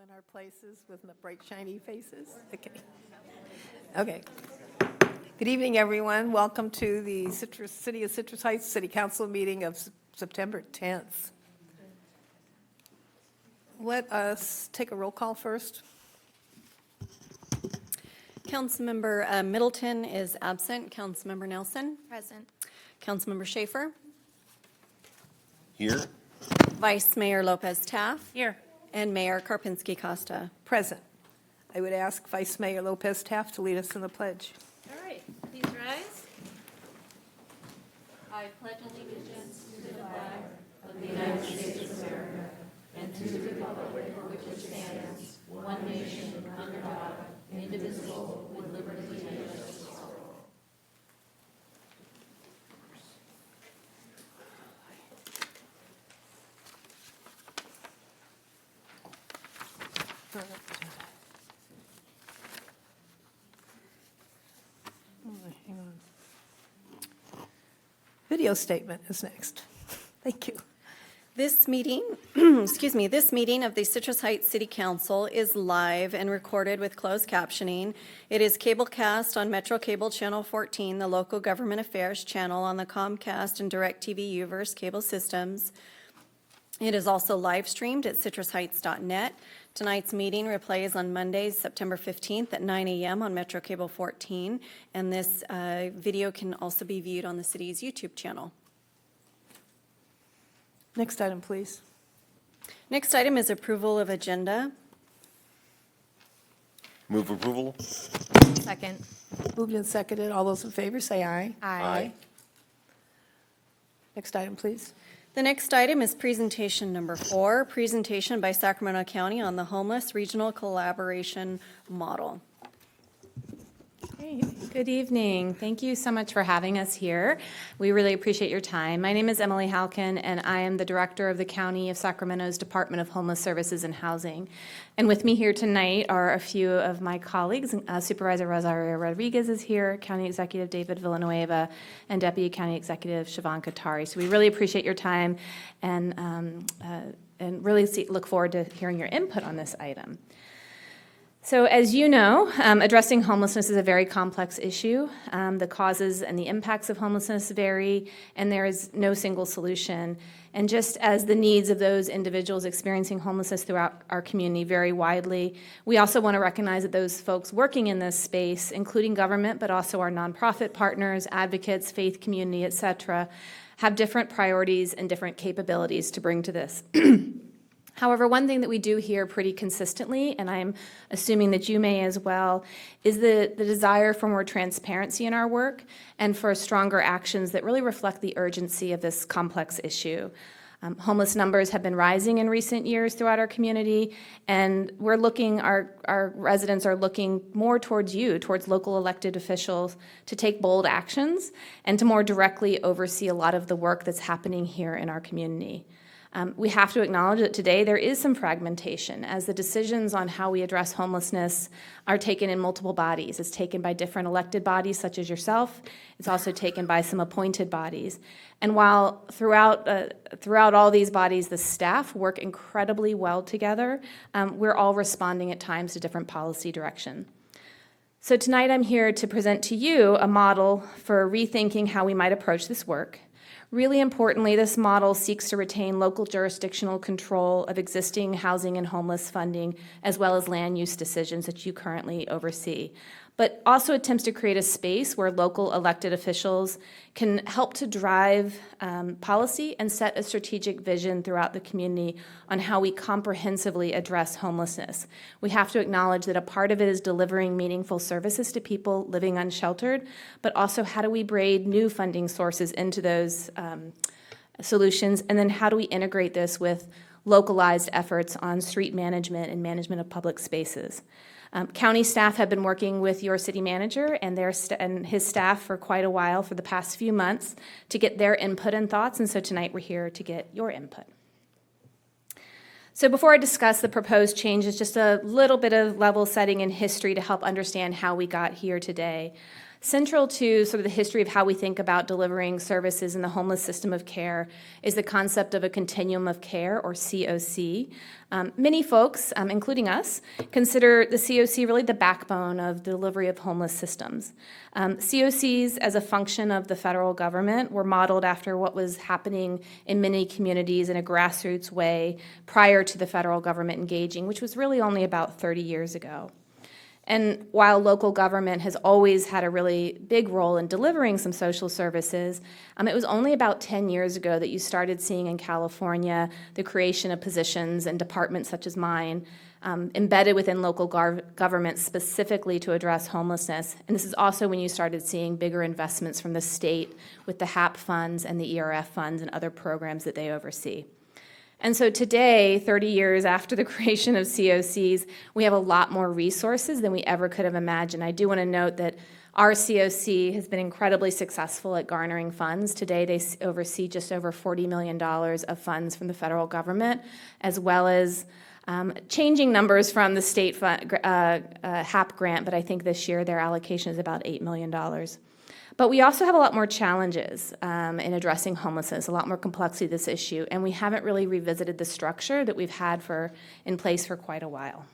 in our places with bright, shiny faces? Okay. Okay. Good evening, everyone. Welcome to the City of Citrus Heights City Council meeting of September 10th. Let us take a roll call first. Councilmember Middleton is absent. Councilmember Nelson? Present. Councilmember Schaefer? Here. Vice Mayor Lopez Taff? Here. And Mayor Karpinski Costa. Present. I would ask Vice Mayor Lopez Taft to lead us in the pledge. All right, please rise. I pledge allegiance to the flag of the United States of America and to the republic for which it stands, one nation, under God, indivisible, with liberty and justice for all. Hang on. Video statement is next. Thank you. This meeting, this meeting of the Citrus Heights City Council is live and recorded with closed captioning. It is cablecast on Metro Cable Channel 14, the local government affairs channel on the Comcast and DirecTV Uverse cable systems. It is also live streamed at citrusheights.net. Tonight's meeting replays on Mondays, September 15th at 9 a.m. on Metro Cable 14, and this video can also be viewed on the city's YouTube channel. Next item, please. Next item is approval of agenda. Move approval. Second. Moved and seconded. All those in favor, say aye. Aye. Next item, please. The next item is presentation number 4, presentation by Sacramento County on the Homeless Regional Collaboration Model. Hey, good evening. Thank you so much for having us here. We really appreciate your time. My name is Emily Halkin, and I am the director of the County of Sacramento's Department of Homeless Services and Housing. And with me here tonight are a few of my colleagues. Supervisor Rosario Rodriguez is here, County Executive David Villanueva, and Deputy County Executive Siobhan Katari. So we really appreciate your time and really look forward to hearing your input on this item. So as you know, addressing homelessness is a very complex issue. The causes and the impacts of homelessness vary, and there is no single solution. And just as the needs of those individuals experiencing homelessness throughout our community vary widely, we also want to recognize that those folks working in this space, including government, but also our nonprofit partners, advocates, faith community, et cetera, have different priorities and different capabilities to bring to this. However, one thing that we do hear pretty consistently, and I'm assuming that you may as well, is the desire for more transparency in our work and for stronger actions that really reflect the urgency of this complex issue. Homeless numbers have been rising in recent years throughout our community, and our residents are looking more towards you, towards local elected officials, to take bold actions and to more directly oversee a lot of the work that's happening here in our community. We have to acknowledge that today there is some fragmentation as the decisions on how we address homelessness are taken in multiple bodies. It's taken by different elected bodies such as yourself. It's also taken by some appointed bodies. And while throughout all these bodies, the staff work incredibly well together, we're all responding at times to different policy direction. So tonight I'm here to present to you a model for rethinking how we might approach this work. Really importantly, this model seeks to retain local jurisdictional control of existing housing and homeless funding, as well as land use decisions that you currently oversee, but also attempts to create a space where local elected officials can help to drive policy and set a strategic vision throughout the community on how we comprehensively address homelessness. We have to acknowledge that a part of it is delivering meaningful services to people living unsheltered, but also how do we braid new funding sources into those solutions, and then how do we integrate this with localized efforts on street management and management of public spaces. County staff have been working with your city manager and his staff for quite a while, for the past few months, to get their input and thoughts, and so tonight we're here to get your input. So before I discuss the proposed changes, just a little bit of level setting in history to help understand how we got here today. Central to sort of the history of how we think about delivering services in the homeless system of care is the concept of a continuum of care, or COC. Many folks, including us, consider the COC really the backbone of the delivery of homeless systems. COCs, as a function of the federal government, were modeled after what was happening in many communities in a grassroots way prior to the federal government engaging, which was really only about 30 years ago. And while local government has always had a really big role in delivering some social services, it was only about 10 years ago that you started seeing in California the creation of positions and departments such as mine embedded within local government specifically to address homelessness. And this is also when you started seeing bigger investments from the state with the HAP funds and the ERF funds and other programs that they oversee. And so today, 30 years after the creation of COCs, we have a lot more resources than we ever could have imagined. I do want to note that our COC has been incredibly successful at garnering funds. Today, they oversee just over $40 million of funds from the federal government, as well as changing numbers from the state HAP grant, but I think this year their allocation is about $8 million. But we also have a lot more challenges in addressing homelessness, a lot more complexity to this issue, and we haven't really revisited the structure that we've had in place for quite a while.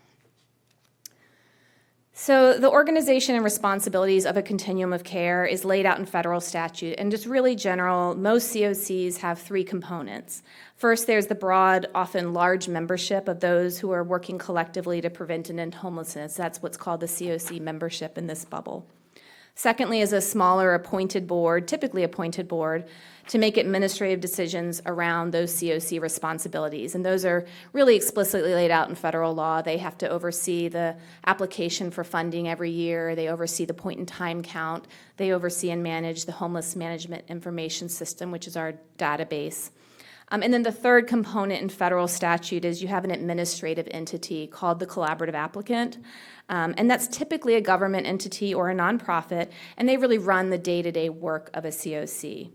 So the organization and responsibilities of a continuum of care is laid out in federal statute, and just really general, most COCs have three components. First, there's the broad, often large membership of those who are working collectively to prevent and end homelessness. That's what's called the COC membership in this bubble. Secondly is a smaller appointed board, typically appointed board, to make administrative decisions around those COC responsibilities. And those are really explicitly laid out in federal law. They have to oversee the application for funding every year. They oversee the point in time count. They oversee and manage the Homeless Management Information System, which is our database. And then the third component in federal statute is you have an administrative entity called the collaborative applicant. And that's typically a government entity or a nonprofit, and they really run the day-to-day work of a COC.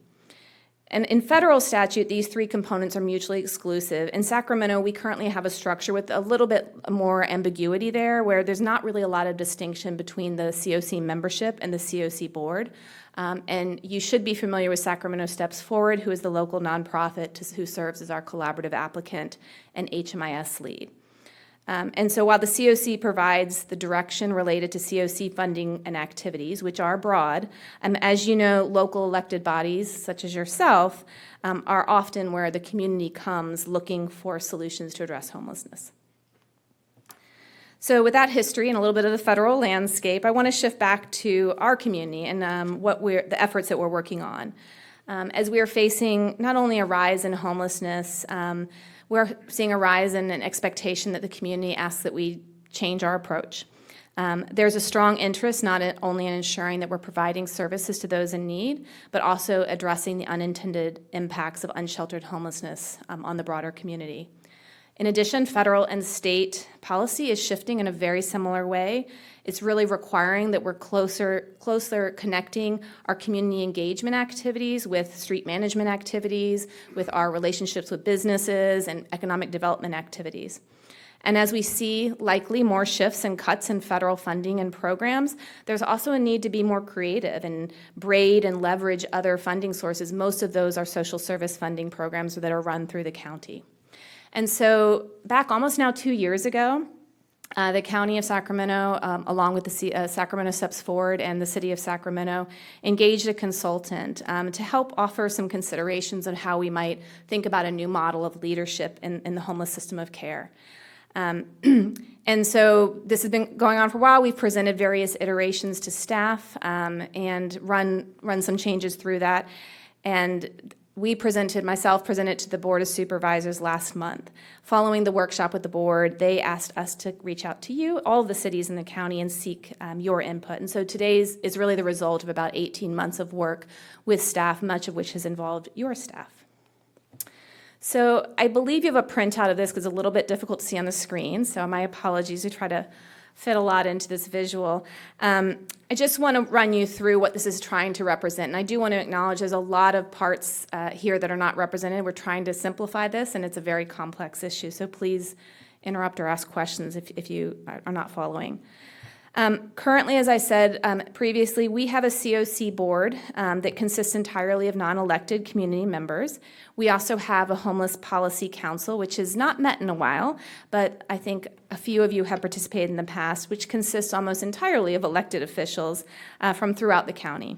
And in federal statute, these three components are mutually exclusive. In Sacramento, we currently have a structure with a little bit more ambiguity there, where there's not really a lot of distinction between the COC membership and the COC board. And you should be familiar with Sacramento Steps Forward, who is the local nonprofit who serves as our collaborative applicant and HMIS lead. And so while the COC provides the direction related to COC funding and activities, which are broad, as you know, local elected bodies, such as yourself, are often where the community comes looking for solutions to address homelessness. So with that history and a little bit of the federal landscape, I want to shift back to our community and the efforts that we're working on. As we are facing not only a rise in homelessness, we're seeing a rise in an expectation that the community asks that we change our approach. There's a strong interest not only in ensuring that we're providing services to those in need, but also addressing the unintended impacts of unsheltered homelessness on the broader community. In addition, federal and state policy is shifting in a very similar way. It's really requiring that we're closer connecting our community engagement activities with street management activities, with our relationships with businesses and economic development activities. And as we see likely more shifts and cuts in federal funding and programs, there's also a need to be more creative and braid and leverage other funding sources. Most of those are social service funding programs that are run through the county. And so back almost now 2 years ago, the County of Sacramento, along with the Sacramento Steps Forward and the City of Sacramento, engaged a consultant to help offer some considerations on how we might think about a new model of leadership in the homeless system of care. And so this has been going on for a while. We've presented various iterations to staff and run some changes through that. And myself presented to the Board of Supervisors last month. Following the workshop with the board, they asked us to reach out to you, all of the cities in the county, and seek your input. And so today's is really the result of about 18 months of work with staff, much of which has involved your staff. So I believe you have a printout of this because it's a little bit difficult to see on the screen, so my apologies. We try to fit a lot into this visual. I just want to run you through what this is trying to represent. And I do want to acknowledge there's a lot of parts here that are not represented. We're trying to simplify this, and it's a very complex issue. So please interrupt or ask questions if you are not following. Currently, as I said previously, we have a COC board that consists entirely of non-elected community members. We also have a homeless policy council, which has not met in a while, but I think a few of you have participated in the past, which consists almost entirely of elected officials from throughout the county.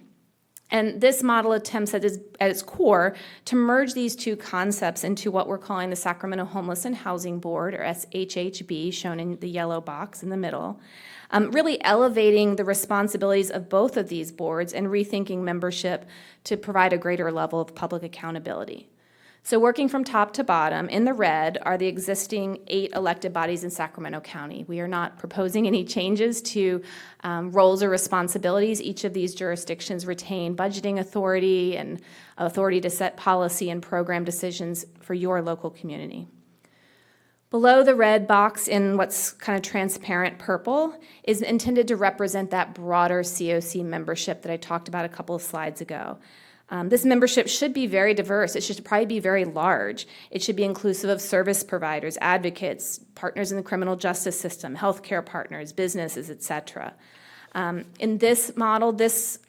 And this model attempts at its core to merge these two concepts into what we're calling the Sacramento Homeless and Housing Board, or SHHB, shown in the yellow box in the middle, really elevating the responsibilities of both of these boards and rethinking membership to provide a greater level of public accountability. So working from top to bottom, in the red are the existing 8 elected bodies in Sacramento County. We are not proposing any changes to roles or responsibilities. Each of these jurisdictions retain budgeting authority and authority to set policy and program decisions for your local community. Below the red box in what's kind of transparent purple is intended to represent that broader COC membership that I talked about a couple of slides ago. This membership should be very diverse. It should probably be very large. It should be inclusive of service providers, advocates, partners in the criminal justice system, healthcare partners, businesses, et cetera. In this model, this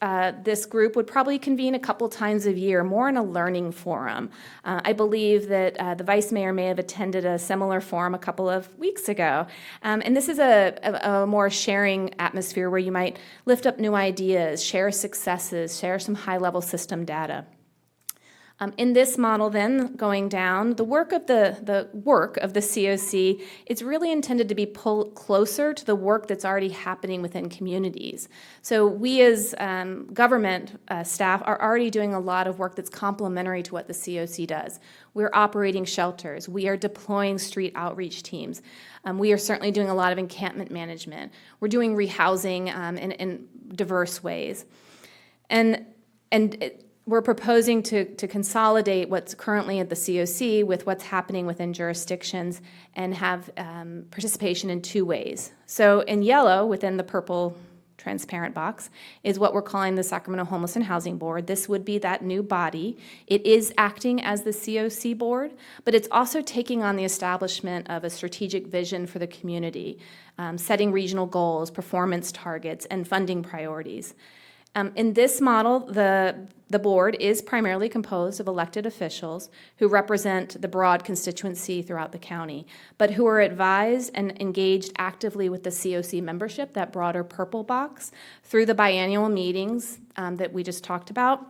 group would probably convene a couple times a year, more in a learning forum. I believe that the vice mayor may have attended a similar forum a couple of weeks ago. And this is a more sharing atmosphere where you might lift up new ideas, share successes, share some high-level system data. In this model, then, going down, the work of the COC is really intended to be pulled closer to the work that's already happening within communities. So we as government staff are already doing a lot of work that's complementary to what the COC does. We're operating shelters. We are deploying street outreach teams. We are certainly doing a lot of encampment management. We're doing rehousing in diverse ways. We're proposing to consolidate what's currently at the COC with what's happening within jurisdictions and have participation in 2 ways. So in yellow, within the purple transparent box, is what we're calling the Sacramento Homeless and Housing Board. This would be that new body. It is acting as the COC board, but it's also taking on the establishment of a strategic vision for the community, setting regional goals, performance targets, and funding priorities. In this model, the board is primarily composed of elected officials who represent the broad constituency throughout the county, but who are advised and engaged actively with the COC membership, that broader purple box, through the biannual meetings that we just talked about,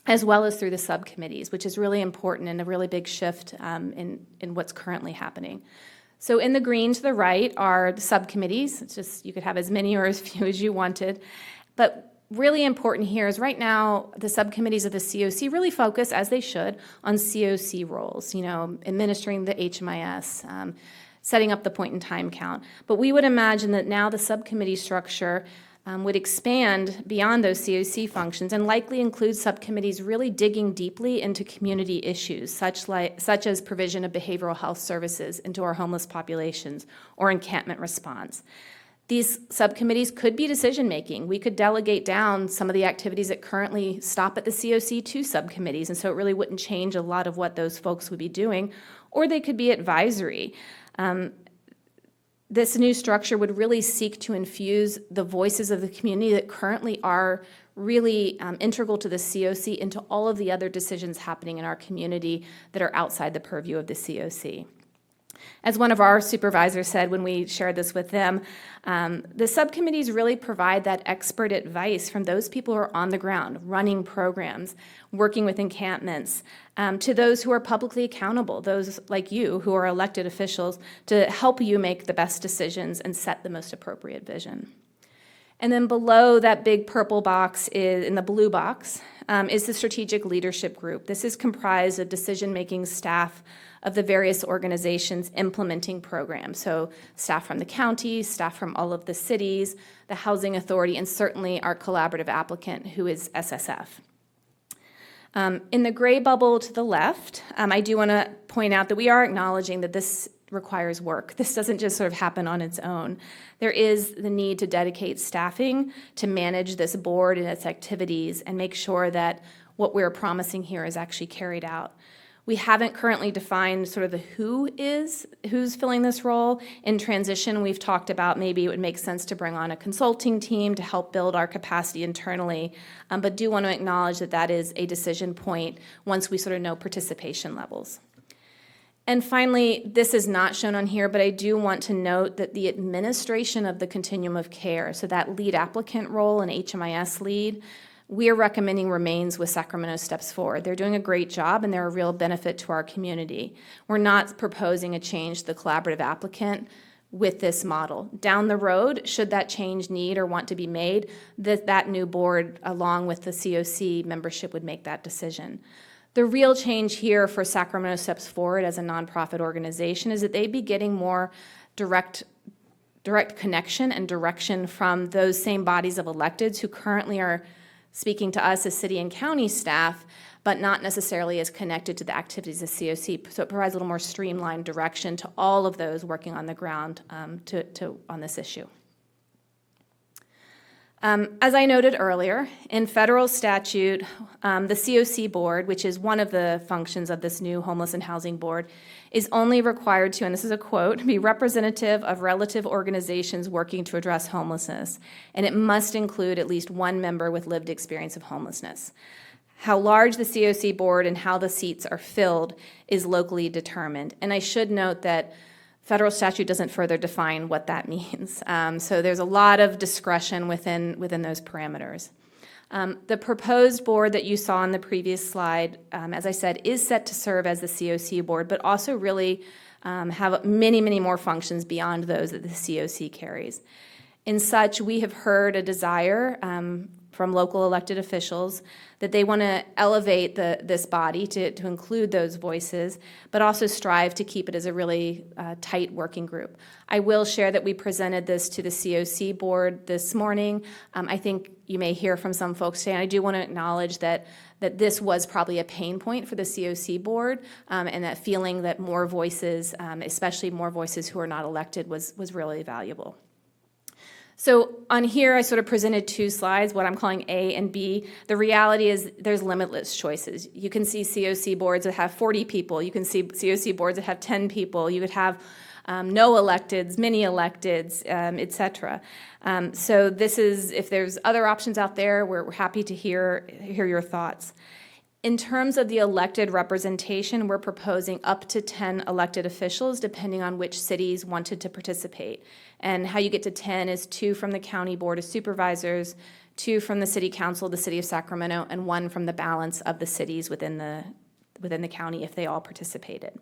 as well as through the subcommittees, which is really important and a really big shift in what's currently happening. So in the green to the right are the subcommittees. It's just, you could have as many or as few as you wanted, but really important here is right now the subcommittees of the COC really focus, as they should, on COC roles, administering the HMIS, setting up the point-in-time count. But we would imagine that now the subcommittee structure would expand beyond those COC functions and likely include subcommittees really digging deeply into community issues, such as provision of behavioral health services into our homeless populations or encampment response. These subcommittees could be decision-making. We could delegate down some of the activities that currently stop at the COC to subcommittees, and so it really wouldn't change a lot of what those folks would be doing, or they could be advisory. This new structure would really seek to infuse the voices of the community that currently are really integral to the COC into all of the other decisions happening in our community that are outside the purview of the COC. As one of our supervisors said when we shared this with them, the subcommittees really provide that expert advice from those people who are on the ground, running programs, working with encampments, to those who are publicly accountable, those like you who are elected officials, to help you make the best decisions and set the most appropriate vision. And then below that big purple box, in the blue box, is the strategic leadership group. This is comprised of decision-making staff of the various organizations implementing programs. So staff from the county, staff from all of the cities, the housing authority, and certainly our collaborative applicant, who is SSF. In the gray bubble to the left, I do want to point out that we are acknowledging that this requires work. This doesn't just sort of happen on its own. There is the need to dedicate staffing to manage this board and its activities and make sure that what we're promising here is actually carried out. We haven't currently defined sort of the who's filling this role. In transition, we've talked about maybe it would make sense to bring on a consulting team to help build our capacity internally, but do want to acknowledge that that is a decision point once we sort of know participation levels. And finally, this is not shown on here, but I do want to note that the administration of the continuum of care, so that lead applicant role and HMIS lead, we are recommending remains with Sacramento Steps Forward. They're doing a great job and they're a real benefit to our community. We're not proposing a change to the collaborative applicant with this model. Down the road, should that change need or want to be made, that new board, along with the COC membership, would make that decision. The real change here for Sacramento Steps Forward as a nonprofit organization is that they'd be getting more direct connection and direction from those same bodies of electeds who currently are speaking to us as city and county staff, but not necessarily as connected to the activities of COC. So it provides a little more streamlined direction to all of those working on the ground on this issue. As I noted earlier, in federal statute, the COC board, which is one of the functions of this new Homeless and Housing Board, is only required to, and this is a quote, be representative of relative organizations working to address homelessness, and it must include at least one member with lived experience of homelessness. How large the COC board and how the seats are filled is locally determined. And I should note that federal statute doesn't further define what that means. So there's a lot of discretion within those parameters. The proposed board that you saw on the previous slide, as I said, is set to serve as the COC board, but also really have many, many more functions beyond those that the COC carries. In such, we have heard a desire from local elected officials that they want to elevate this body to include those voices, but also strive to keep it as a really tight working group. I will share that we presented this to the COC board this morning. I think you may hear from some folks today, and I do want to acknowledge that this was probably a pain point for the COC board, and that feeling that more voices, especially more voices who are not elected, was really valuable. So on here, I sort of presented two slides, what I'm calling A and B. The reality is there's limitless choices. You can see COC boards that have 40 people. You can see COC boards that have 10 people. You could have no electeds, many electeds, et cetera. So this is, if there's other options out there, we're happy to hear your thoughts. In terms of the elected representation, we're proposing up to 10 elected officials, depending on which cities wanted to participate. And how you get to 10 is 2 from the County Board of Supervisors, 2 from the City Council of the City of Sacramento, and 1 from the balance of the cities within the county if they all participated.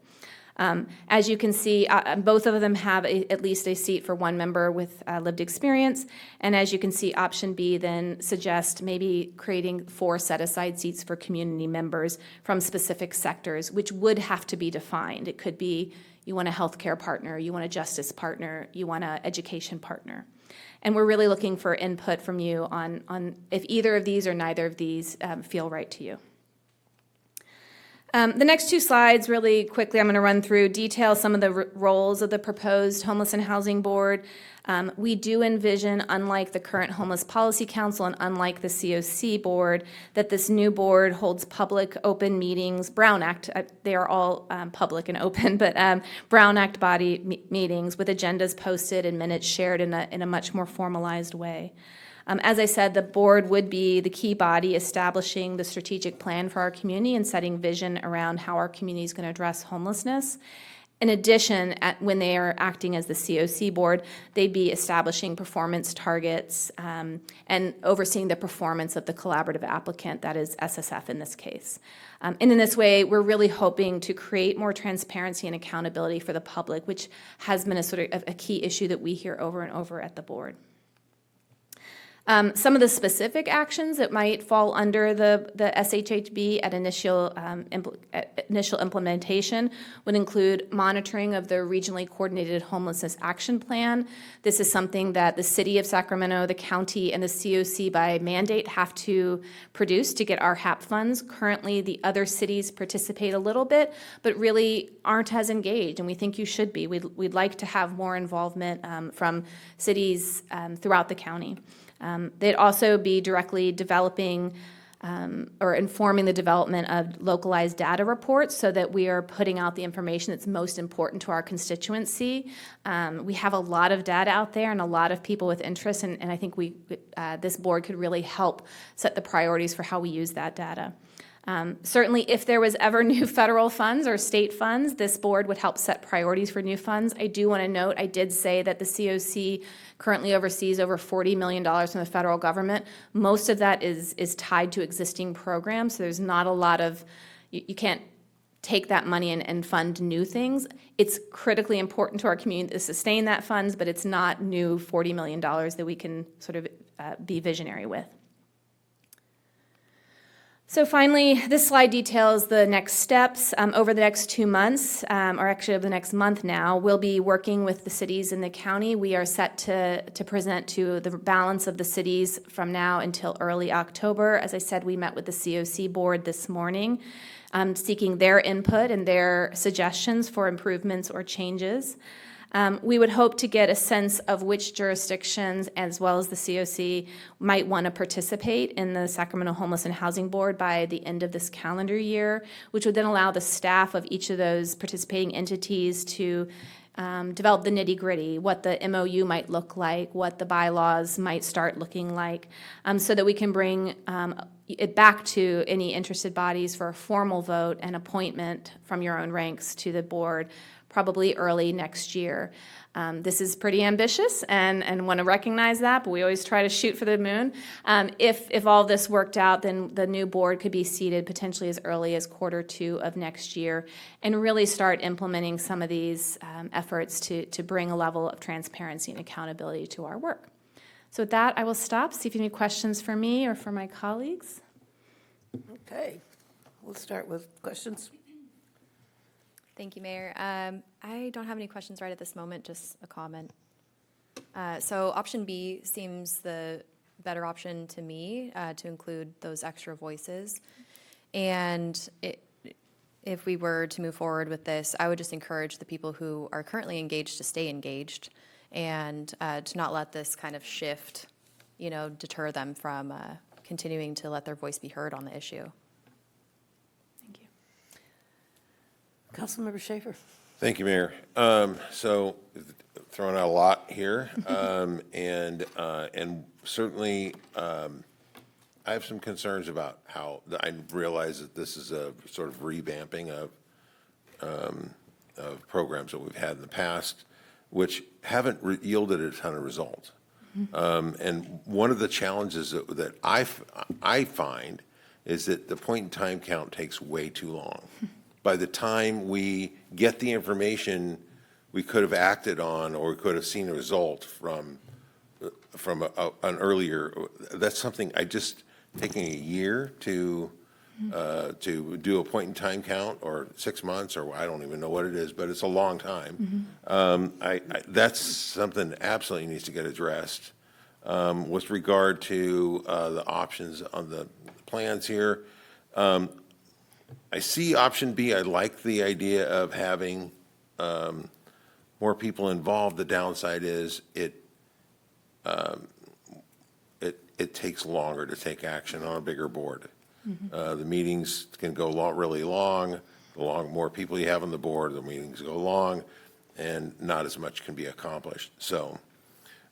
As you can see, both of them have at least a seat for one member with lived experience. And as you can see, option B then suggests maybe creating 4 set-aside seats for community members from specific sectors, which would have to be defined. It could be you want a healthcare partner, you want a justice partner, you want an education partner. And we're really looking for input from you on if either of these or neither of these feel right to you. The next 2 slides, really quickly, I'm going to run through, detail some of the roles of the proposed Homeless and Housing Board. We do envision, unlike the current Homeless Policy Council and unlike the COC Board, that this new board holds public, open meetings, Brown Act, they are all public and open, but Brown Act body meetings with agendas posted and minutes shared in a much more formalized way. As I said, the board would be the key body establishing the strategic plan for our community and setting vision around how our community is going to address homelessness. In addition, when they are acting as the COC board, they'd be establishing performance targets and overseeing the performance of the collaborative applicant, that is SSF in this case. And in this way, we're really hoping to create more transparency and accountability for the public, which has been a sort of a key issue that we hear over and over at the board. Some of the specific actions that might fall under the SHHB at initial implementation would include monitoring of the Regionally Coordinated Homelessness Action Plan. This is something that the City of Sacramento, the county, and the COC by mandate have to produce to get our HAP funds. Currently, the other cities participate a little bit, but really aren't as engaged, and we think you should be. We'd like to have more involvement from cities throughout the county. They'd also be directly developing or informing the development of localized data reports so that we are putting out the information that's most important to our constituency. We have a lot of data out there and a lot of people with interest, and I think this board could really help set the priorities for how we use that data. Certainly, if there was ever new federal funds or state funds, this board would help set priorities for new funds. I do want to note, I did say that the COC currently oversees over $40 million from the federal government. Most of that is tied to existing programs, so there's not a lot of, you can't take that money and fund new things. It's critically important to our community to sustain that funds, but it's not new $40 million that we can sort of be visionary with. So finally, this slide details the next steps. Over the next 2 months, or actually over the next month now, we'll be working with the cities in the county. We are set to present to the balance of the cities from now until early October. As I said, we met with the COC board this morning, seeking their input and their suggestions for improvements or changes. We would hope to get a sense of which jurisdictions, as well as the COC, might want to participate in the Sacramento Homeless and Housing Board by the end of this calendar year, which would then allow the staff of each of those participating entities to develop the nitty-gritty, what the MOU might look like, what the bylaws might start looking like, so that we can bring it back to any interested bodies for a formal vote and appointment from your own ranks to the board, probably early next year. This is pretty ambitious and want to recognize that, but we always try to shoot for the moon. If all this worked out, then the new board could be seated potentially as early as Q2 of next year and really start implementing some of these efforts to bring a level of transparency and accountability to our work. So with that, I will stop, see if you have any questions for me or for my colleagues. Okay, we'll start with questions. Thank you, Mayor. I don't have any questions right at this moment, just a comment. So option B seems the better option to me, to include those extra voices. And if we were to move forward with this, I would just encourage the people who are currently engaged to stay engaged and to not let this kind of shift, deter them from continuing to let their voice be heard on the issue. Councilmember Schaefer. Thank you, Mayor. So throwing out a lot here, and certainly I have some concerns about how I realize that this is a sort of revamping of programs that we've had in the past, which haven't yielded a ton of results. And one of the challenges that I find is that the point-in-time count takes way too long. By the time we get the information we could have acted on or we could have seen a result from an earlier, that's something taking a year to do a point-in-time count, or 6 months, or I don't even know what it is, but it's a long time. That's something that absolutely needs to get addressed. With regard to the options on the plans here, I see option B. I like the idea of having more people involved. The downside is it takes longer to take action on a bigger board. The meetings can go really long. The more people you have on the board, the meetings go long, and not as much can be accomplished. So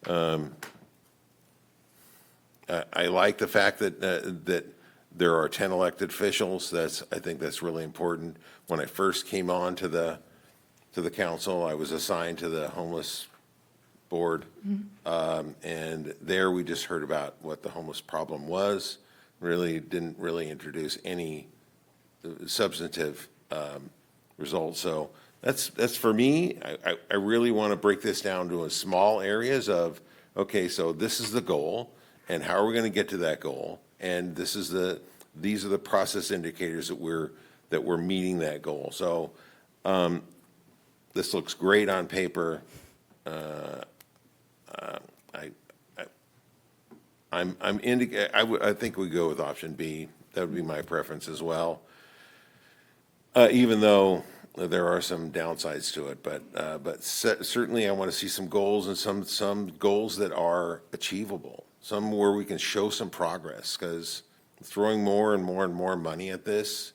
I like the fact that there are 10 elected officials. I think that's really important. When I first came on to the council, I was assigned to the homeless board, and there we just heard about what the homeless problem was. Didn't really introduce any substantive results. So that's for me. I really want to break this down to small areas of, okay, so this is the goal, and how are we going to get to that goal? And these are the process indicators that we're meeting that goal. So this looks great on paper. I think we go with option B. That would be my preference as well. Even though there are some downsides to it, but certainly I want to see some goals, and some goals that are achievable. Some where we can show some progress, because throwing more and more and more money at this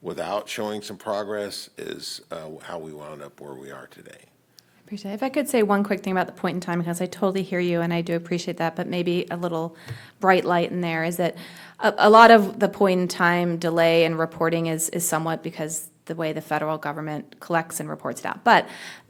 without showing some progress is how we wound up where we are today. Appreciate it. If I could say one quick thing about the point in time, because I totally hear you and I do appreciate that, but maybe a little bright light in there is that a lot of the point in time delay in reporting is somewhat because the way the federal government collects and reports it out. But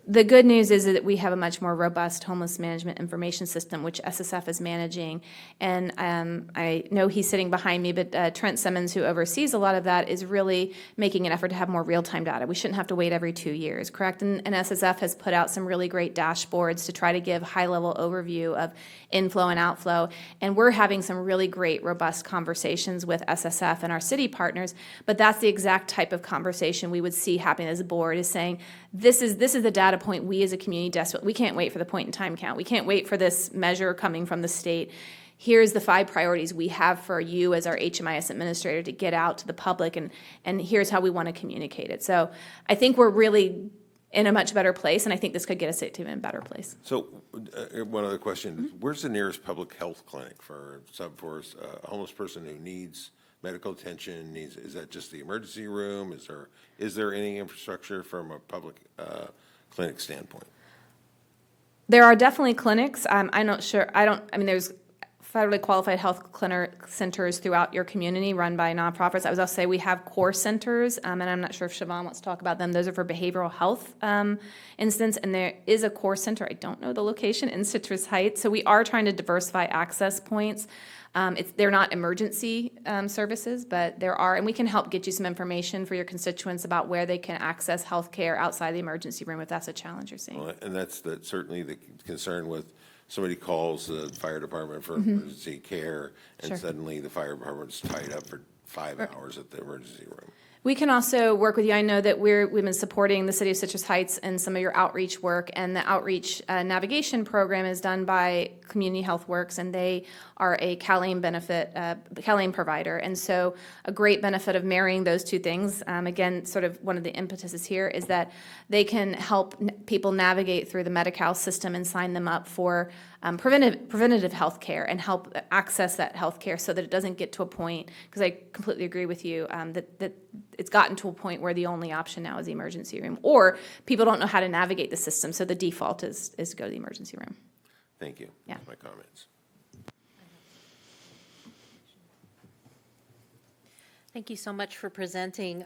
the good news is that we have a much more robust homeless management information system, which SSF is managing. And I know he's sitting behind me, but Trent Simmons, who oversees a lot of that, is really making an effort to have more real-time data. We shouldn't have to wait every 2 years, correct? And SSF has put out some really great dashboards to try to give high-level overview of inflow and outflow. And we're having some really great, robust conversations with SSF and our city partners. But that's the exact type of conversation we would see happening as a board, is saying, this is the data point we as a community desperate. We can't wait for the point in time count. We can't wait for this measure coming from the state. Here's the 5 priorities we have for you as our HMIS administrator to get out to the public, and here's how we want to communicate it. So I think we're really in a much better place, and I think this could get us to an even better place. So one other question, where's the nearest public health clinic for a homeless person who needs medical attention? Is that just the emergency room? Is there any infrastructure from a public clinic standpoint? There are definitely clinics. I'm not sure. There's federally qualified health centers throughout your community run by nonprofits. I would also say we have core centers, and I'm not sure if Siobhan wants to talk about them. Those are for behavioral health instance, and there is a core center. I don't know the location in Citrus Heights. So we are trying to diversify access points. They're not emergency services, but there are, and we can help get you some information for your constituents about where they can access health care outside the emergency room if that's a challenge you're seeing. Well, and that's certainly the concern with somebody calls the fire department for emergency care, and Sure. suddenly the fire department's tied up for 5 hours at the emergency room. We can also work with you. I know that we've been supporting the City of Citrus Heights and some of your outreach work, and the outreach navigation program is done by Community Health Works, and they are a CalAIM provider. And so a great benefit of marrying those two things, again, sort of one of the impetuses here, is that they can help people navigate through the Medi-Cal system and sign them up for preventative health care and help access that health care so that it doesn't get to a point, because I completely agree with you, that it's gotten to a point where the only option now is the emergency room, or people don't know how to navigate the system, so the default is to go to the emergency room. Thank you. Yeah. That's my comments. Thank you so much for presenting.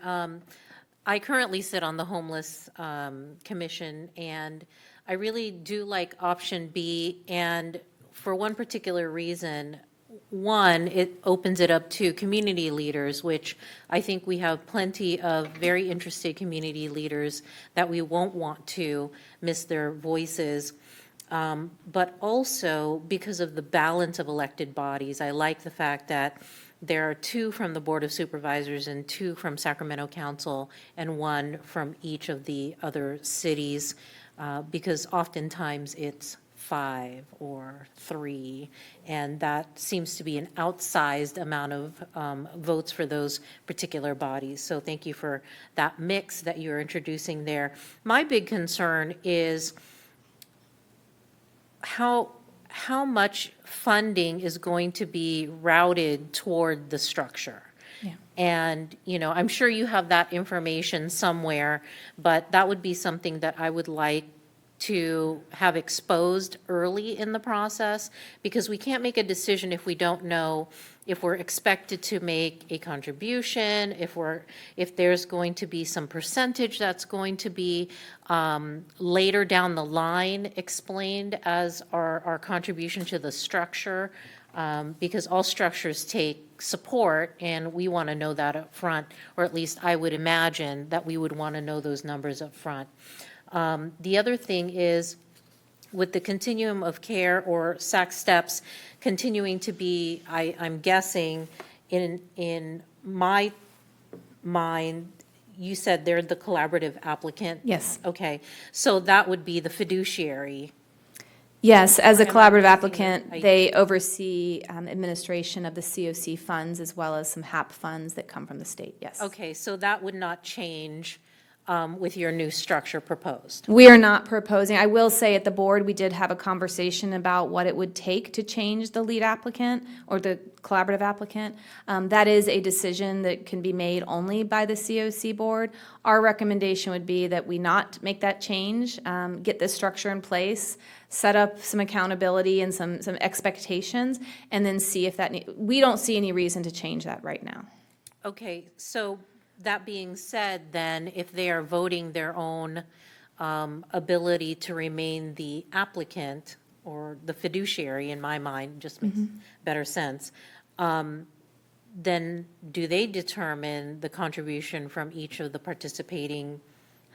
I currently sit on the Homeless Commission, and I really do like option B, and for one particular reason. One, it opens it up to community leaders, which I think we have plenty of very interested community leaders that we won't want to miss their voices. But also, because of the balance of elected bodies, I like the fact that there are 2 from the Board of Supervisors and 2 from Sacramento Council and 1 from each of the other cities, because oftentimes it's 5 or 3, and that seems to be an outsized amount of votes for those particular bodies. So thank you for that mix that you're introducing there. My big concern is how much funding is going to be routed toward the structure. Yeah. And, I'm sure you have that information somewhere, but that would be something that I would like to have exposed early in the process, because we can't make a decision if we don't know if we're expected to make a contribution, if there's going to be some percentage that's going to be later down the line explained as our contribution to the structure, because all structures take support, and we want to know that up front, or at least I would imagine that we would want to know those numbers up front. The other thing is, with the continuum of care, or SAC steps, continuing to be, I'm guessing, in my mind, you said they're the collaborative applicant? Yes. Okay, so that would be the fiduciary. Yes, as a Am I collaborative missing applicant, it? they oversee administration of the COC funds as well as some HAP funds that come from the state, yes. Okay, so that would not change with your new structure proposed? We are not proposing, I will say at the board, we did have a conversation about what it would take to change the lead applicant or the collaborative applicant. That is a decision that can be made only by the COC board. Our recommendation would be that we not make that change, get this structure in place, set up some accountability and some expectations, and then see if that, we don't see any reason to change that right now. Okay, so that being said, then, if they are voting their own ability to remain the applicant or the fiduciary, in my mind, just makes better sense, then do they determine the contribution from each of the participating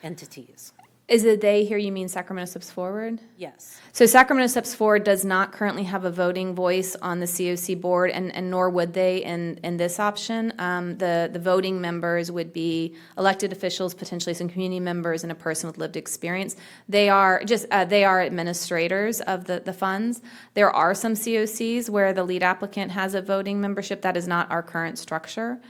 entities? Is it they here, you mean Sacramento Steps Forward? Yes. So Sacramento Steps Forward does not currently have a voting voice on the COC board, and nor would they in this option. The voting members would be elected officials, potentially some community members, and a person with lived experience. They are administrators of the funds. There are some COCs where the lead applicant has a voting membership. That is not our current structure.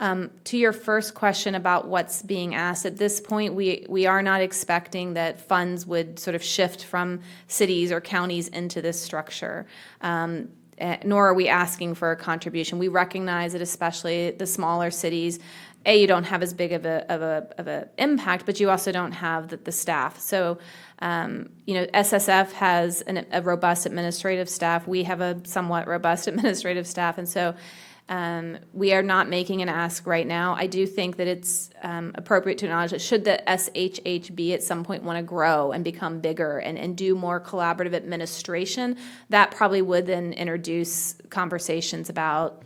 To your first question about what's being asked, at this point, we are not expecting that funds would sort of shift from cities or counties into this structure, nor are we asking for a contribution. We recognize that especially the smaller cities, you don't have as big of a impact, but you also don't have the staff. So, SSF has a robust administrative staff. We have a somewhat robust administrative staff, and so we are not making an ask right now. I do think that it's appropriate to acknowledge that should the SHHB at some point want to grow and become bigger and do more collaborative administration, that probably would then introduce conversations about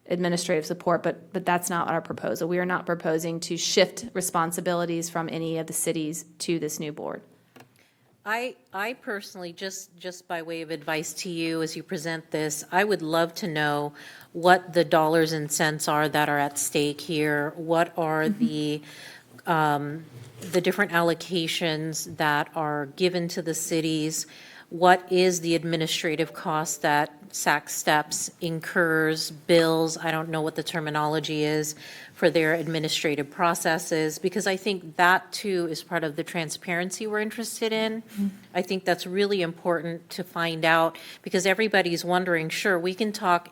administrative support, but that's not our proposal. We are not proposing to shift responsibilities from any of the cities to this new board. I personally, just by way of advice to you as you present this, I would love to know what the dollars and cents are that are at stake here. What are the different allocations that are given to the cities? What is the administrative cost that Sac Steps incurs, bills? I don't know what the terminology is for their administrative processes, because I think that too is part of the transparency we're interested in. I think that's really important to find out, because everybody's wondering, sure, we can talk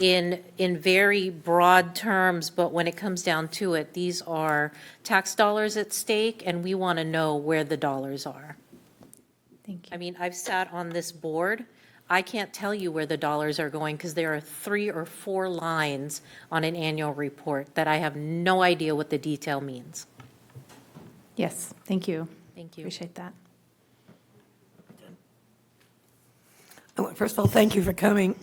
in very broad terms, but when it comes down to it, these are tax dollars at stake, and we want to know where the dollars are. Thank you. I mean, I've sat on this board. I can't tell you where the dollars are going because there are 3 or 4 lines on an annual report that I have no idea what the detail means. Yes, thank you. Thank you. Appreciate that. First of all, thank you for coming,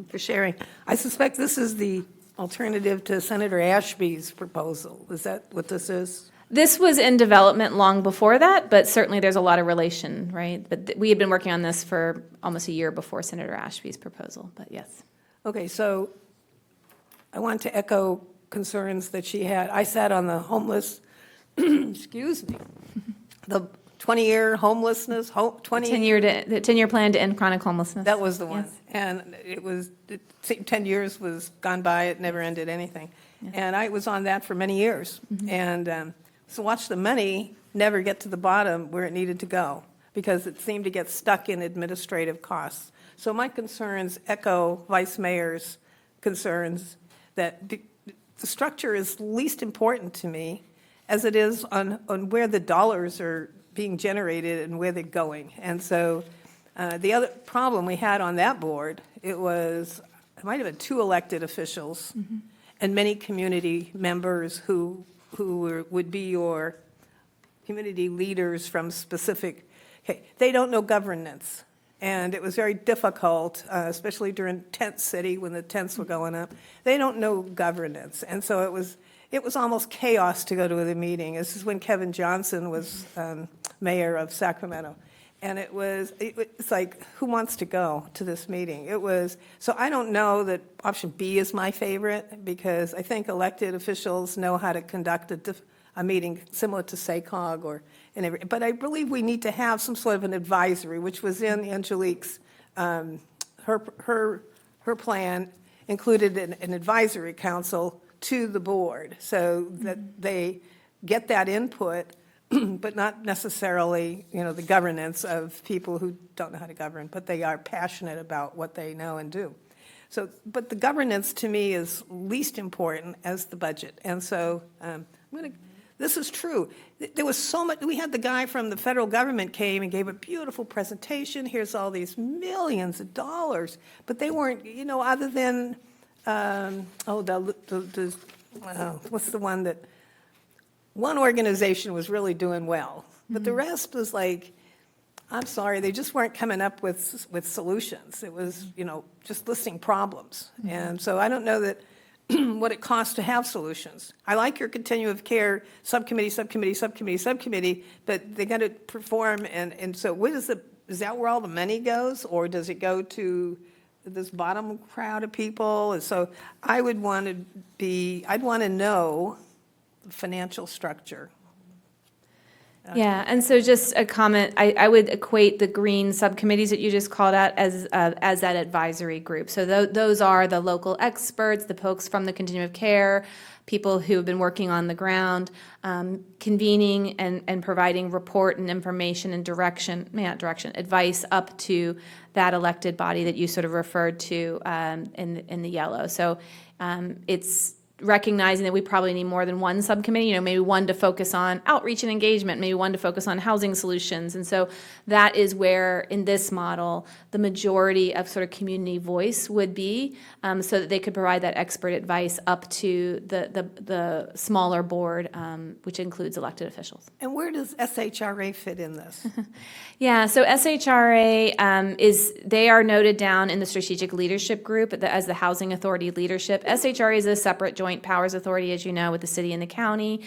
for sharing. I suspect this is the alternative to Senator Ashby's proposal. Is that what this is? This was in development long before that, but certainly there's a lot of relation, right? But we had been working on this for almost a year before Senator Ashby's proposal, but yes. Okay, so I want to echo concerns that she had. I sat on the homeless, excuse me, the 20-year homelessness, 20. 10-year plan to end chronic homelessness. That was the one. Yes. And it seemed 10 years was gone by, it never ended anything. And I was on that for many years. And so watch the money never get to the bottom where it needed to go, because it seemed to get stuck in administrative costs. So my concerns echo Vice Mayor's concerns that the structure is least important to me as it is on where the dollars are being generated and where they're going. And so the other problem we had on that board, it might have been 2 elected officials and many community members who would be your community leaders from specific, they don't know governance. And it was very difficult, especially during Tent City when the tents were going up. They don't know governance. And so it was almost chaos to go to the meeting. This is when Kevin Johnson was mayor of Sacramento. And it's like, who wants to go to this meeting? So I don't know that option B is my favorite, because I think elected officials know how to conduct a meeting similar to SACOG but I believe we need to have some sort of an advisory, which was in Angelique's, her plan included an advisory council to the board, so that get that input, but not necessarily, the governance of people who don't know how to govern, but they are passionate about what they know and do. So, but the governance to me is least important as the budget. And so this is true. There was so much, we had the guy from the federal government came and gave a beautiful presentation. Here's all these millions of dollars, but they weren't, other than, what's the one that, one organization was really doing well, but the rest was like, I'm sorry, they just weren't coming up with solutions. It was, just listing problems. And so I don't know that what it costs to have solutions. I like your continuum of care subcommittee, but they got to perform. And so is that where all the money goes, or does it go to this bottom crowd of people? And so I'd want to know the financial structure. Yeah, and so just a comment, I would equate the green subcommittees that you just called out as that advisory group. So those are the local experts, the folks from the continuum of care, people who have been working on the ground, convening and providing report and information and advice up to that elected body that you sort of referred to in the yellow. So it's recognizing that we probably need more than one subcommittee, maybe one to focus on outreach and engagement, maybe one to focus on housing solutions. And so that is where, in this model, the majority of sort of community voice would be, so that they could provide that expert advice up to the smaller board, which includes elected officials. And where does SHRA fit in this? Yeah, so SHRA they are noted down in the strategic leadership group as the Housing Authority leadership. SHRA is a separate joint powers authority, as you know, with the city and the county.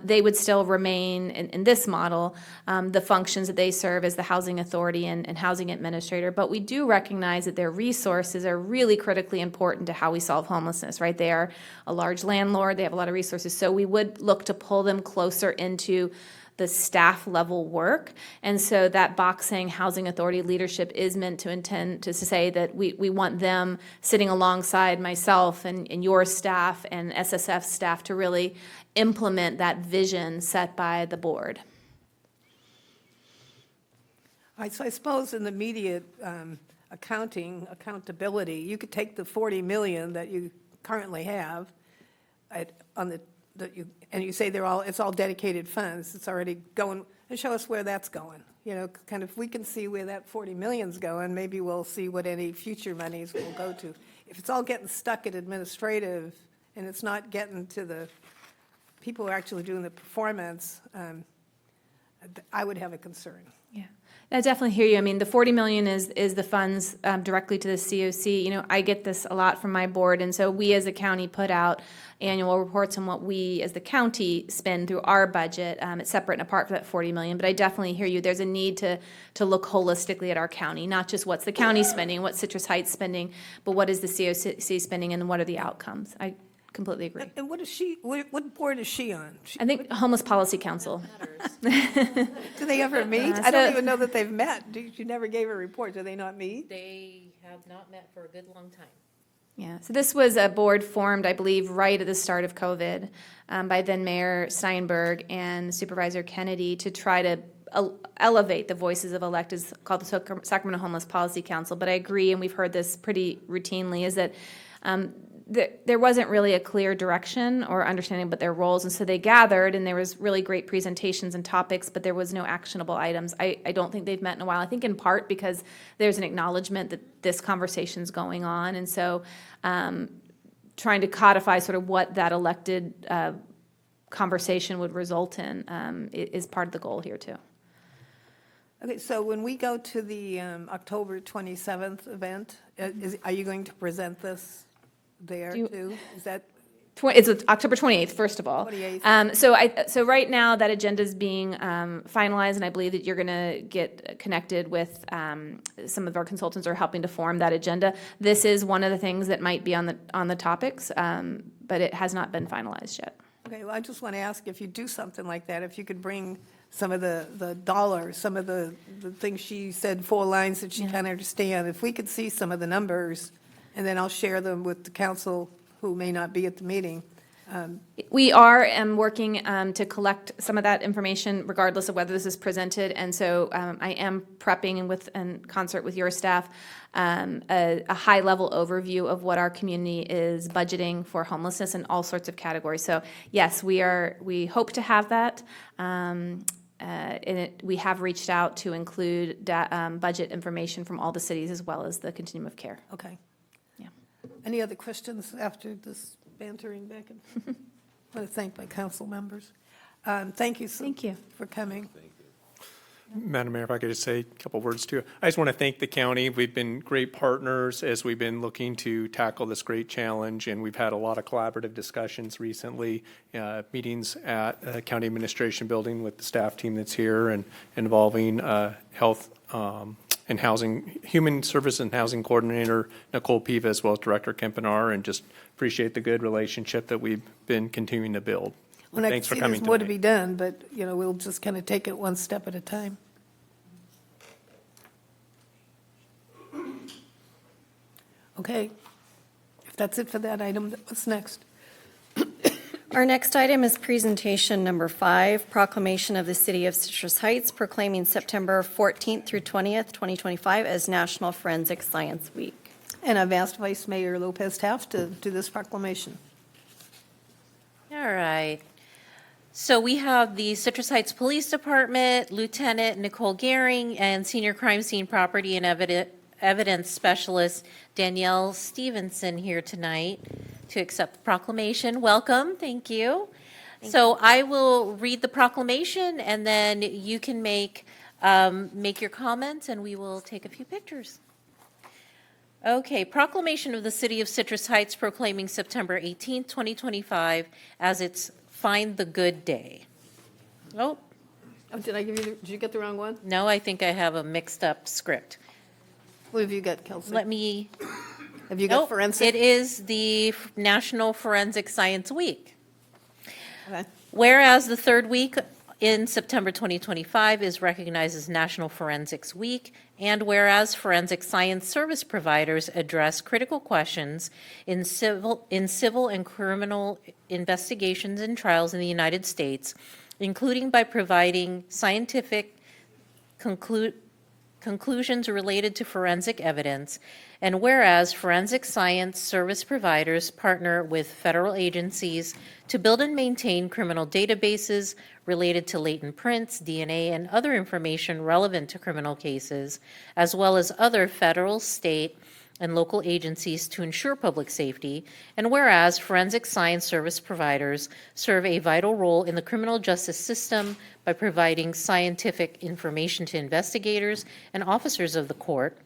They would still remain in this model, the functions that they serve as the housing authority and housing administrator. But we do recognize that their resources are really critically important to how we solve homelessness, right? They are a large landlord, they have a lot of resources. So we would look to pull them closer into the staff level work. And so that box saying housing authority leadership is meant to intend to say that we want them sitting alongside myself and your staff and SSF staff to really implement that vision set by the board. All right, so I suppose in the immediate accountability, you could take the 40 million that you currently have and you say it's all dedicated funds, it's already going, and show us where that's going. Kind of, if we can see where that 40 million's going, maybe we'll see what any future monies will go to. If it's all getting stuck at administrative and it's not getting to the people who are actually doing the performance, I would have a concern. Yeah, I definitely hear you. I mean, the 40 million is the funds directly to the COC. I get this a lot from my board, and so we as a county put out annual reports on what we as the county spend through our budget. It's separate and apart from that 40 million, but I definitely hear you. There's a need to look holistically at our county, not just what's the county spending, what's Citrus Heights spending, but what is the COC spending and what are the outcomes. I completely agree. And what board is she on? I think Homeless Policy Council. Do they ever meet? I don't even know that they've met. You never gave a report. Do they not meet? They have not met for a good long time. Yeah, so this was a board formed, I believe, right at the start of COVID by then Mayor Steinberg and Supervisor Kennedy to try to elevate the voices of electeds, called the Sacramento Homeless Policy Council. But I agree, and we've heard this pretty routinely, is that there wasn't really a clear direction or understanding about their roles, and so they gathered, and there was really great presentations and topics, but there was no actionable items. I don't think they've met in a while, I think in part because there's an acknowledgement that this conversation's going on, and so trying to codify sort of what that elected conversation would result in is part of the goal here, too. Okay, so when we go to the October 27th event, are you going to present this there too? Is that? It's October 28th, first of all. 28th. So right now, that agenda is being finalized, and I believe that you're going to get connected with some of our consultants who are helping to form that agenda. This is one of the things that might be on the topics, but it has not been finalized yet. Okay, well, I just want to ask, if you do something like that, if you could bring some of the dollars, some of the things she said, 4 lines that she can't understand, if we could see some of the numbers, and then I'll share them with the council who may not be at the meeting, We are working to collect some of that information regardless of whether this is presented. And so I am prepping in concert with your staff a high-level overview of what our community is budgeting for homelessness in all sorts of categories. So yes, we hope to have that. We have reached out to include budget information from all the cities as well as the continuum of care. Okay. Yeah. Any other questions after this bantering back? I want to thank my council members. Thank you. Thank you for coming. Madam Mayor, if I could just say a couple words too. I just want to thank the county. We've been great partners as we've been looking to tackle this great challenge, and we've had a lot of collaborative discussions recently, meetings at County Administration Building with the staff team that's here, and involving health and housing, Human Service and Housing Coordinator Nicole Piva, as well as Director Kempinar, and just appreciate the good relationship that we've been continuing to build. Well, I Thanks for see coming there's more to tonight. be done, but, we'll just kind of take it one step at a time. Okay. If that's it for that item, what's next? Our next item is presentation number 5, proclamation of the City of Citrus Heights proclaiming September 14th through 20th, 2025 as National Forensic Science Week. And I've asked Vice Mayor Lopez Taft to do this proclamation. All right. So we have the Citrus Heights Police Department, Lieutenant Nicole Gehring, and Senior Crime Scene Property and Evidence Specialist Danielle Stevenson here tonight to accept the proclamation. Welcome, thank you. So I will read the proclamation, and then you can make your comments, and we will take a few pictures. Okay, proclamation of the City of Citrus Heights proclaiming September 18th, 2025 as its Find the Good Day. Oh, Oh, did you get the wrong one? no, I think I have a mixed up script. What have you got, Kelsey? Let me, Have you got nope, forensic? it is the National Forensic Science Week. Okay. Whereas the third week in September 2025 is recognized as National Forensics Week, and whereas forensic science service providers address critical questions in civil and criminal investigations and trials in the United States, including by providing scientific conclusions related to forensic evidence, and whereas forensic science service providers partner with federal agencies to build and maintain criminal databases related to latent prints, DNA, and other information relevant to criminal cases, as well as other federal, state, and local agencies to ensure public safety, and whereas forensic science service providers serve a vital role in the criminal justice system by providing scientific information to investigators and officers of the court,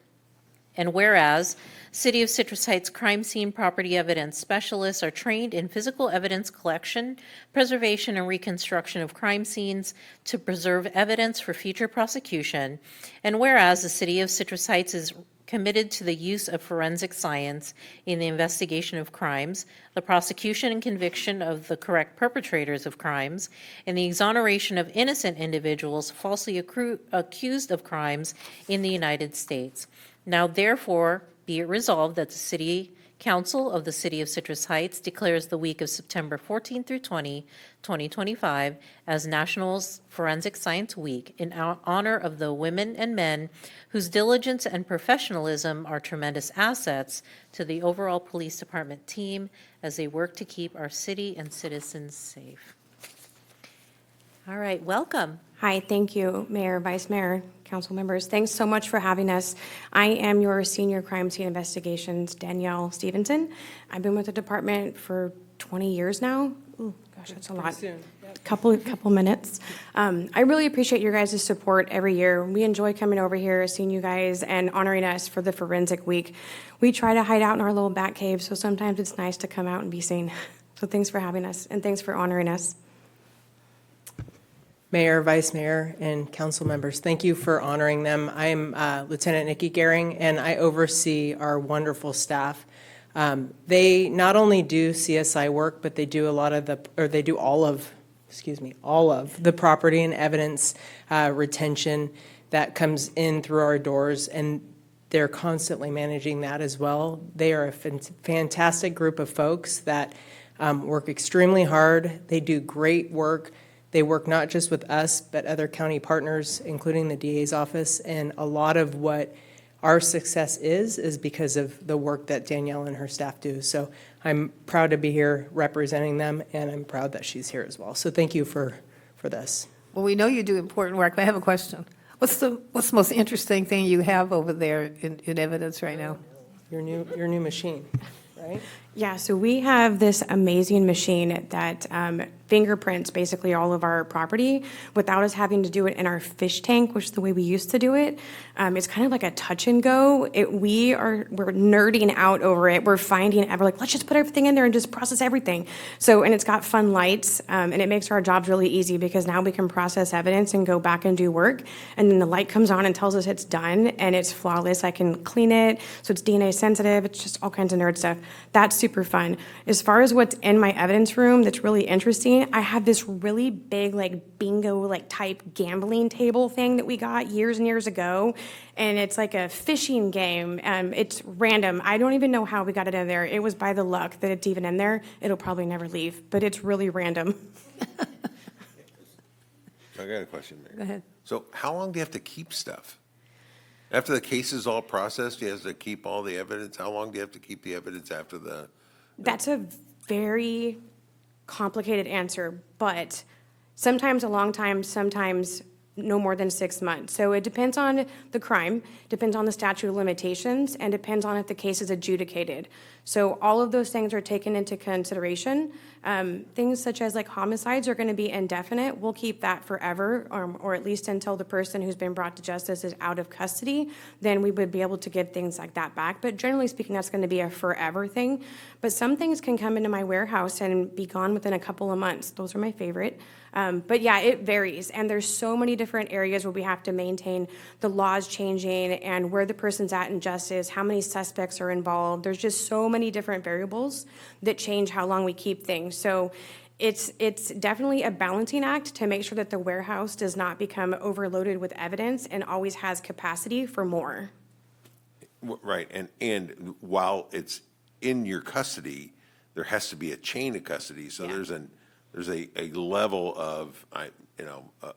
and whereas City of Citrus Heights crime scene property evidence specialists are trained in physical evidence collection, preservation, and reconstruction of crime scenes to preserve evidence for future prosecution, and whereas the City of Citrus Heights is committed to the use of forensic science in the investigation of crimes, the prosecution and conviction of the correct perpetrators of crimes, and the exoneration of innocent individuals falsely accused of crimes in the United States. Now therefore be it resolved that the City Council of the City of Citrus Heights declares the week of September 14 through 20, 2025 as National Forensic Science Week in honor of the women and men whose diligence and professionalism are tremendous assets to the overall police department team as they work to keep our city and citizens safe. All right, welcome. Hi, thank you, Mayor, Vice Mayor, council members. Thanks so much for having us. I am your Senior Crime Scene Investigations, Danielle Stevenson. I've been with the department for 20 years now. Ooh, gosh, that's a lot. Couple minutes. I really appreciate your guys' support every year. We enjoy coming over here, seeing you guys, and honoring us for the Forensic Week. We try to hide out in our little bat cave, so sometimes it's nice to come out and be seen. So thanks for having us, and thanks for honoring us. Mayor, Vice Mayor, and council members, thank you for honoring them. I'm Lieutenant Nikki Gehring, and I oversee our wonderful staff. They not only do CSI work, but they do all of the property and evidence retention that comes in through our doors, and they're constantly managing that as well. They are a fantastic group of folks that work extremely hard. They do great work. They work not just with us, but other county partners, including the DA's office. And a lot of what our success is because of the work that Danielle and her staff do. So I'm proud to be here representing them, and I'm proud that she's here as well. So thank you for this. Well, we know you do important work, but I have a question. What's the most interesting thing you have over there in evidence right now? Your new machine, right? Yeah, so we have this amazing machine that fingerprints basically all of our property without us having to do it in our fish tank, which is the way we used to do it. It's kind of like a touch and go. We're nerding out over it. We're like, let's just put everything in there and just process everything. So, and it's got fun lights, and it makes our jobs really easy because now we can process evidence and go back and do work. And then the light comes on and tells us it's done and it's flawless. I can clean it, so it's DNA sensitive. It's just all kinds of nerd stuff. That's super fun. As far as what's in my evidence room that's really interesting, I have this really big like bingo like type gambling table thing that we got years and years ago, and it's like a fishing game. It's random. I don't even know how we got it in there. It was by the luck that it's even in there. It'll probably never leave, but it's really random. I got a question, Mayor. Go ahead. So how long do you have to keep stuff? After the case is all processed, you have to keep all the evidence? How long do you have to keep the evidence after the? That's a very complicated answer, but sometimes a long time, sometimes no more than 6 months. So it depends on the crime, depends on the statute of limitations, and depends on if the case is adjudicated. So all of those things are taken into consideration. Things such as like homicides are going to be indefinite. We'll keep that forever, or at least until the person who's been brought to justice is out of custody. Then we would be able to give things like that back. But generally speaking, that's going to be a forever thing. But some things can come into my warehouse and be gone within a couple of months. Those are my favorite. But yeah, it varies. And there's so many different areas where we have to maintain the laws changing and where the person's at in justice, how many suspects are involved. There's just so many different variables that change how long we keep things. So it's definitely a balancing act to make sure that the warehouse does not become overloaded with evidence and always has capacity for more. Right, and while it's in your custody, there has to be a chain of custody. So Yeah. there's a level of,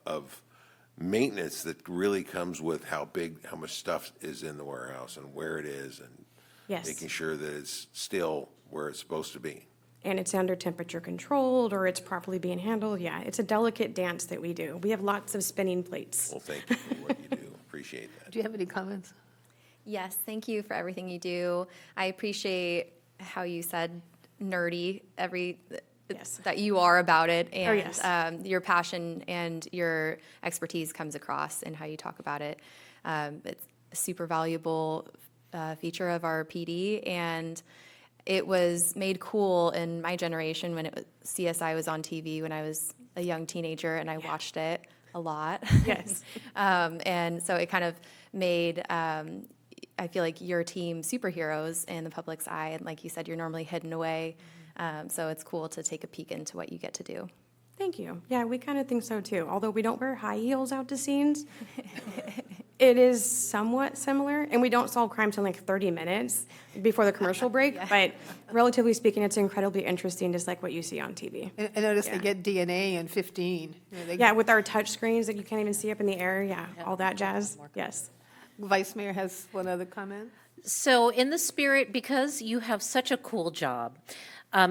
of maintenance that really comes with how much stuff is in the warehouse and where it is, and Yes. making sure that it's still where it's supposed to be. And it's under temperature controlled or it's properly being handled. Yeah, it's a delicate dance that we do. We have lots of spinning plates. Well, thank you for what you do. Appreciate that. Do you have any comments? Yes, thank you for everything you do. I appreciate how you said nerdy, Yes. that you are about it. And yes. your passion and your expertise comes across in how you talk about it. It's a super valuable feature of our PD, and it was made cool in my generation when CSI was on TV when I was a young teenager, and I watched it a lot. Yes. And so it kind of made, I feel like your team superheroes in the public's eye. And like you said, you're normally hidden away. So it's cool to take a peek into what you get to do. Thank you. Yeah, we kind of think so too. Although we don't wear high heels out to scenes, it is somewhat similar. And we don't solve crimes in like 30 minutes before the commercial break. But relatively speaking, it's incredibly interesting, just like what you see on TV. I noticed they Yeah. get DNA in 15. You know, they- Yeah, with our touch screens that you can't even see up in the air. Yeah, all that jazz. Yes. Vice Mayor has one other comment. So in the spirit, because you have such a cool job,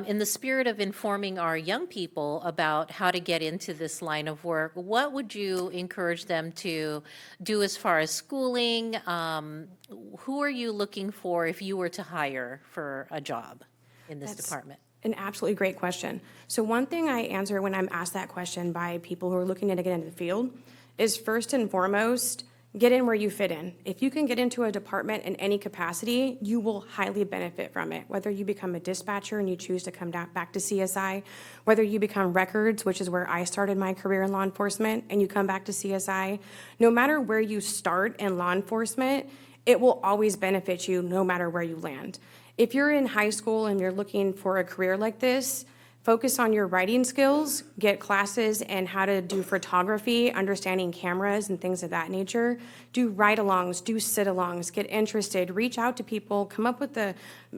in the spirit of informing our young people about how to get into this line of work, what would you encourage them to do as far as schooling? Who are you looking for if you were to hire for a job in this department? An absolutely great question. So one thing I answer when I'm asked that question by people who are looking to get into the field is first and foremost, get in where you fit in. If you can get into a department in any capacity, you will highly benefit from it. Whether you become a dispatcher and you choose to come back to CSI, whether you become records, which is where I started my career in law enforcement, and you come back to CSI, no matter where you start in law enforcement, it will always benefit you no matter where you land. If you're in high school and you're looking for a career like this, focus on your writing skills, get classes in how to do photography, understanding cameras and things of that nature do ride-alongs, do sit-alongs, get interested, reach out to people, come up with the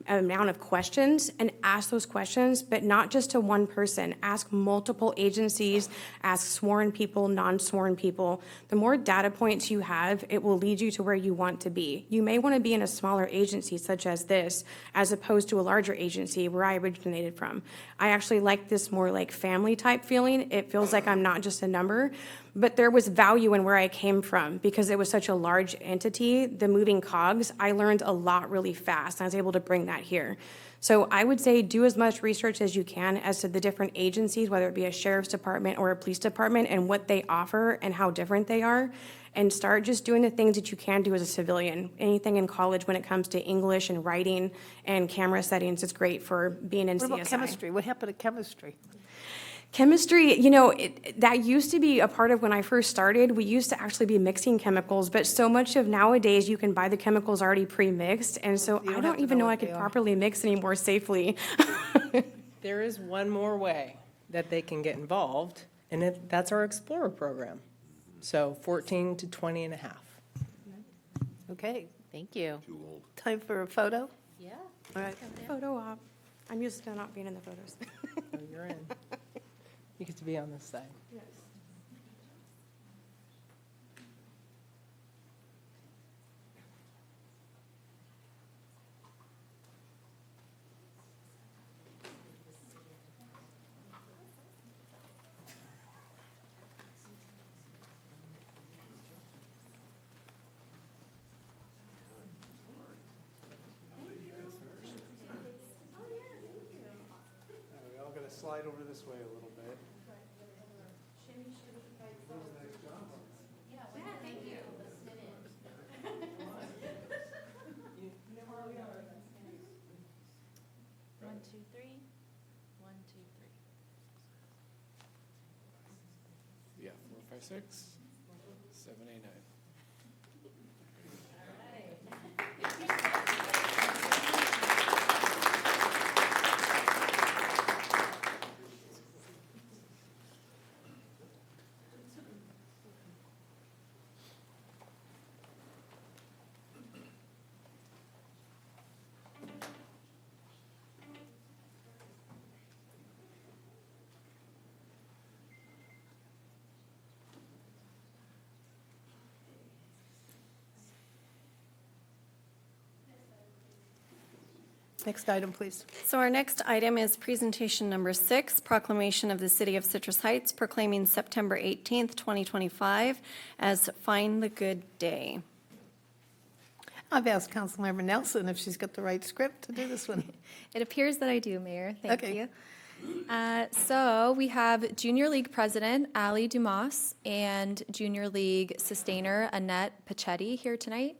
amount of questions and ask those questions, but not just to one person. Ask multiple agencies, ask sworn people, non-sworn people. The more data points you have, it will lead you to where you want to be. You may want to be in a smaller agency such as this, as opposed to a larger agency where I originated from. I actually like this more like family type feeling. It feels like I'm not just a number, but there was value in where I came from because it was such a large entity, the moving cogs. I learned a lot really fast, and I was able to bring that here. So I would say do as much research as you can as to the different agencies, whether it be a sheriff's department or a police department, and what they offer and how different they are, and start just doing the things that you can do as a civilian. Anything in college when it comes to English and writing and camera settings is great for being in CSI. What about chemistry? What happened to chemistry? Chemistry, that used to be a part of when I first started. We used to actually be mixing chemicals, but so much of nowadays you can buy the chemicals already pre-mixed, and so You don't I have don't to even know know I what could they are. properly mix anymore safely. There is one more way that they can get involved, and that's our Explorer program. So 14 to 20 and a half. Okay, Thank you. time for a photo? Yeah. All right. Photo op. I'm used to not being in the photos. So you're in. You get to be on this side. We all got to slide over this way a little bit. One, two, three. One, two, three. Yeah, 4, 5, 6, 7, 8, 9. Next item, please. So our next item is presentation number 6, proclamation of the City of Citrus Heights proclaiming September 18th, 2025 as Find the Good Day. I've asked Councilmember Nelson if she's got the right script to do this one. It appears that I do, Mayor. Thank Okay. you. So we have Junior League President Ali Dumas and Junior League Sustainer Annette Pachetti here tonight.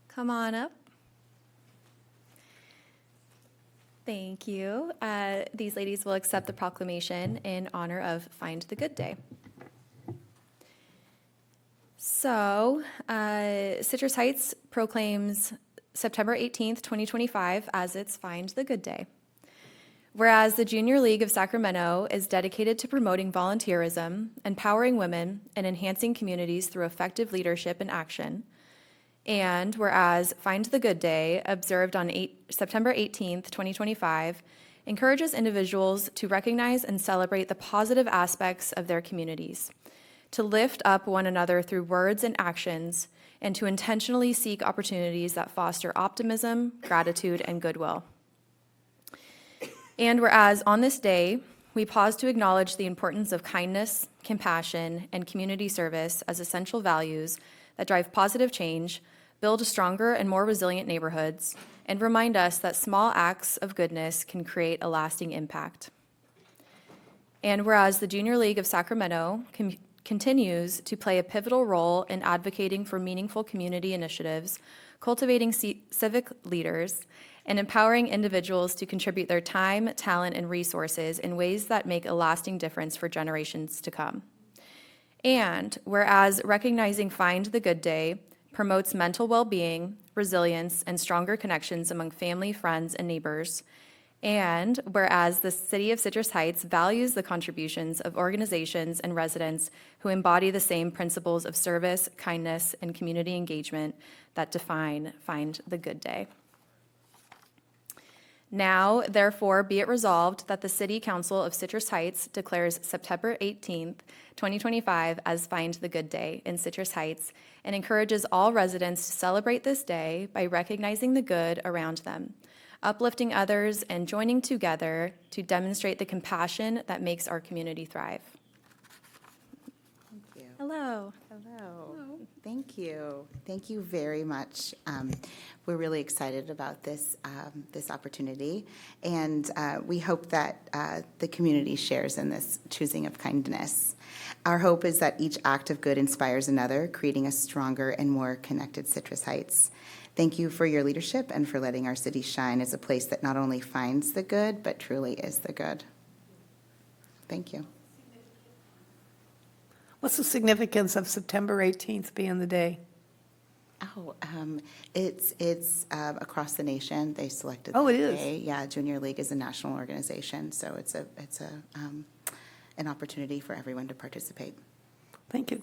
Come on up. Thank you. These ladies will accept the proclamation in honor of Find the Good Day. So, Citrus Heights proclaims September 18th, 2025 as its Find the Good Day. Whereas the Junior League of Sacramento is dedicated to promoting volunteerism, empowering women, and enhancing communities through effective leadership and action. And whereas Find the Good Day, observed on September 18th, 2025, encourages individuals to recognize and celebrate the positive aspects of their communities, to lift up one another through words and actions, and to intentionally seek opportunities that foster optimism, gratitude, and goodwill. And whereas on this day, we pause to acknowledge the importance of kindness, compassion, and community service as essential values that drive positive change, build stronger and more resilient neighborhoods, and remind us that small acts of goodness can create a lasting impact. And whereas the Junior League of Sacramento continues to play a pivotal role in advocating for meaningful community initiatives, cultivating civic leaders, and empowering individuals to contribute their time, talent, and resources in ways that make a lasting difference for generations to come. And whereas recognizing Find the Good Day promotes mental well-being, resilience, and stronger connections among family, friends, and neighbors, And whereas the City of Citrus Heights values the contributions of organizations and residents who embody the same principles of service, kindness, and community engagement that define Find the Good Day. Now, therefore, be it resolved that the City Council of Citrus Heights declares September 18th, 2025 as Find the Good Day in Citrus Heights and encourages all residents to celebrate this day by recognizing the good around them, uplifting others, and joining together to demonstrate the compassion that makes our community thrive. Thank you. Hello. Hello. Thank you. Thank you very much. We're really excited about this opportunity, and we hope that the community shares in this choosing of kindness. Our hope is that each act of good inspires another, creating a stronger and more connected Citrus Heights. Thank you for your leadership and for letting our city shine as a place that not only finds the good, but truly is the good. Thank you. What's the significance of September 18th being the day? Oh, it's across the nation. They selected. Oh, it that is? day. Yeah, Junior League is a national organization, so it's an opportunity for everyone to participate. Thank you.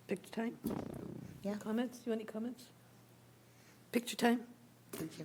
Picture time? Yeah. Comments? You want any comments? Picture time? Thank you.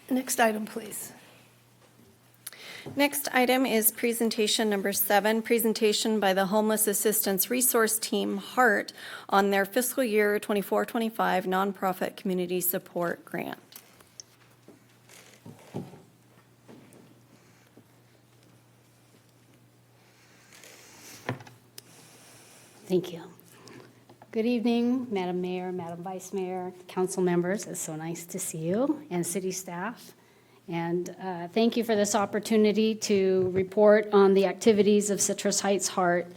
Next item, please. Next item is presentation number 7, presentation by the Homeless Assistance Resource Team, HEART, on their fiscal year 24-25 nonprofit community support grant. Thank you. Good evening, Madam Mayor, Madam Vice Mayor, council members. It's so nice to see you, and city staff. And thank you for this opportunity to report on the activities of Citrus Heights HEART.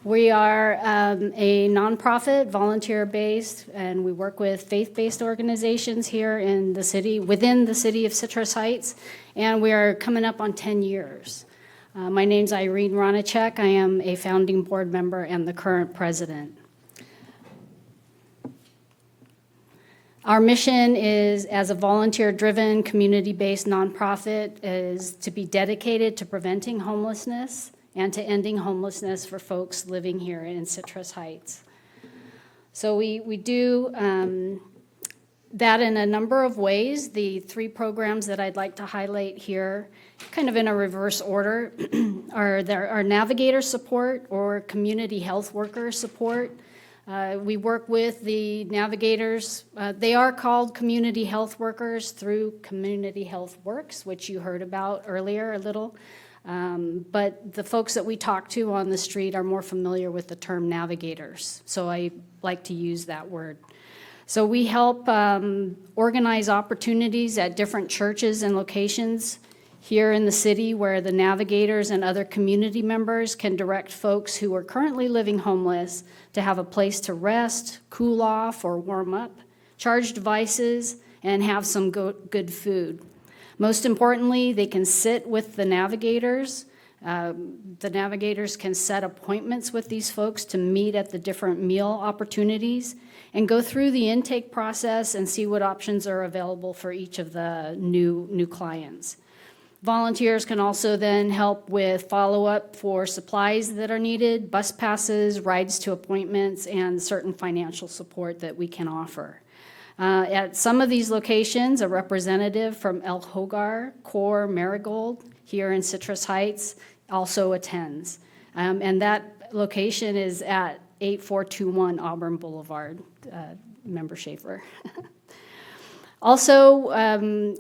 We are a nonprofit, volunteer-based, and we work with faith-based organizations here in the city, within the city of Citrus Heights, and we are coming up on 10 years. My name's Irene Ronachek. I am a founding board member and the current president. Our mission is, as a volunteer-driven, community-based nonprofit, is to be dedicated to preventing homelessness and to ending homelessness for folks living here in Citrus Heights. So we do that in a number of ways. The 3 programs that I'd like to highlight here, kind of in a reverse order, are our navigator support or community health worker support. We work with the navigators. They are called community health workers through Community Health Works, which you heard about earlier a little. But the folks that we talk to on the street are more familiar with the term navigators. So I like to use that word. So we help organize opportunities at different churches and locations here in the city where the navigators and other community members can direct folks who are currently living homeless to have a place to rest, cool off, or warm up, charge devices, and have some good food. Most importantly, they can sit with the navigators The navigators can set appointments with these folks to meet at the different meal opportunities and go through the intake process and see what options are available for each of the new clients. Volunteers can also then help with follow-up for supplies that are needed, bus passes, rides to appointments, and certain financial support that we can offer. At some of these locations, a representative from El Hogar, Core, Marigold, here in Citrus Heights, also attends. And that location is at 8421 Auburn Boulevard, Member Schaefer. Also,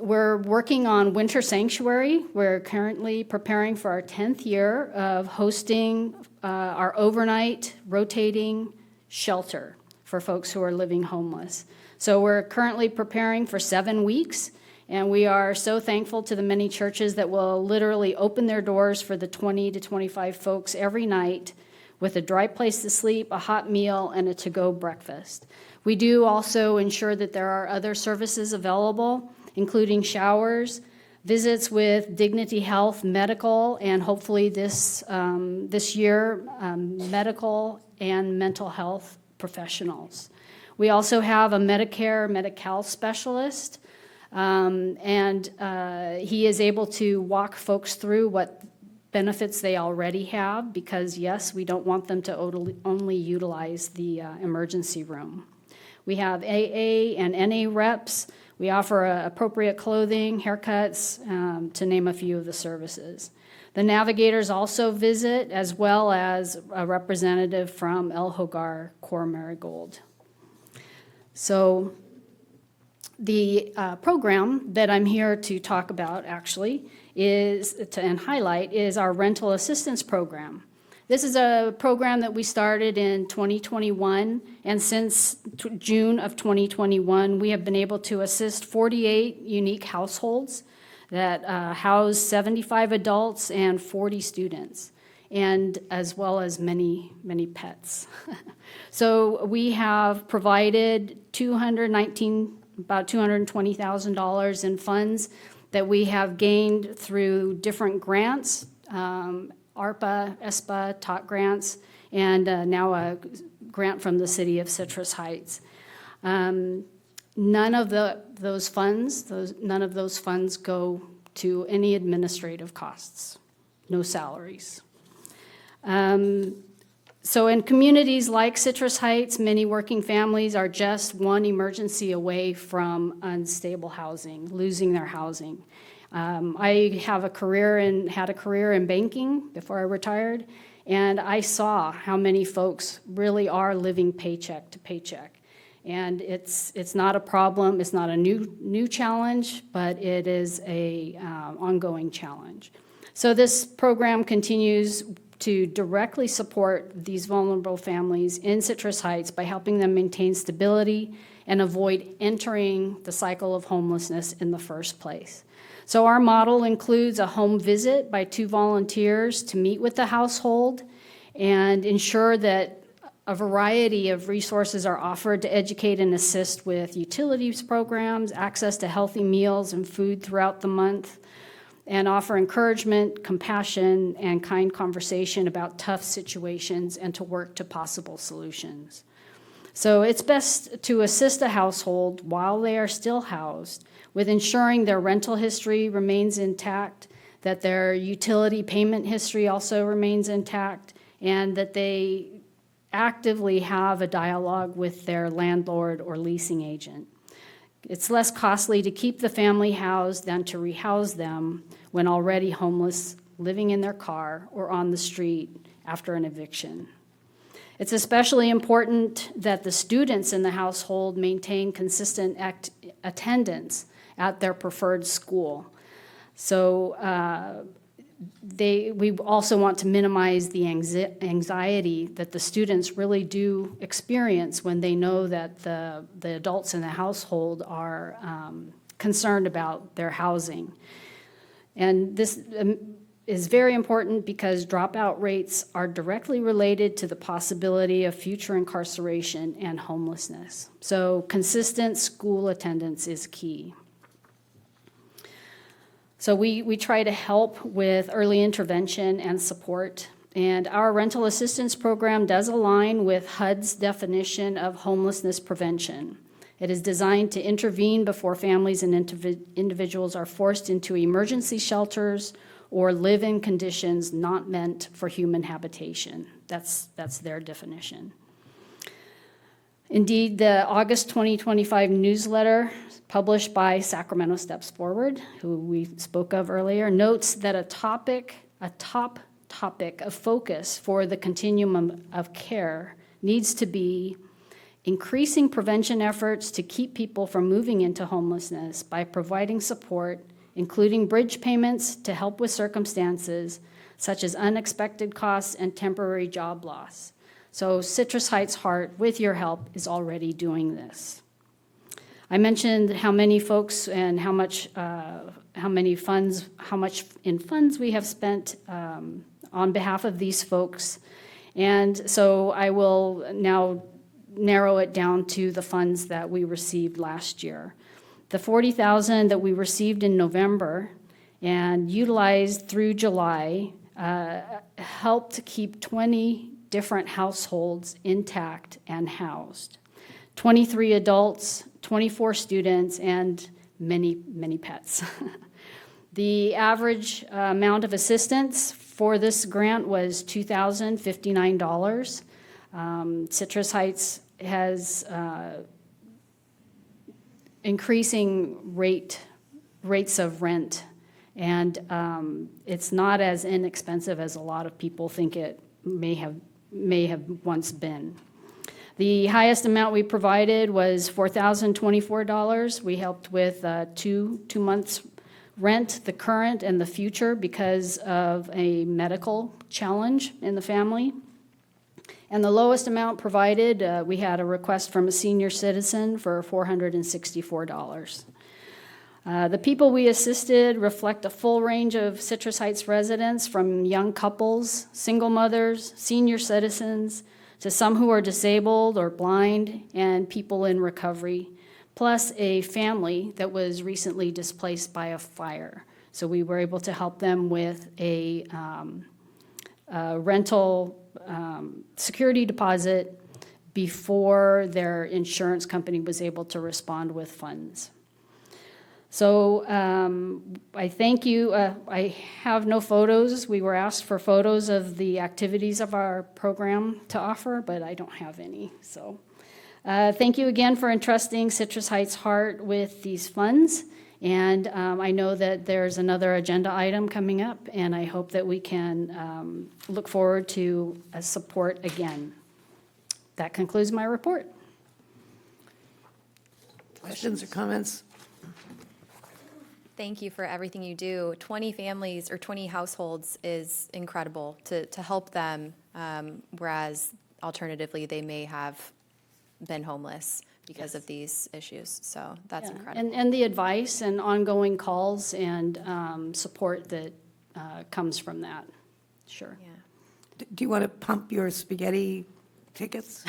we're working on Winter Sanctuary. We're currently preparing for our 10th year of hosting our overnight rotating shelter for folks who are living homeless. So we're currently preparing for 7 weeks, and we are so thankful to the many churches that will literally open their doors for the 20 to 25 folks every night with a dry place to sleep, a hot meal, and a to-go breakfast. We do also ensure that there are other services available, including showers, visits with Dignity Health Medical, and hopefully this year, medical and mental health professionals. We also have a Medicare, Medi-Cal specialist, and he is able to walk folks through what benefits they already have, because yes, we don't want them to only utilize the emergency room. We have AA and NA reps. We offer appropriate clothing, haircuts, to name a few of the services. The navigators also visit, as well as a representative from El Hogar, Core Marigold. So the program that I'm here to talk about actually and highlight is our rental assistance program. This is a program that we started in 2021, and since June of 2021, we have been able to assist 48 unique households that house 75 adults and 40 students, and as well as many, many pets. So we have provided about $220,000 in funds that we have gained through different grants, ARPA, ESPA, TOC grants, and now a grant from the city of Citrus Heights. None of those funds go to any administrative costs, no salaries. So in communities like Citrus Heights, many working families are just one emergency away from unstable housing, losing their housing. I had a career in banking before I retired, and I saw how many folks really are living paycheck to paycheck. And it's not a problem, it's not a new challenge, but it is a ongoing challenge. So this program continues to directly support these vulnerable families in Citrus Heights by helping them maintain stability and avoid entering the cycle of homelessness in the first place. So our model includes a home visit by 2 volunteers to meet with the household and ensure that a variety of resources are offered to educate and assist with utilities programs, access to healthy meals and food throughout the month, and offer encouragement, compassion, and kind conversation about tough situations and to work to possible solutions. So it's best to assist a household while they are still housed with ensuring their rental history remains intact, that their utility payment history also remains intact, and that they actively have a dialogue with their landlord or leasing agent. It's less costly to keep the family housed than to rehouse them when already homeless, living in their car or on the street after an eviction. It's especially important that the students in the household maintain consistent attendance at their preferred school. So we also want to minimize the anxiety that the students really do experience when they know that the adults in the household are concerned about their housing. And this is very important because dropout rates are directly related to the possibility of future incarceration and homelessness. So consistent school attendance is key. So we try to help with early intervention and support. And our rental assistance program does align with HUD's definition of homelessness prevention. It is designed to intervene before families and individuals are forced into emergency shelters or live in conditions not meant for human habitation. That's their definition. Indeed, the August 2025 newsletter published by Sacramento Steps Forward, who we spoke of earlier, notes that a top topic of focus for the continuum of care needs to be increasing prevention efforts to keep people from moving into homelessness by providing support, including bridge payments to help with circumstances such as unexpected costs and temporary job loss. So Citrus Heights Heart, with your help, is already doing this. I mentioned how many folks and how much in funds we have spent on behalf of these folks. And so I will now narrow it down to the funds that we received last year. The $40,000 that we received in November and utilized through July helped keep 20 different households intact and housed. 23 adults, 24 students, and many, many pets. The average amount of assistance for this grant was $2,059. Citrus Heights has increasing rates of rent, and it's not as inexpensive as a lot of people think it may have once been. The highest amount we provided was $4,024. We helped with 2 months rent, the current and the future, because of a medical challenge in the family. And the lowest amount provided, we had a request from a senior citizen for $464. The people we assisted reflect a full range of Citrus Heights residents, from young couples, single mothers, senior citizens, to some who are disabled or blind, and people in recovery, plus a family that was recently displaced by a fire. So we were able to help them with a rental security deposit before their insurance company was able to respond with funds. So I thank you. I have no photos. We were asked for photos of the activities of our program to offer, but I don't have any. So thank you again for entrusting Citrus Heights Heart with these funds. And I know that there's another agenda item coming up, and I hope that we can look forward to support again. That concludes my report. Questions or comments? Thank you for everything you do. 20 families or 20 households is incredible to help them, whereas alternatively, they may have been homeless because of these issues. So that's incredible. And the advice and ongoing calls and support that comes from that. Sure. Yeah. Do you want to pump your spaghetti tickets?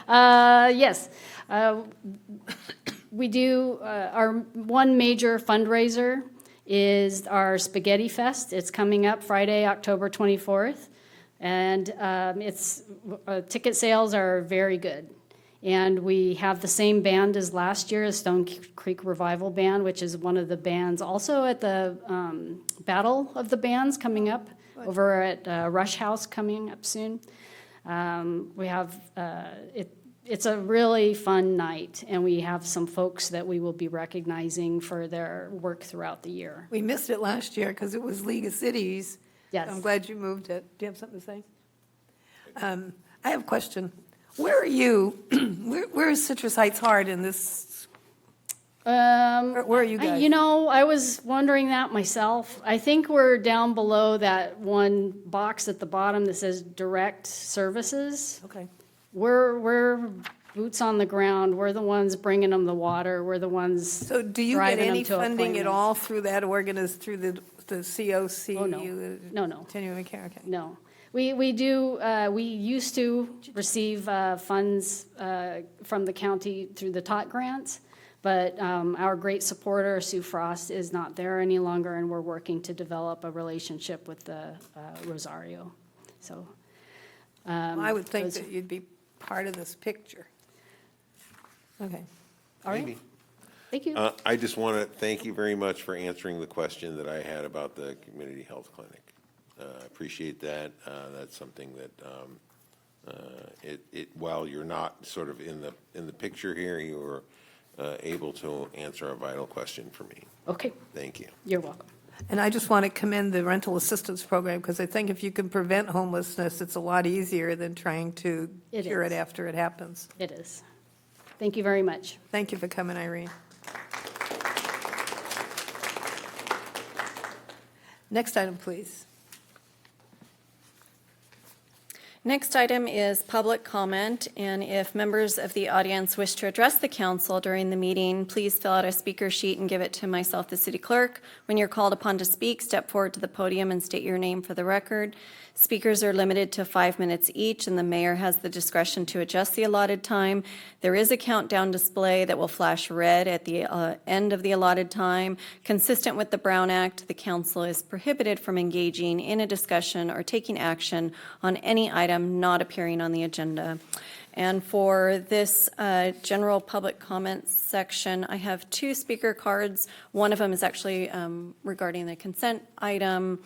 Yes. We do, our one major fundraiser is our Spaghetti Fest. It's coming up Friday, October 24th. And ticket sales are very good. And we have the same band as last year, the Stone Creek Revival Band, which is one of the bands also at the Battle of the Bands coming up over at Rush House coming up soon. We have, it's a really fun night, and we have some folks that we will be recognizing for their work throughout the year. We missed it last year because it was League of Cities. Yes. I'm glad you moved it. Do you have something to say? I have a question. Where are you? Where is Citrus Heights Heart in this? Where are you guys? I was wondering that myself. I think we're down below that one box at the bottom that says direct services. Okay. We're boots on the ground. We're the ones bringing them the water. We're the ones So do you get driving them any to funding at appointments. all through that through the COC? Oh, no. No. Continuing care, okay. No. We do, we used to receive funds from the county through the TOT grants, But our great supporter, Sue Frost, is not there any longer, and we're working to develop a relationship with the Rosario. So I would think those- that you'd be part of this picture. Okay. all right. Amy? Thank you. I just want to thank you very much for answering the question that I had about the community health clinic. I appreciate that. That's something that while you're not sort of in the picture here, you were able to answer a vital question for me. Okay, Thank you. you're welcome. And I just want to commend the rental assistance program, because I think if you can prevent homelessness, it's a lot easier than trying to It cure it is. after it happens. It is. Thank you very much. Thank you for coming, Irene. Next item, please. Next item is public comment, and if members of the audience wish to address the council during the meeting, please fill out a speaker sheet and give it to myself, the city clerk. When you're called upon to speak, step forward to the podium and state your name for the record. Speakers are limited to 5 minutes each, and the mayor has the discretion to adjust the allotted time. There is a countdown display that will flash red at the end of the allotted time. Consistent with the Brown Act, the council is prohibited from engaging in a discussion or taking action on any item not appearing on the agenda. And for this general public comments section, I have 2 speaker cards. One of them is actually regarding the consent item,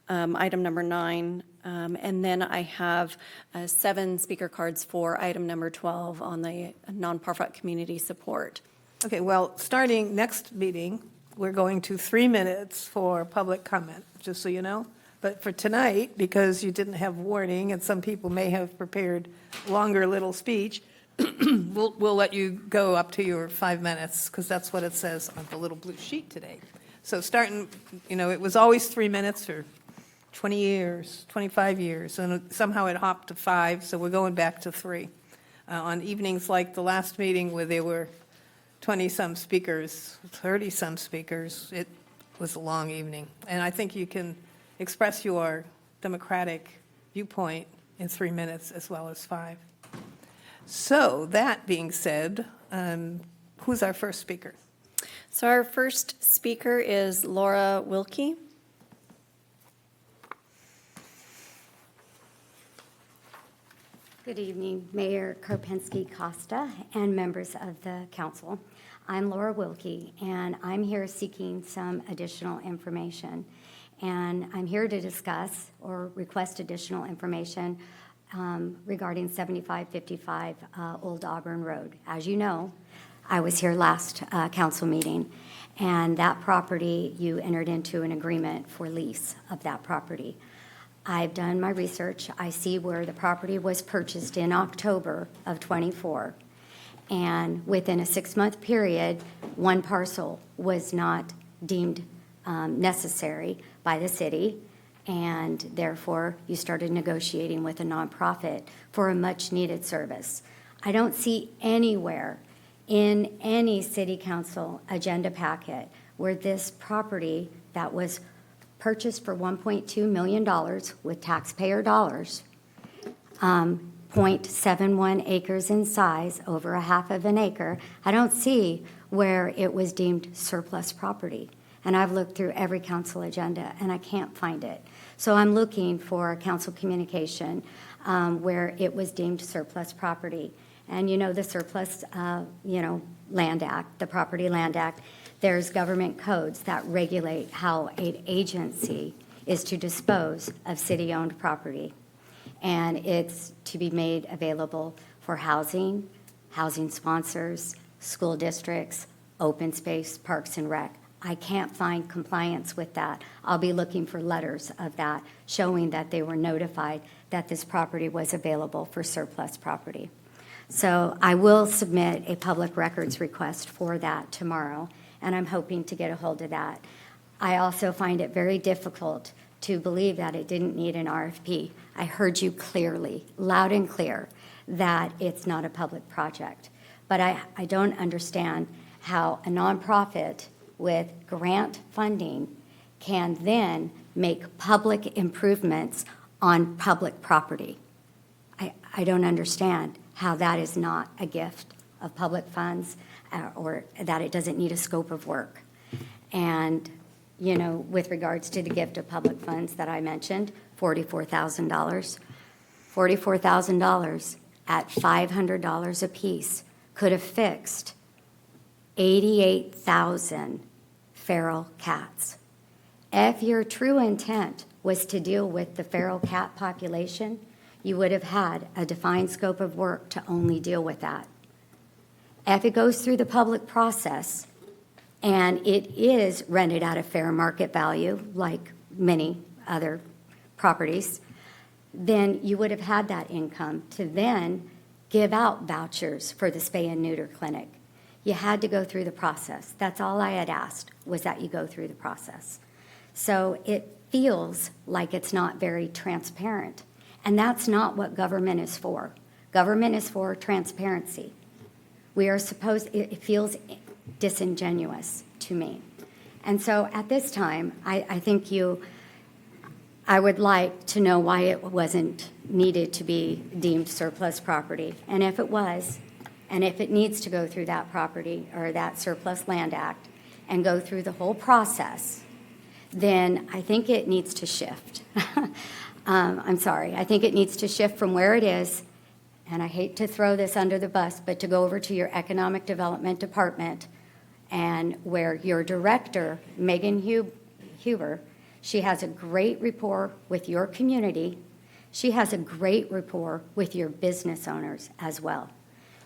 item number 9. And then I have 7 speaker cards for item number 12 on the non-profit community support. Okay, well, starting next meeting, we're going to 3 minutes for public comment, just so you know. But for tonight, because you didn't have warning, and some people may have prepared longer little speech, we'll let you go up to your 5 minutes, because that's what it says on the little blue sheet today. So starting, it was always 3 minutes for 20 years, 25 years, and somehow it hopped to 5, so we're going back to 3. On evenings like the last meeting where there were 20-some speakers, 30-some speakers, it was a long evening. And I think you can express your democratic viewpoint in 3 minutes as well as 5. So that being said, who's our first speaker? So our first speaker is Laura Wilkie. Good evening, Mayor Karpinski Costa and members of the council. I'm Laura Wilkie, and I'm here seeking some additional information. And I'm here to discuss or request additional information regarding 7555 Old Auburn Road. As you know, I was here last council meeting, and that property, you entered into an agreement for lease of that property. I've done my research. I see where the property was purchased in October of '24. And within a 6-month period, one parcel was not deemed necessary by the city. And therefore, you started negotiating with a nonprofit for a much-needed service. I don't see anywhere in any city council agenda packet where this property that was purchased for $1.2 million with taxpayer dollars, 0.71 acres in size, over a half of an acre. I don't see where it was deemed surplus property. And I've looked through every council agenda, and I can't find it. So I'm looking for council communication where it was deemed surplus property. And the surplus, Land Act, the Property Land Act, there's government codes that regulate how an agency is to dispose of city-owned property. And it's to be made available for housing, housing sponsors, school districts, open space, parks and rec. I can't find compliance with that. I'll be looking for letters of that showing that they were notified that this property was available for surplus property. So I will submit a public records request for that tomorrow, and I'm hoping to get a hold of that. I also find it very difficult to believe that it didn't need an RFP. I heard you clearly, loud and clear, that it's not a public project. But I don't understand how a nonprofit with grant funding can then make public improvements on public property. I don't understand how that is not a gift of public funds or that it doesn't need a scope of work. And, you know, with regards to the gift of public funds that I mentioned, $44,000. $44,000 at $500 apiece could have fixed 88,000 feral cats. If your true intent was to deal with the feral cat population, you would have had a defined scope of work to only deal with that. If it goes through the public process and it is rented at a fair market value, like many other properties, then you would have had that income to then give out vouchers for the spay and neuter clinic. You had to go through the process. That's all I had asked, was that you go through the process. So it feels like it's not very transparent. And that's not what government is for. Government is for transparency. We are supposed, it feels disingenuous to me. And so at this time, I think I would like to know why it wasn't needed to be deemed surplus property. And if it was, and if it needs to go through that property or that surplus land act and go through the whole process, then I think it needs to shift. I'm sorry, I think it needs to shift from where it is, and I hate to throw this under the bus, but to go over to your Economic Development Department, and where your director, Megan Huber, she has a great rapport with your community. She has a great rapport with your business owners as well.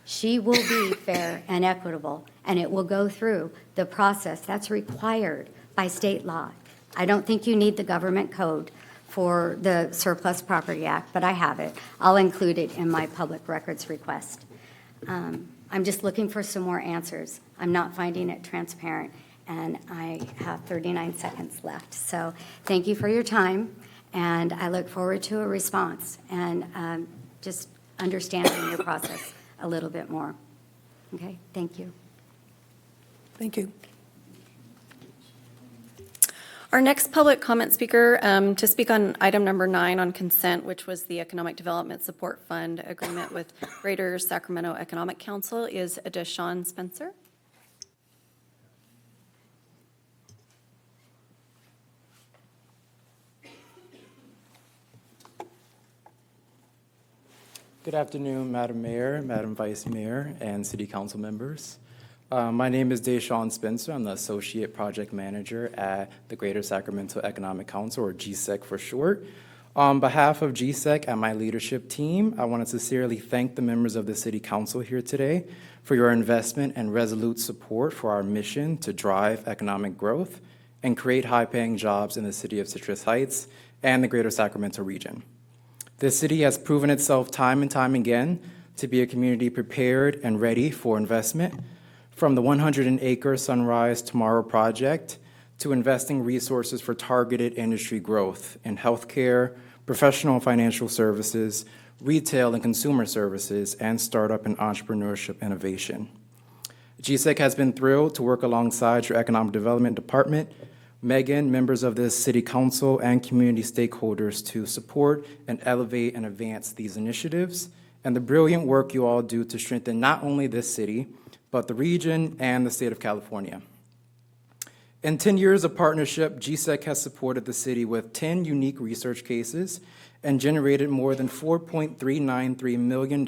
She will be fair and equitable, and it will go through the process that's required by state law. I don't think you need the government code for the Surplus Property Act, but I have it. I'll include it in my public records request. I'm just looking for some more answers. I'm not finding it transparent, and I have 39 seconds left. So thank you for your time, and I look forward to a response and just understanding your process a little bit more. Okay, thank you. Thank you. Our next public comment speaker to speak on item number 9 on consent, which was the Economic Development Support Fund agreement with Greater Sacramento Economic Council, is Deshawn Spencer. Good afternoon, Madam Mayor, Madam Vice Mayor, and City Council members. My name is Deshawn Spencer. I'm the Associate Project Manager at the Greater Sacramento Economic Council, or GSEC for short. On behalf of GSEC and my leadership team, I want to sincerely thank the members of the City Council here today for your investment and resolute support for our mission to drive economic growth and create high-paying jobs in the city of Citrus Heights and the Greater Sacramento region. This city has proven itself time and time again to be a community prepared and ready for investment. From the 100-acre Sunrise Tomorrow project to investing resources for targeted industry growth in healthcare, professional and financial services, retail and consumer services, and startup and entrepreneurship innovation. GSEC has been thrilled to work alongside your Economic Development Department, Megan, members of the City Council, and community stakeholders to support and elevate and advance these initiatives and the brilliant work you all do to strengthen not only this city, but the region and the state of California. In 10 years of partnership, GSEC has supported the city with 10 unique research cases and generated more than $4.393 million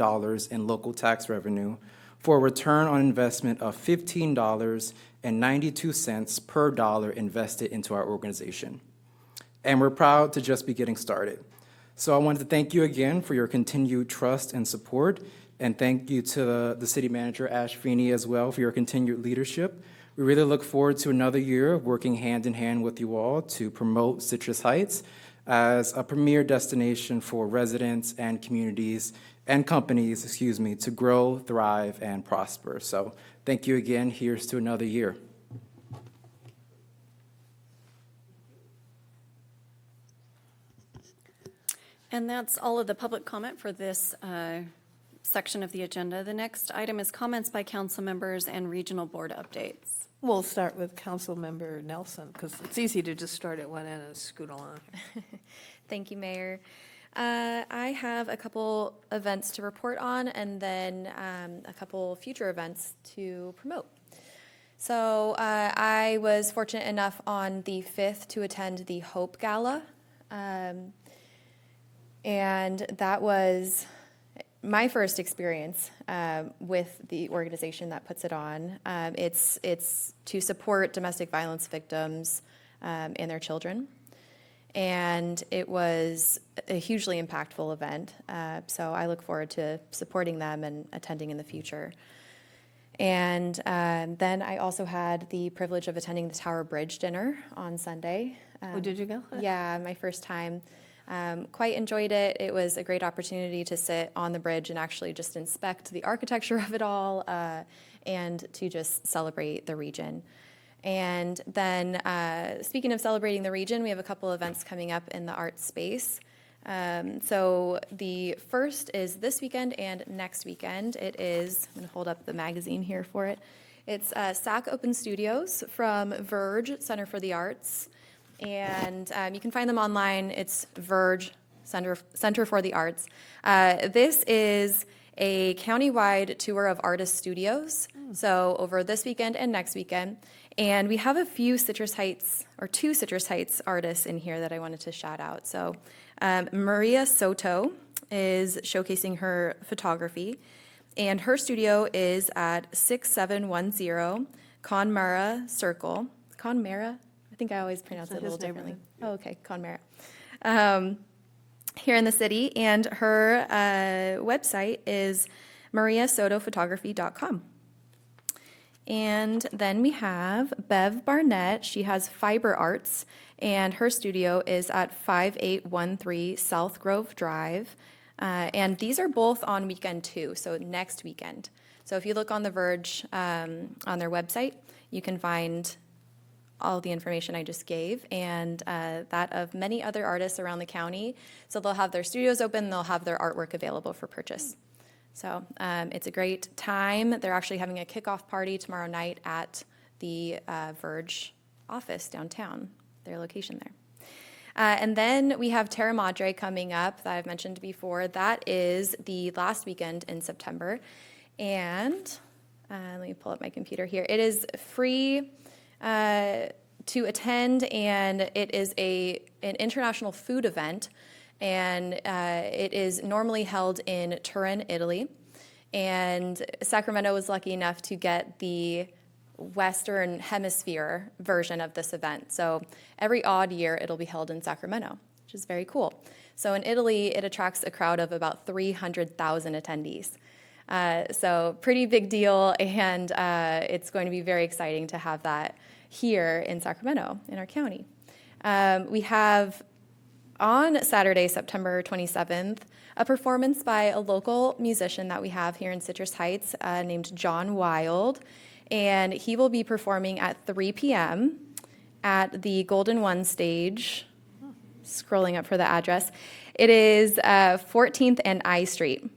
in local tax revenue for a return on investment of $15.92 per dollar invested into our organization. And we're proud to just be getting started. So I wanted to thank you again for your continued trust and support. And thank you to the city manager, Ash Feeney, as well, for your continued leadership. We really look forward to another year of working hand in hand with you all to promote Citrus Heights as a premier destination for residents and communities and companies, to grow, thrive, and prosper. So thank you again. Here's to another year. And that's all of the public comment for this section of the agenda. The next item is comments by council members and regional board updates. We'll start with Councilmember Nelson, because it's easy to just start at one end and scoot along. Thank you, Mayor. I have a couple events to report on and then a couple future events to promote. So I was fortunate enough on the 5th to attend the Hope Gala. And that was my first experience with the organization that puts it on. It's to support domestic violence victims and their children. And it was a hugely impactful event. So I look forward to supporting them and attending in the future. And then I also had the privilege of attending the Tower Bridge dinner on Sunday. Oh, did you go? Yeah, my first time. Quite enjoyed it. It was a great opportunity to sit on the bridge and actually just inspect the architecture of it all and to just celebrate the region. And then speaking of celebrating the region, we have a couple events coming up in the art space. So the first is this weekend and next weekend. It is, I'm going to hold up the magazine here for it. It's SAC Open Studios from Verge Center for the Arts. And you can find them online. It's Verge Center for the Arts. This is a countywide tour of artist studios, so over this weekend and next weekend. And we have a few Citrus Heights, or 2 Citrus Heights artists in here that I wanted to shout out. So Maria Soto is showcasing her photography, and her studio is at 6710 Conmara Circle. Conmara? I think I always pronounce it a little differently. Oh, okay, Conmara. Here in the city, and her website is mariasotophotography.com. And then we have Bev Barnett. She has Fiber Arts, and her studio is at 5813 South Grove Drive. And these are both on weekend 2, so next weekend. So if you look on The Verge on their website, you can find all the information I just gave and that of many other artists around the county. So they'll have their studios open, they'll have their artwork available for purchase. So it's a great time. They're actually having a kickoff party tomorrow night at the Verge office downtown, their location there. And then we have Terra Madre coming up that I've mentioned before. That is the last weekend in September. And let me pull up my computer here. It is free to attend, and it is an international food event, and it is normally held in Turin, Italy. And Sacramento was lucky enough to get the Western Hemisphere version of this event. So every odd year, it'll be held in Sacramento, which is very cool. So in Italy, it attracts a crowd of about 300,000 attendees. So pretty big deal, and it's going to be very exciting to have that here in Sacramento, in our county. We have on Saturday, September 27th, a performance by a local musician that we have here in Citrus Heights named John Wild, and he will be performing at 3 p.m. at the Golden One stage. Scrolling up for the address. It is 14th and I Street.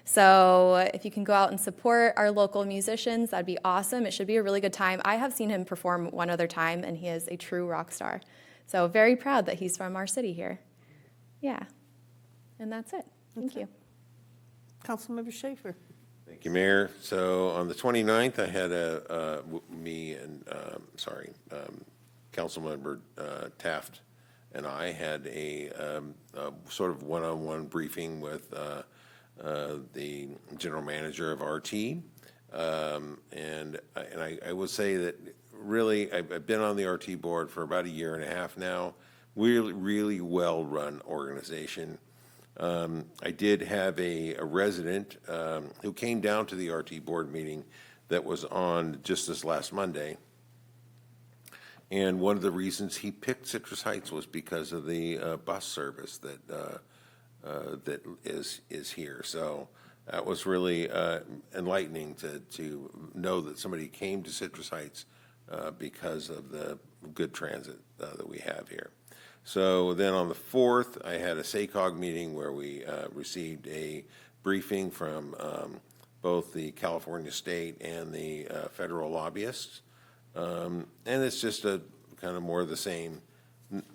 So if you can go out and support our local musicians, that'd be awesome. It should be a really good time. I have seen him perform one other time, and he is a true rock star. So very proud that he's from our city here. Yeah. And that's it. Thank you. Councilmember Schaefer. Thank you, Mayor. So on the 29th, I had Councilmember Taft and I had a sort of one-on-one briefing with the general manager of RT. And I will say that really, I've been on the RT board for about a year and a half now. Really well-run organization. I did have a resident who came down to the RT board meeting that was on just this last Monday. And one of the reasons he picked Citrus Heights was because of the bus service that is here. So that was really enlightening to know that somebody came to Citrus Heights because of the good transit that we have here. So then on the 4th, I had a SACOG meeting where we received a briefing from both the California state and the federal lobbyists. And it's just a kind of more of the same,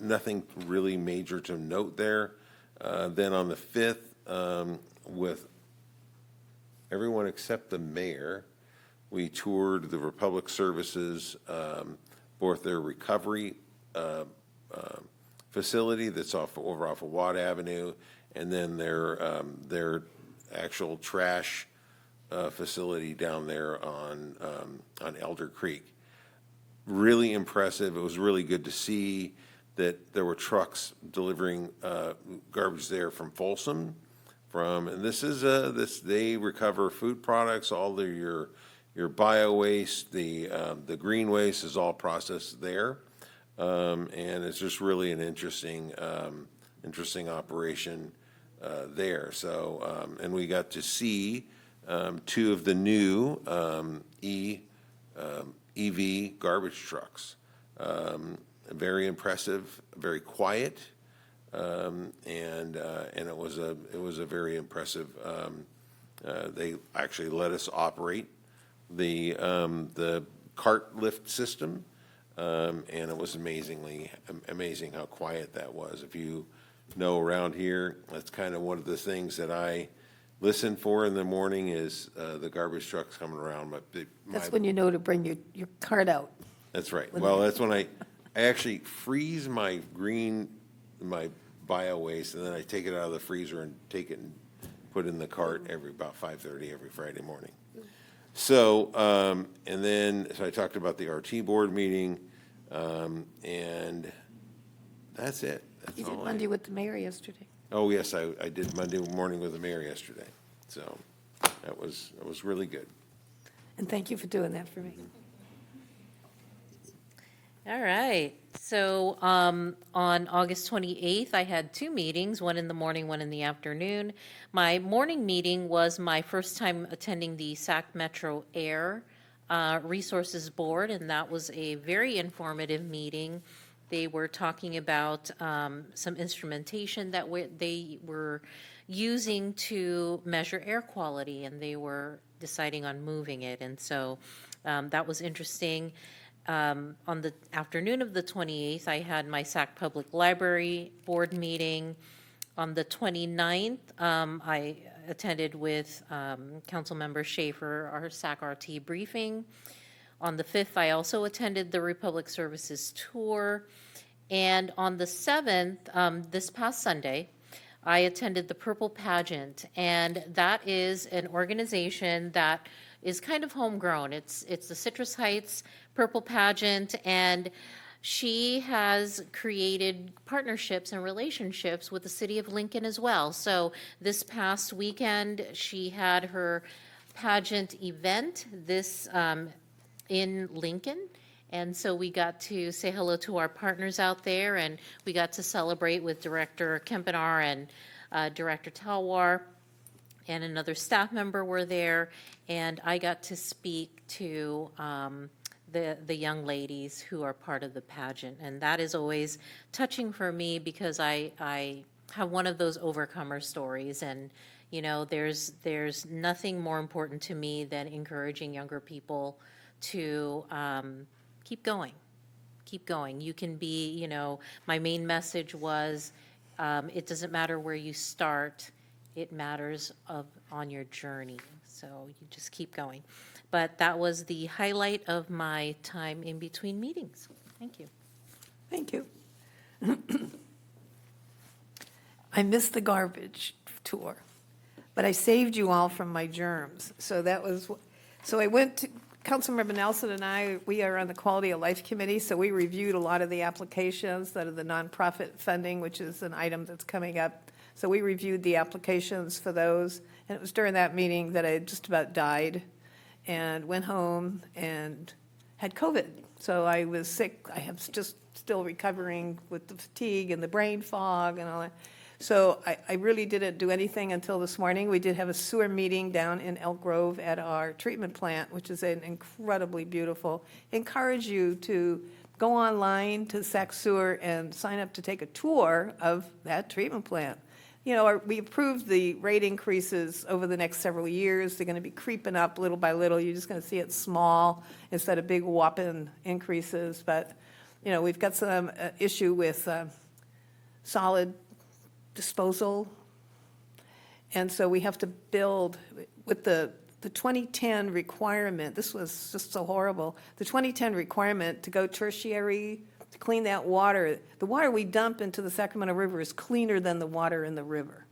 nothing really major to note there. Then on the 5th, with everyone except the mayor, we toured the Republic Services, both their recovery facility that's over off of Watt Avenue, and then their actual trash facility down there on Elder Creek. Really impressive. It was really good to see that there were trucks delivering garbage there from Folsom. And they recover food products, all your bio waste, the green waste is all processed there. And it's just really an interesting operation there. So, and we got to see two of the new EV garbage trucks. Very impressive, very quiet, and it was a very impressive. They actually let us operate the cart lift system, and it was amazing how quiet that was. If you know around here, that's kind of one of the things that I listen for in the morning is the garbage trucks coming around. But That's when you know to bring your cart out. That's right. Well, that's when I actually freeze my bio waste, and then I take it out of the freezer and take it and put it in the cart about 5:30 every Friday morning. So, so I talked about the RT board meeting, and that's it. That's You all did Monday with the mayor yesterday. Oh, yes, I did Monday morning with the mayor yesterday. So that was really good. And thank you for doing that for me. All right. So on August 28th, I had two meetings, one in the morning, one in the afternoon. My morning meeting was my first time attending the Sac Metro Air Resources Board, and that was a very informative meeting. They were talking about some instrumentation that they were using to measure air quality, and they were deciding on moving it. And so that was interesting. On the afternoon of the 28th, I had my Sac Public Library Board meeting. On the 29th, I attended with Councilmember Schaefer our Sac RT briefing. On the 5th, I also attended the Republic Services tour. And on the 7th, this past Sunday, I attended the Purple Pageant. And that is an organization that is kind of homegrown. It's the Citrus Heights Purple Pageant, and she has created partnerships and relationships with the city of Lincoln as well. So this past weekend, she had her pageant event in Lincoln. And so we got to say hello to our partners out there, and we got to celebrate with Director Kempenar and Director Talwar, and another staff member were there, and I got to speak to the young ladies who are part of the pageant. And that is always touching for me because I have one of those overcomer stories, and you know, there's nothing more important to me than encouraging younger people to keep going. Keep going. You can be, you know, my main message was, it doesn't matter where you start, it matters on your journey. So you just keep going. But that was the highlight of my time in between meetings. Thank you. Thank you. I missed the garbage tour, but I saved you all from my germs. So I went to, Councilmember Nelson and I, we are on the Quality of Life Committee, so we reviewed a lot of the applications that are the nonprofit funding, which is an item that's coming up. So we reviewed the applications for those, and it was during that meeting that I just about died and went home and had COVID. So I was sick. I am just still recovering with the fatigue and the brain fog and all that. So I really didn't do anything until this morning. We did have a sewer meeting down in Elk Grove at our treatment plant, which is an incredibly beautiful. Encourage you to go online to Sac Sewer and sign up to take a tour of that treatment plant. You know, we approved the rate increases over the next several years. They're going to be creeping up little by little. You're just going to see it small instead of big whopping increases. But, you know, we've got some issue with solid disposal. And so we have to build with the 2010 requirement. This was just so horrible. The 2010 requirement to go tertiary, to clean that water. The water we dump into the Sacramento River is cleaner than the water in the river.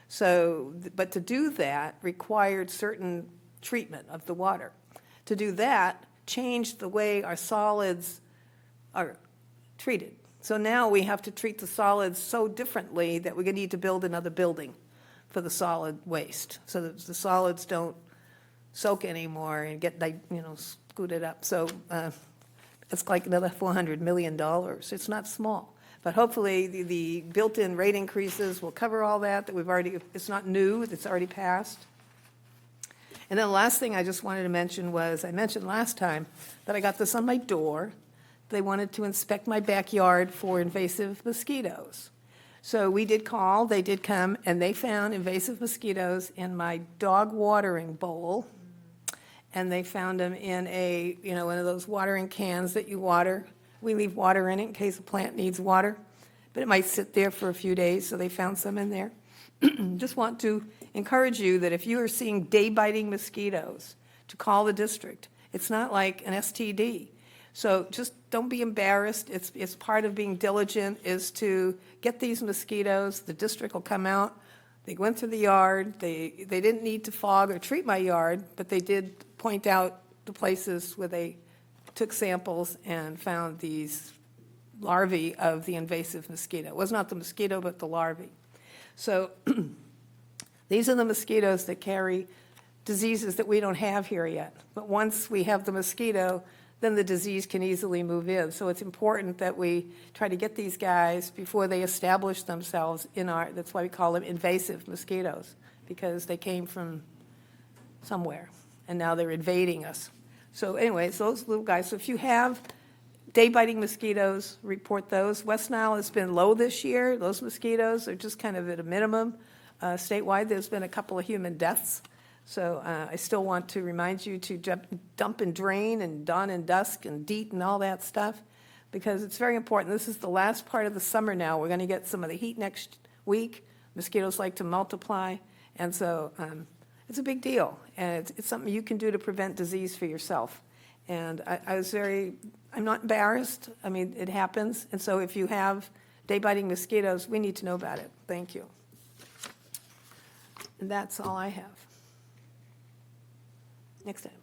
So, but to do that required certain treatment of the water. To do that changed the way our solids are treated. So now we have to treat the solids so differently that we're going to need to build another building for the solid waste, so that the solids don't soak anymore and get, scooted up. So it's like another $400 million. It's not small. But hopefully, the built-in rate increases will cover all that we've already, it's not new, it's already passed. And then the last thing I just wanted to mention was, I mentioned last time that I got this on my door. They wanted to inspect my backyard for invasive mosquitoes. So we did call, they did come, and they found invasive mosquitoes in my dog watering bowl. And they found them in one of those watering cans that you water. We leave water in it in case a plant needs water, but it might sit there for a few days, so they found some in there. Just want to encourage you that if you are seeing day-biting mosquitoes, to call the district. It's not like an STD. So just don't be embarrassed. It's part of being diligent is to get these mosquitoes. The district will come out. They went through the yard. They didn't need to fog or treat my yard, but they did point out the places where they took samples and found these larvae of the invasive mosquito. It was not the mosquito, but the larvae. So these are the mosquitoes that carry diseases that we don't have here yet. But once we have the mosquito, then the disease can easily move in. So it's important that we try to get these guys before they establish themselves in that's why we call them invasive mosquitoes, because they came from somewhere, and now they're invading us. So anyways, those little guys, so if you have day-biting mosquitoes, report those. West Nile has been low this year. Those mosquitoes are just kind of at a minimum. Statewide, there's been a couple of human deaths. So I still want to remind you to dump and drain and dawn and dusk and DEET and all that stuff, because it's very important. This is the last part of the summer now. We're going to get some of the heat next week. Mosquitoes like to multiply, and so it's a big deal. And it's something you can do to prevent disease for yourself. And I'm not embarrassed. I mean, it happens. And so if you have day-biting mosquitoes, we need to know about it. Thank you. And that's all I have. Next item.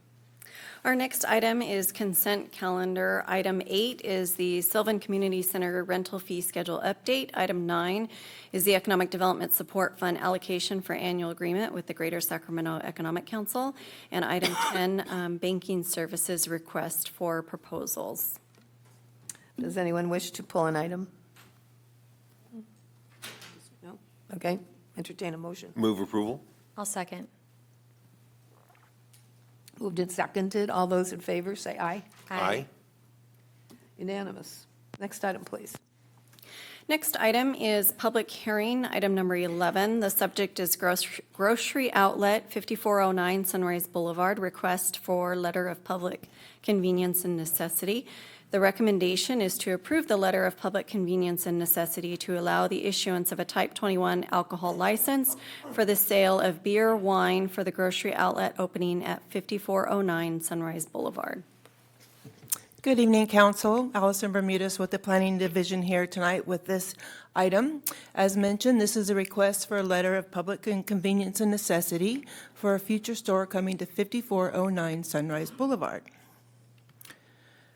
Our next item is consent calendar. Item 8 is the Sylvan Community Center rental fee schedule update. Item 9 is the Economic Development Support Fund allocation for annual agreement with the Greater Sacramento Economic Council. And item 10, banking services request for proposals. Does anyone wish to pull an item? No? Okay. Entertain a motion. Move approval? I'll second. Moved and seconded. All those in favor, say aye. Aye. Unanimous. Next item, please. Next item is public hearing, item number 11. The subject is Grocery Outlet, 5409 Sunrise Boulevard, request for letter of public convenience and necessity. The recommendation is to approve the letter of public convenience and necessity to allow the issuance of a Type 21 alcohol license for the sale of beer, wine for the grocery outlet opening at 5409 Sunrise Boulevard. Good evening, Council. Allison Bermudez with the Planning Division here tonight with this item. As mentioned, this is a request for a letter of public convenience and necessity for a future store coming to 5409 Sunrise Boulevard.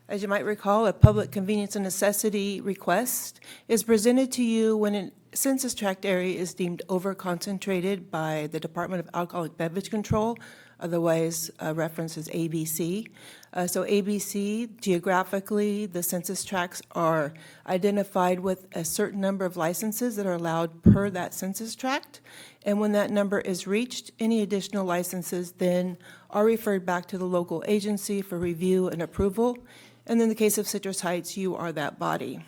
As you might recall, a public convenience and necessity request is presented to you when a census tract area is deemed over-concentrated by the Department of Alcoholic Beverage Control, otherwise referenced as ABC. So ABC, geographically, the census tracts are identified with a certain number of licenses that are allowed per that census tract. And when that number is reached, any additional licenses then are referred back to the local agency for review and approval. And in the case of Citrus Heights, you are that body.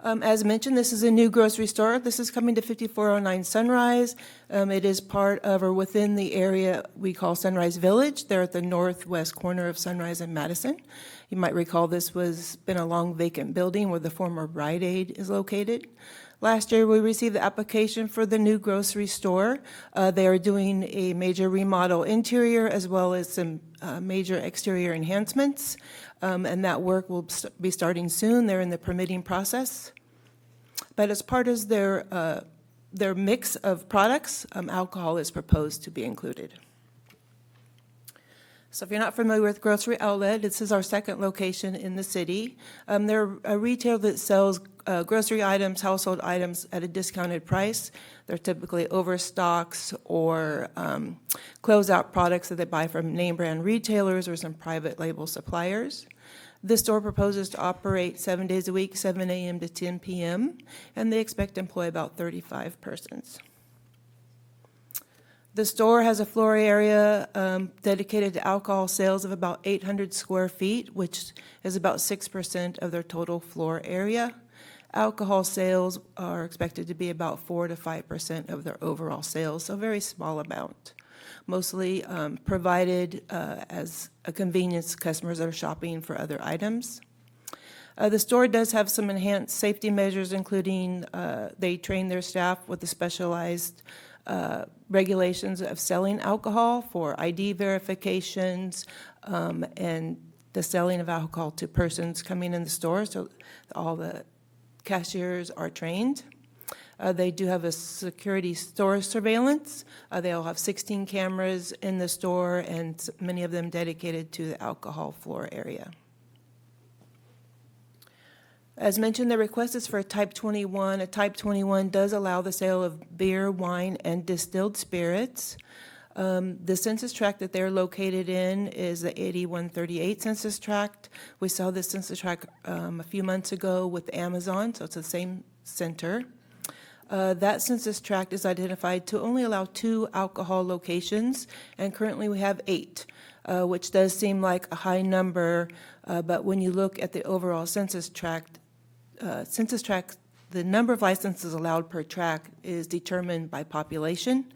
As mentioned, this is a new grocery store. This is coming to 5409 Sunrise. It is part of or within the area we call Sunrise Village. They're at the northwest corner of Sunrise and Madison. You might recall this was been a long vacant building where the former Rite Aid is located. Last year, we received the application for the new grocery store. They are doing a major remodel interior as well as some major exterior enhancements, and that work will be starting soon. They're in the permitting process. But as part of their mix of products, alcohol is proposed to be included. So if you're not familiar with Grocery Outlet, this is our second location in the city. They're a retailer that sells grocery items, household items at a discounted price. They're typically overstocks or closeout products that they buy from name brand retailers or some private label suppliers. This store proposes to operate 7 days a week, 7 a.m. to 10 p.m., and they expect to employ about 35 persons. The store has a floor area dedicated to alcohol sales of about 800 square feet, which is about 6% of their total floor area. Alcohol sales are expected to be about 4 to 5% of their overall sales, so a very small amount. Mostly provided as a convenience to customers that are shopping for other items. The store does have some enhanced safety measures, including they train their staff with the specialized regulations of selling alcohol for ID verifications and the selling of alcohol to persons coming in the store, so all the cashiers are trained. They do have a security store surveillance. They all have 16 cameras in the store and many of them dedicated to the alcohol floor area. As mentioned, the request is for a Type 21. A Type 21 does allow the sale of beer, wine, and distilled spirits. The census tract that they're located in is the 8138 census tract. We saw this census tract a few months ago with Amazon, so it's the same center. That census tract is identified to only allow 2 alcohol locations, and currently we have 8, which does seem like a high number, but when you look at the overall census tract, the number of licenses allowed per tract is determined by population,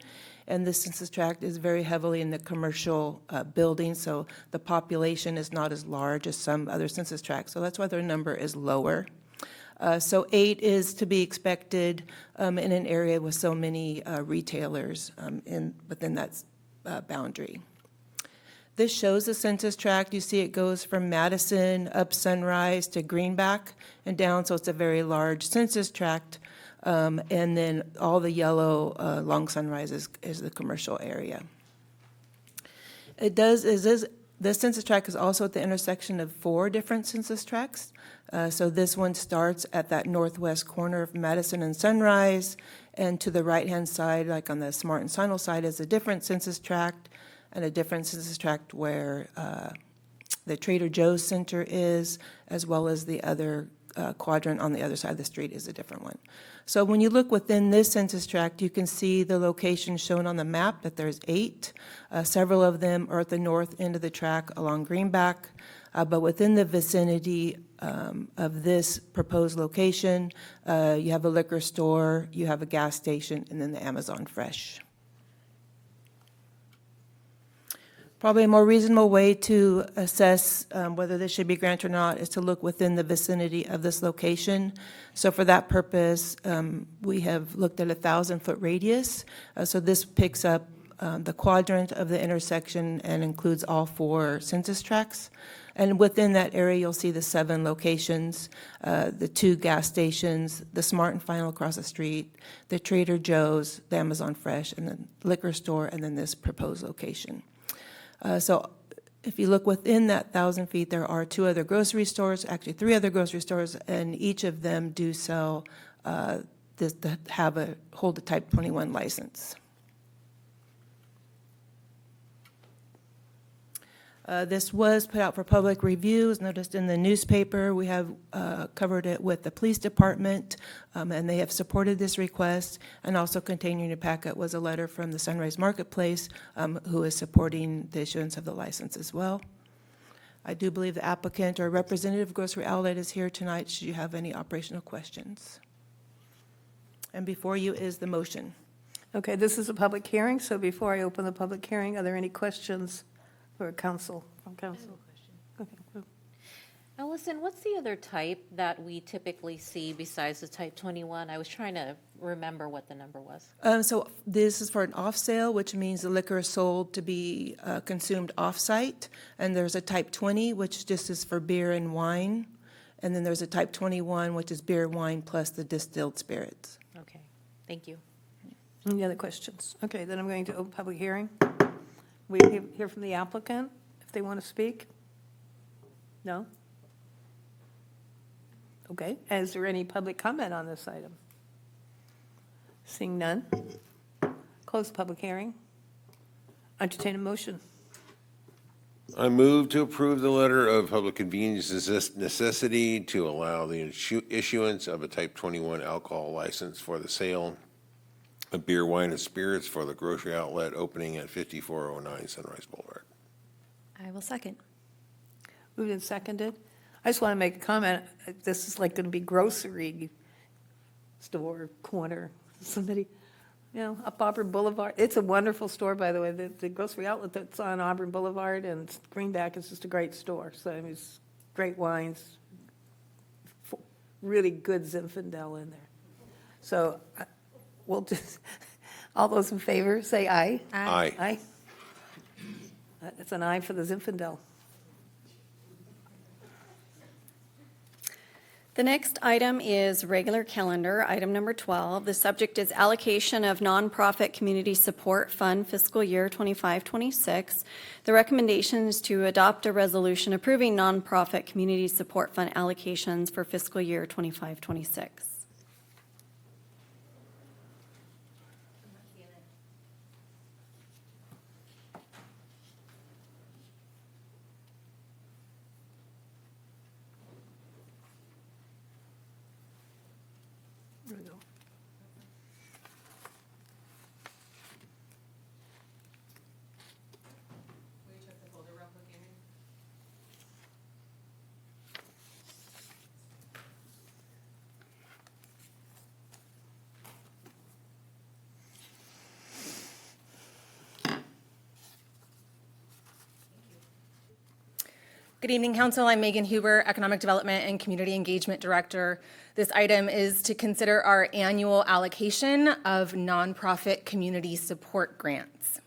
and this census tract is very heavily in the commercial buildings, so the population is not as large as some other census tracts, so that's why their number is lower. So 8 is to be expected in an area with so many retailers within that boundary. This shows the census tract. You see it goes from Madison up Sunrise to Greenback and down, so it's a very large census tract. And then all the yellow along Sunrise is the commercial area. This census tract is also at the intersection of 4 different census tracts. So this one starts at that northwest corner of Madison and Sunrise, and to the right-hand side, like on the Smart and Sinal side, is a different census tract, and a different census tract where the Trader Joe's Center is, as well as the other quadrant on the other side of the street is a different one. So when you look within this census tract, you can see the locations shown on the map, that there's 8. Several of them are at the north end of the tract along Greenback, but within the vicinity of this proposed location, you have a liquor store, you have a gas station, and then the Amazon Fresh. Probably a more reasonable way to assess whether this should be granted or not is to look within the vicinity of this location. So for that purpose, we have looked at a 1,000-foot radius. So this picks up the quadrant of the intersection and includes all 4 census tracts. And within that area, you'll see the 7 locations, the 2 gas stations, the Smart and Final across the street, the Trader Joe's, the Amazon Fresh, and the liquor store, and then this proposed location. So if you look within that 1,000 feet, there are 2 other grocery stores, actually 3 other grocery stores, and each of them do sell hold a Type 21 license. This was put out for public review, as noticed in the newspaper. We have covered it with the police department, and they have supported this request. And also contained in your packet was a letter from the Sunrise Marketplace, who is supporting the issuance of the license as well. I do believe the applicant or representative of Grocery Outlet is here tonight, should you have any operational questions. And before you is the motion. Okay, this is a public hearing, so before I open the public hearing, are there any questions for council, from council? Okay, good. Allison, what's the other type that we typically see besides the type 21? I was trying to remember what the number was. So this is for an off-sale, which means the liquor is sold to be consumed off-site. And there's a type 20, which just is for beer and wine. And then there's a type 21, which is beer, wine, plus the distilled spirits. Okay, thank you. Any other questions? Okay, then I'm going to open public hearing. We hear from the applicant, if they want to speak? No? Okay, is there any public comment on this item? Seeing none? Close the public hearing. Entertain a motion. I move to approve the letter of public convenience necessity to allow the issuance of a type 21 alcohol license for the sale of beer, wine, and spirits for the Grocery Outlet opening at 5409 Sunrise Boulevard. I will second. Moved and seconded. I just want to make a comment. This is like going to be grocery store corner. Somebody, up Auburn Boulevard. It's a wonderful store, by the way. The Grocery Outlet that's on Auburn Boulevard and Greenback is just a great store. So I mean, it's great wines, really good Zinfandel in there. So we'll just, all those in favor, say aye. Aye. Aye. It's an aye for the Zinfandel. The next item is regular calendar, item number 12. The subject is allocation of nonprofit community support fund fiscal year 25-26. The recommendation is to adopt a resolution approving nonprofit community support fund allocations for fiscal year 25-26. There we go. Good evening, Council. I'm Megan Huber, Economic Development and Community Engagement Director. This item is to consider our annual allocation of nonprofit community support grants.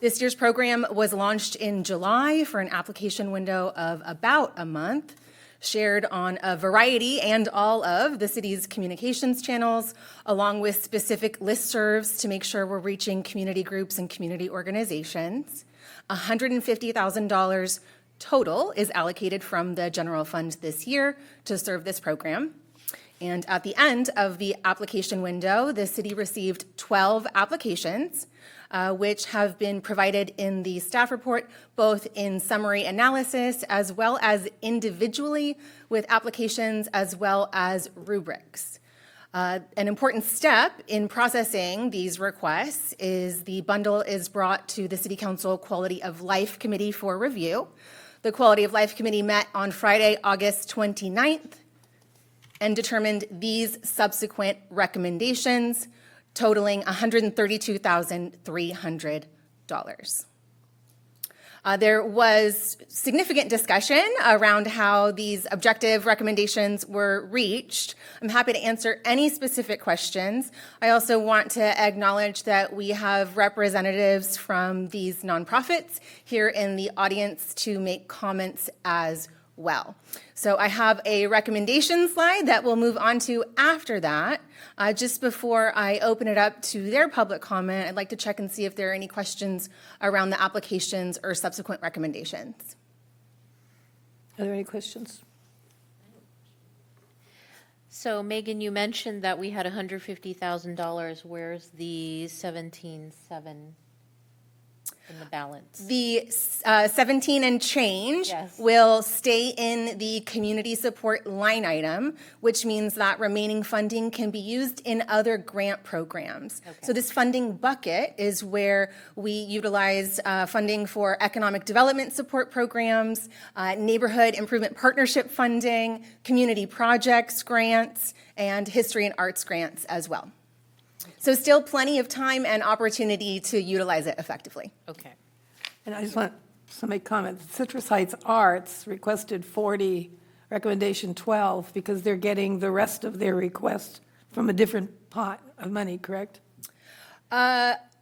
This year's program was launched in July for an application window of about a month, shared on a variety and all of the city's communications channels, along with specific listservs to make sure we're reaching community groups and community organizations. $150,000 total is allocated from the general fund this year to serve this program. And at the end of the application window, the city received 12 applications, which have been provided in the staff report, both in summary analysis as well as individually with applications as well as rubrics. An important step in processing these requests is the bundle is brought to the City Council Quality of Life Committee for review. The Quality of Life Committee met on Friday, August 29th, and determined these subsequent recommendations totaling $132,300. There was significant discussion around how these objective recommendations were reached. I'm happy to answer any specific questions. I also want to acknowledge that we have representatives from these nonprofits here in the audience to make comments as well. So I have a recommendation slide that we'll move on to after that. Just before I open it up to their public comment, I'd like to check and see if there are any questions around the applications or subsequent recommendations. Are there any questions? So Megan, you mentioned that we had $150,000. Where's the 17.7? in the balance? The 17 and change Yes. will stay in the community support line item, which means that remaining funding can be used in other grant programs. So this funding bucket is where we utilize funding for economic development support programs, neighborhood improvement partnership funding, community projects grants, and history and arts grants as well. So still plenty of time and opportunity to utilize it effectively. Okay. And I just want to make comment. Citrus Heights Arts requested 40, recommendation 12, because they're getting the rest of their request from a different pot of money, correct?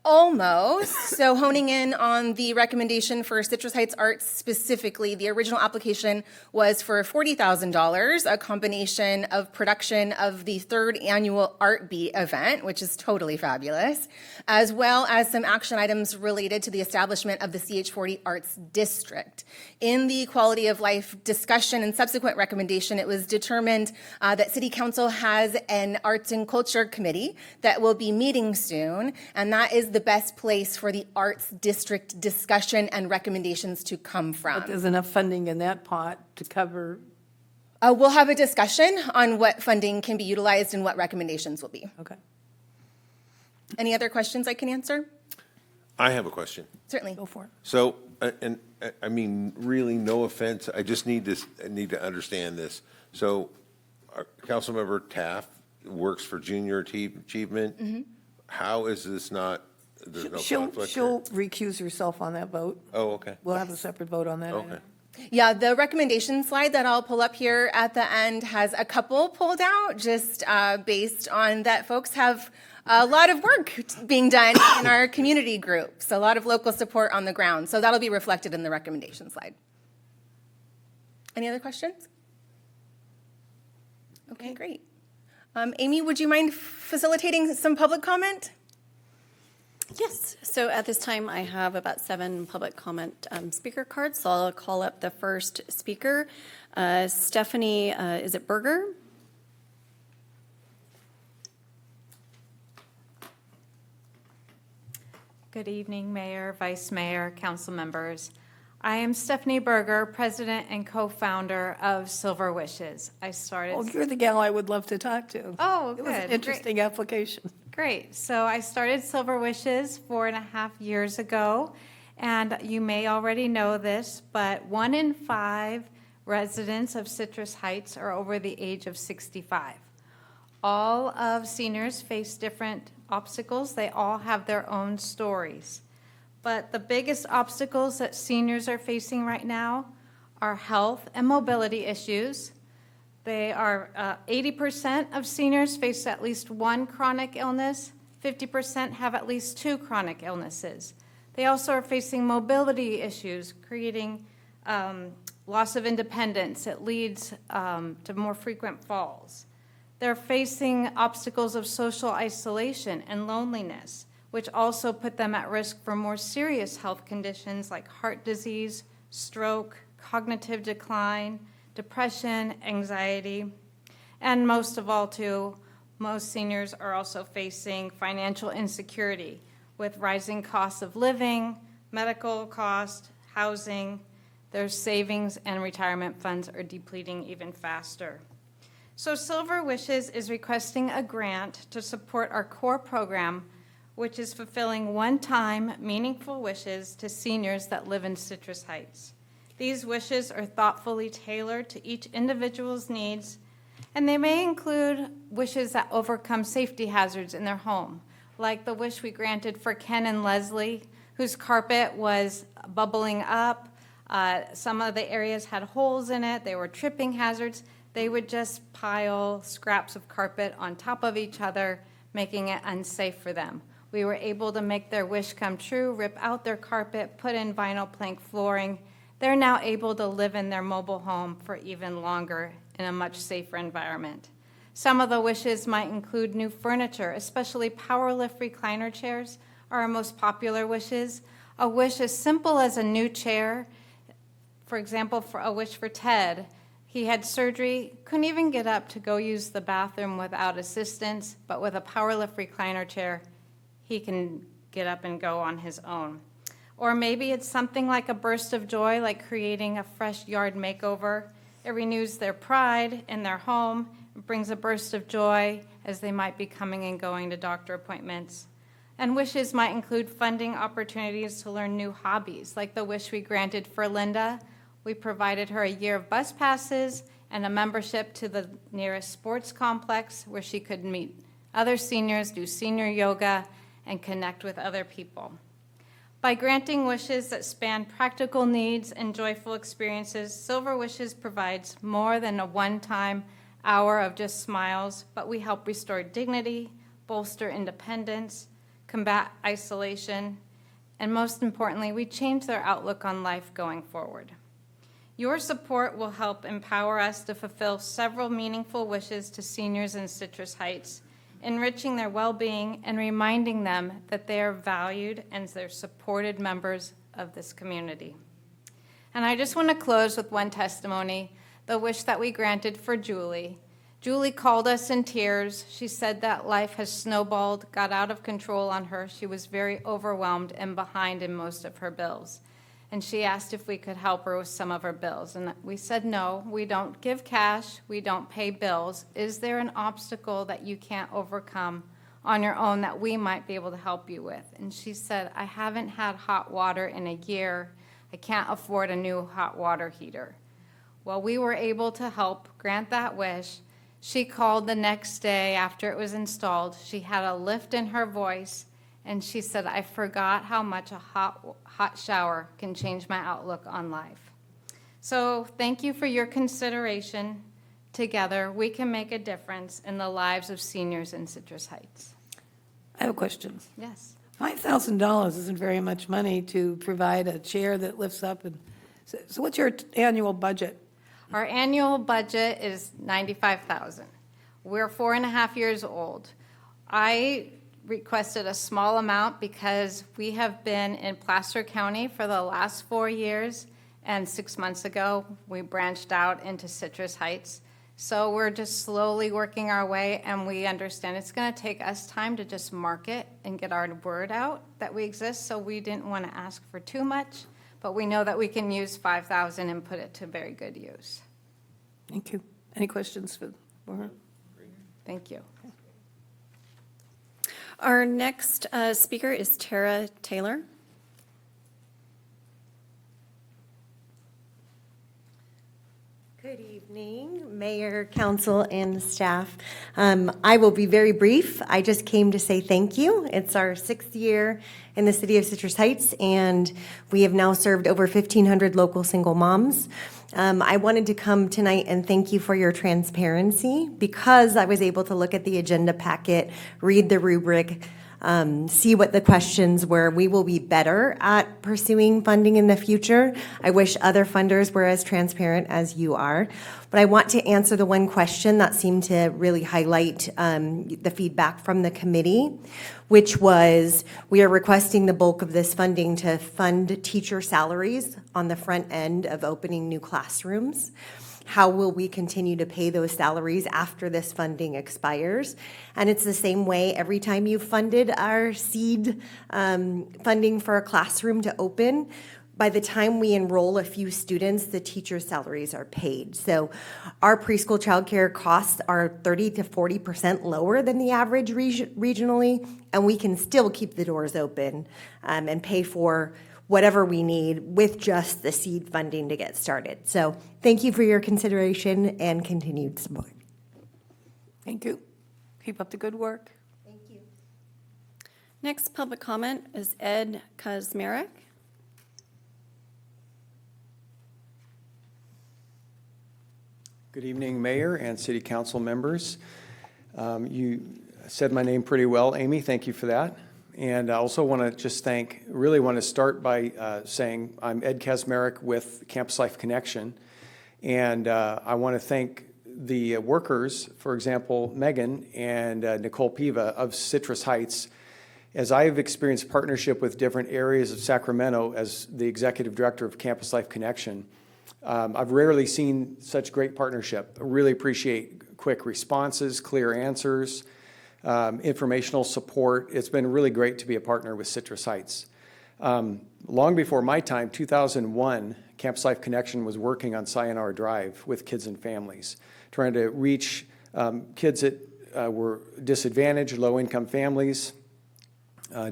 Almost. So honing in on the recommendation for Citrus Heights Arts specifically, the original application was for $40,000, a combination of production of the third annual Art Beat event, which is totally fabulous, as well as some action items related to the establishment of the CH40 Arts District. In the quality of life discussion and subsequent recommendation, it was determined that City Council has an Arts and Culture Committee that will be meeting soon, and that is the best place for the Arts District discussion and recommendations to come from. But there's enough funding in that pot to cover. We'll have a discussion on what funding can be utilized and what recommendations will be. Okay. Any other questions I can answer? I have a question. Certainly. Go for it. So, and I mean, really, no offense, I just need this, I need to understand this. So, Councilmember Taft works for Junior Achievement. How is this not, there's no conflict She'll here? recuse herself on that vote. Oh, okay. We'll have a separate vote on that. Okay. Yeah, the recommendation slide that I'll pull up here at the end has a couple pulled out, just based on that folks have a lot of work being done in our community groups, a lot of local support on the ground. So that'll be reflected in the recommendation slide. Any other questions? Okay, great. Amy, would you mind facilitating some public comment? Yes, so at this time, I have about 7 public comment speaker cards, so I'll call up the first speaker. Stephanie, is it Berger? Good evening, Mayor, Vice Mayor, council members. I am Stephanie Berger, President and co-founder of Silver Wishes. I started. Oh, you're the gal I would love to talk to. Oh, It was an good. interesting application. Great. So I started Silver Wishes 4.5 years ago, and you may already know this, but 1 in 5 residents of Citrus Heights are over the age of 65. All of seniors face different obstacles. They all have their own stories. But the biggest obstacles that seniors are facing right now are health and mobility issues. They are 80% of seniors face at least one chronic illness. 50% have at least 2 chronic illnesses. They also are facing mobility issues, creating loss of independence. It leads to more frequent falls. They're facing obstacles of social isolation and loneliness, which also put them at risk for more serious health conditions like heart disease, stroke, cognitive decline, depression, anxiety, and most of all, too, most seniors are also facing financial insecurity with rising costs of living, medical cost, housing. Their savings and retirement funds are depleting even faster. So Silver Wishes is requesting a grant to support our core program, which is fulfilling one-time meaningful wishes to seniors that live in Citrus Heights. These wishes are thoughtfully tailored to each individual's needs, and they may include wishes that overcome safety hazards in their home, like the wish we granted for Ken and Leslie, whose carpet was bubbling up. Some of the areas had holes in it. They were tripping hazards. They would just pile scraps of carpet on top of each other, making it unsafe for them. We were able to make their wish come true, rip out their carpet, put in vinyl plank flooring. They're now able to live in their mobile home for even longer in a much safer environment. Some of the wishes might include new furniture, especially power-lift recliner chairs are our most popular wishes. A wish as simple as a new chair, for example, for a wish for Ted. He had surgery, couldn't even get up to go use the bathroom without assistance, but with a power-lift recliner chair, he can get up and go on his own. Or maybe it's something like a burst of joy, like creating a fresh yard makeover. It renews their pride in their home, it brings a burst of joy as they might be coming and going to doctor appointments. And wishes might include funding opportunities to learn new hobbies, like the wish we granted for Linda. We provided her a year of bus passes and a membership to the nearest sports complex where she could meet other seniors, do senior yoga, and connect with other people. By granting wishes that span practical needs and joyful experiences, Silver Wishes provides more than a one-time hour of just smiles, but we help restore dignity, bolster independence, combat isolation, and most importantly, we change their outlook on life going forward. Your support will help empower us to fulfill several meaningful wishes to seniors in Citrus Heights, enriching their well-being and reminding them that they are valued and they're supported members of this community. And I just want to close with one testimony, the wish that we granted for Julie. Julie called us in tears. She said that life has snowballed, got out of control on her. She was very overwhelmed and behind in most of her bills. And she asked if we could help her with some of her bills. And we said, no, we don't give cash, we don't pay bills. Is there an obstacle that you can't overcome on your own that we might be able to help you with? And she said, I haven't had hot water in a year. I can't afford a new hot water heater. Well, we were able to help grant that wish. She called the next day after it was installed. She had a lift in her voice. And she said, I forgot how much a hot shower can change my outlook on life. So thank you for your consideration. Together, we can make a difference in the lives of seniors in Citrus Heights. I have a question. Yes. $5,000 isn't very much money to provide a chair that lifts up. And so what's your annual budget? Our annual budget is $95,000. We're 4.5 years old. I requested a small amount because we have been in Placer County for the last 4 years, and 6 months ago, we branched out into Citrus Heights. So we're just slowly working our way, and we understand it's going to take us time to just market and get our word out that we exist, so we didn't want to ask for too much, but we know that we can use $5,000 and put it to very good use. Thank you. Any questions for Laura? Thank you. Our next speaker is Tara Taylor. Good evening, Mayor, Council, and staff. I will be very brief. I just came to say thank you. It's our 6th year in the city of Citrus Heights, and we have now served over 1,500 local single moms. I wanted to come tonight and thank you for your transparency because I was able to look at the agenda packet, read the rubric, see what the questions were. We will be better at pursuing funding in the future. I wish other funders were as transparent as you are. But I want to answer the one question that seemed to really highlight the feedback from the committee, which was we are requesting the bulk of this funding to fund teacher salaries on the front end of opening new classrooms. How will we continue to pay those salaries after this funding expires? And it's the same way every time you funded our seed funding for a classroom to open. By the time we enroll a few students, the teacher salaries are paid. So our preschool childcare costs are 30 to 40% lower than the average regionally, and we can still keep the doors open and pay for whatever we need with just the seed funding to get started. So thank you for your consideration and continued support. Thank you. Keep up the good work. Thank you. Next public comment is Ed Kazmarek. Good evening, Mayor and City Council members. You said my name pretty well, Amy. Thank you for that. And I also want to just really want to start by saying I'm Ed Kazmarek with Campus Life Connection. And I want to thank the workers, for example, Megan and Nicole Piva of Citrus Heights. As I've experienced partnership with different areas of Sacramento as the Executive Director of Campus Life Connection, I've rarely seen such great partnership. I really appreciate quick responses, clear answers, informational support. It's been really great to be a partner with Citrus Heights. Long before my time, 2001, Campus Life Connection was working on Sayonara Drive with kids and families, trying to reach kids that were disadvantaged, low-income families,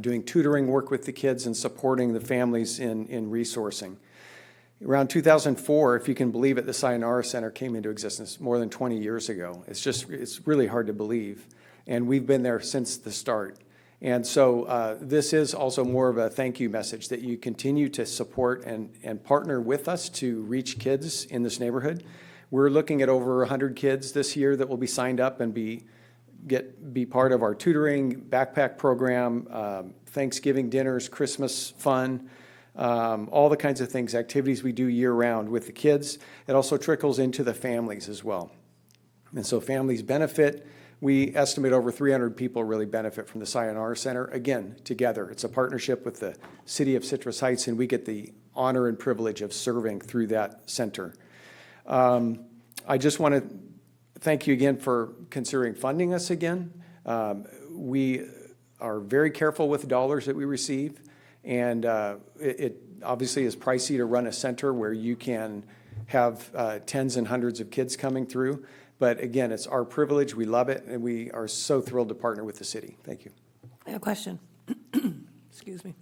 doing tutoring work with the kids and supporting the families in resourcing. Around 2004, if you can believe it, the Sayonara Center came into existence more than 20 years ago. It's really hard to believe. And we've been there since the start. And so this is also more of a thank you message that you continue to support and partner with us to reach kids in this neighborhood. We're looking at over 100 kids this year that will be signed up and be part of our tutoring, backpack program, Thanksgiving dinners, Christmas fun, all the kinds of things, activities we do year-round with the kids. It also trickles into the families as well. And so families benefit. We estimate over 300 people really benefit from the Sayonara Center. Again, together, it's a partnership with the City of Citrus Heights, and we get the honor and privilege of serving through that center. I just want to thank you again for considering funding us again. We are very careful with the dollars that we receive, and it obviously is pricey to run a center where you can have tens and hundreds of kids coming through. But again, it's our privilege. We love it, and we are so thrilled to partner with the city. Thank you. I have a question. Excuse me.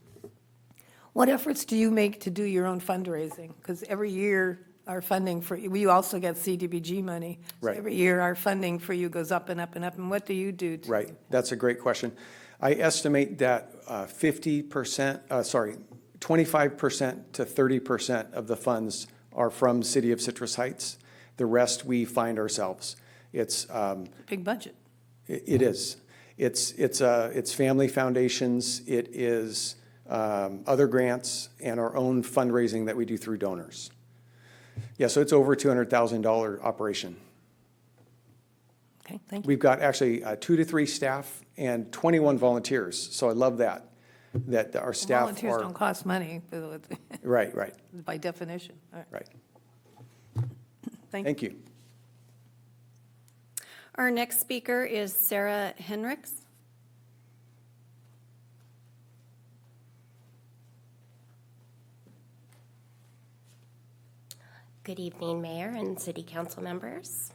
What efforts do you make to do your own fundraising? Because every year our funding for, we also get CDBG money. So Right. every year our funding for you goes up and up and up. And what do you do to? Right. That's a great question. I estimate that 25% to 30% of the funds are from City of Citrus Heights. The rest we find ourselves. It's Big budget. It is. It's family foundations. It is other grants and our own fundraising that we do through donors. Yeah, so it's over $200,000 operation. Okay, thank you. We've got actually 2 to 3 staff and 21 volunteers. So I love that our staff Volunteers are. don't cost money. Right. By definition. All right. Right. Thank Thank you. Our next speaker is Sarah Henricks. Good evening, Mayor and City Council members.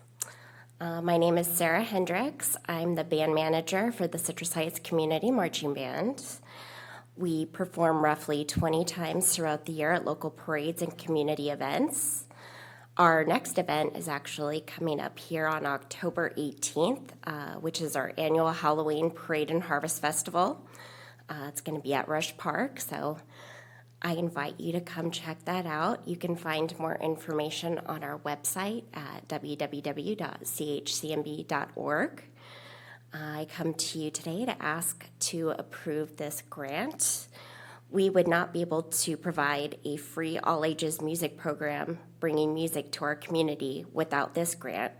My name is Sarah Hendricks. I'm the band manager for the Citrus Heights Community Marching Band. We perform roughly 20 times throughout the year at local parades and community events. Our next event is actually coming up here on October 18th, which is our annual Halloween Parade and Harvest Festival. It's going to be at Rush Park, so I invite you to come check that out. You can find more information on our website at www.chcmb.org. I come to you today to ask to approve this grant. We would not be able to provide a free all-ages music program bringing music to our community without this grant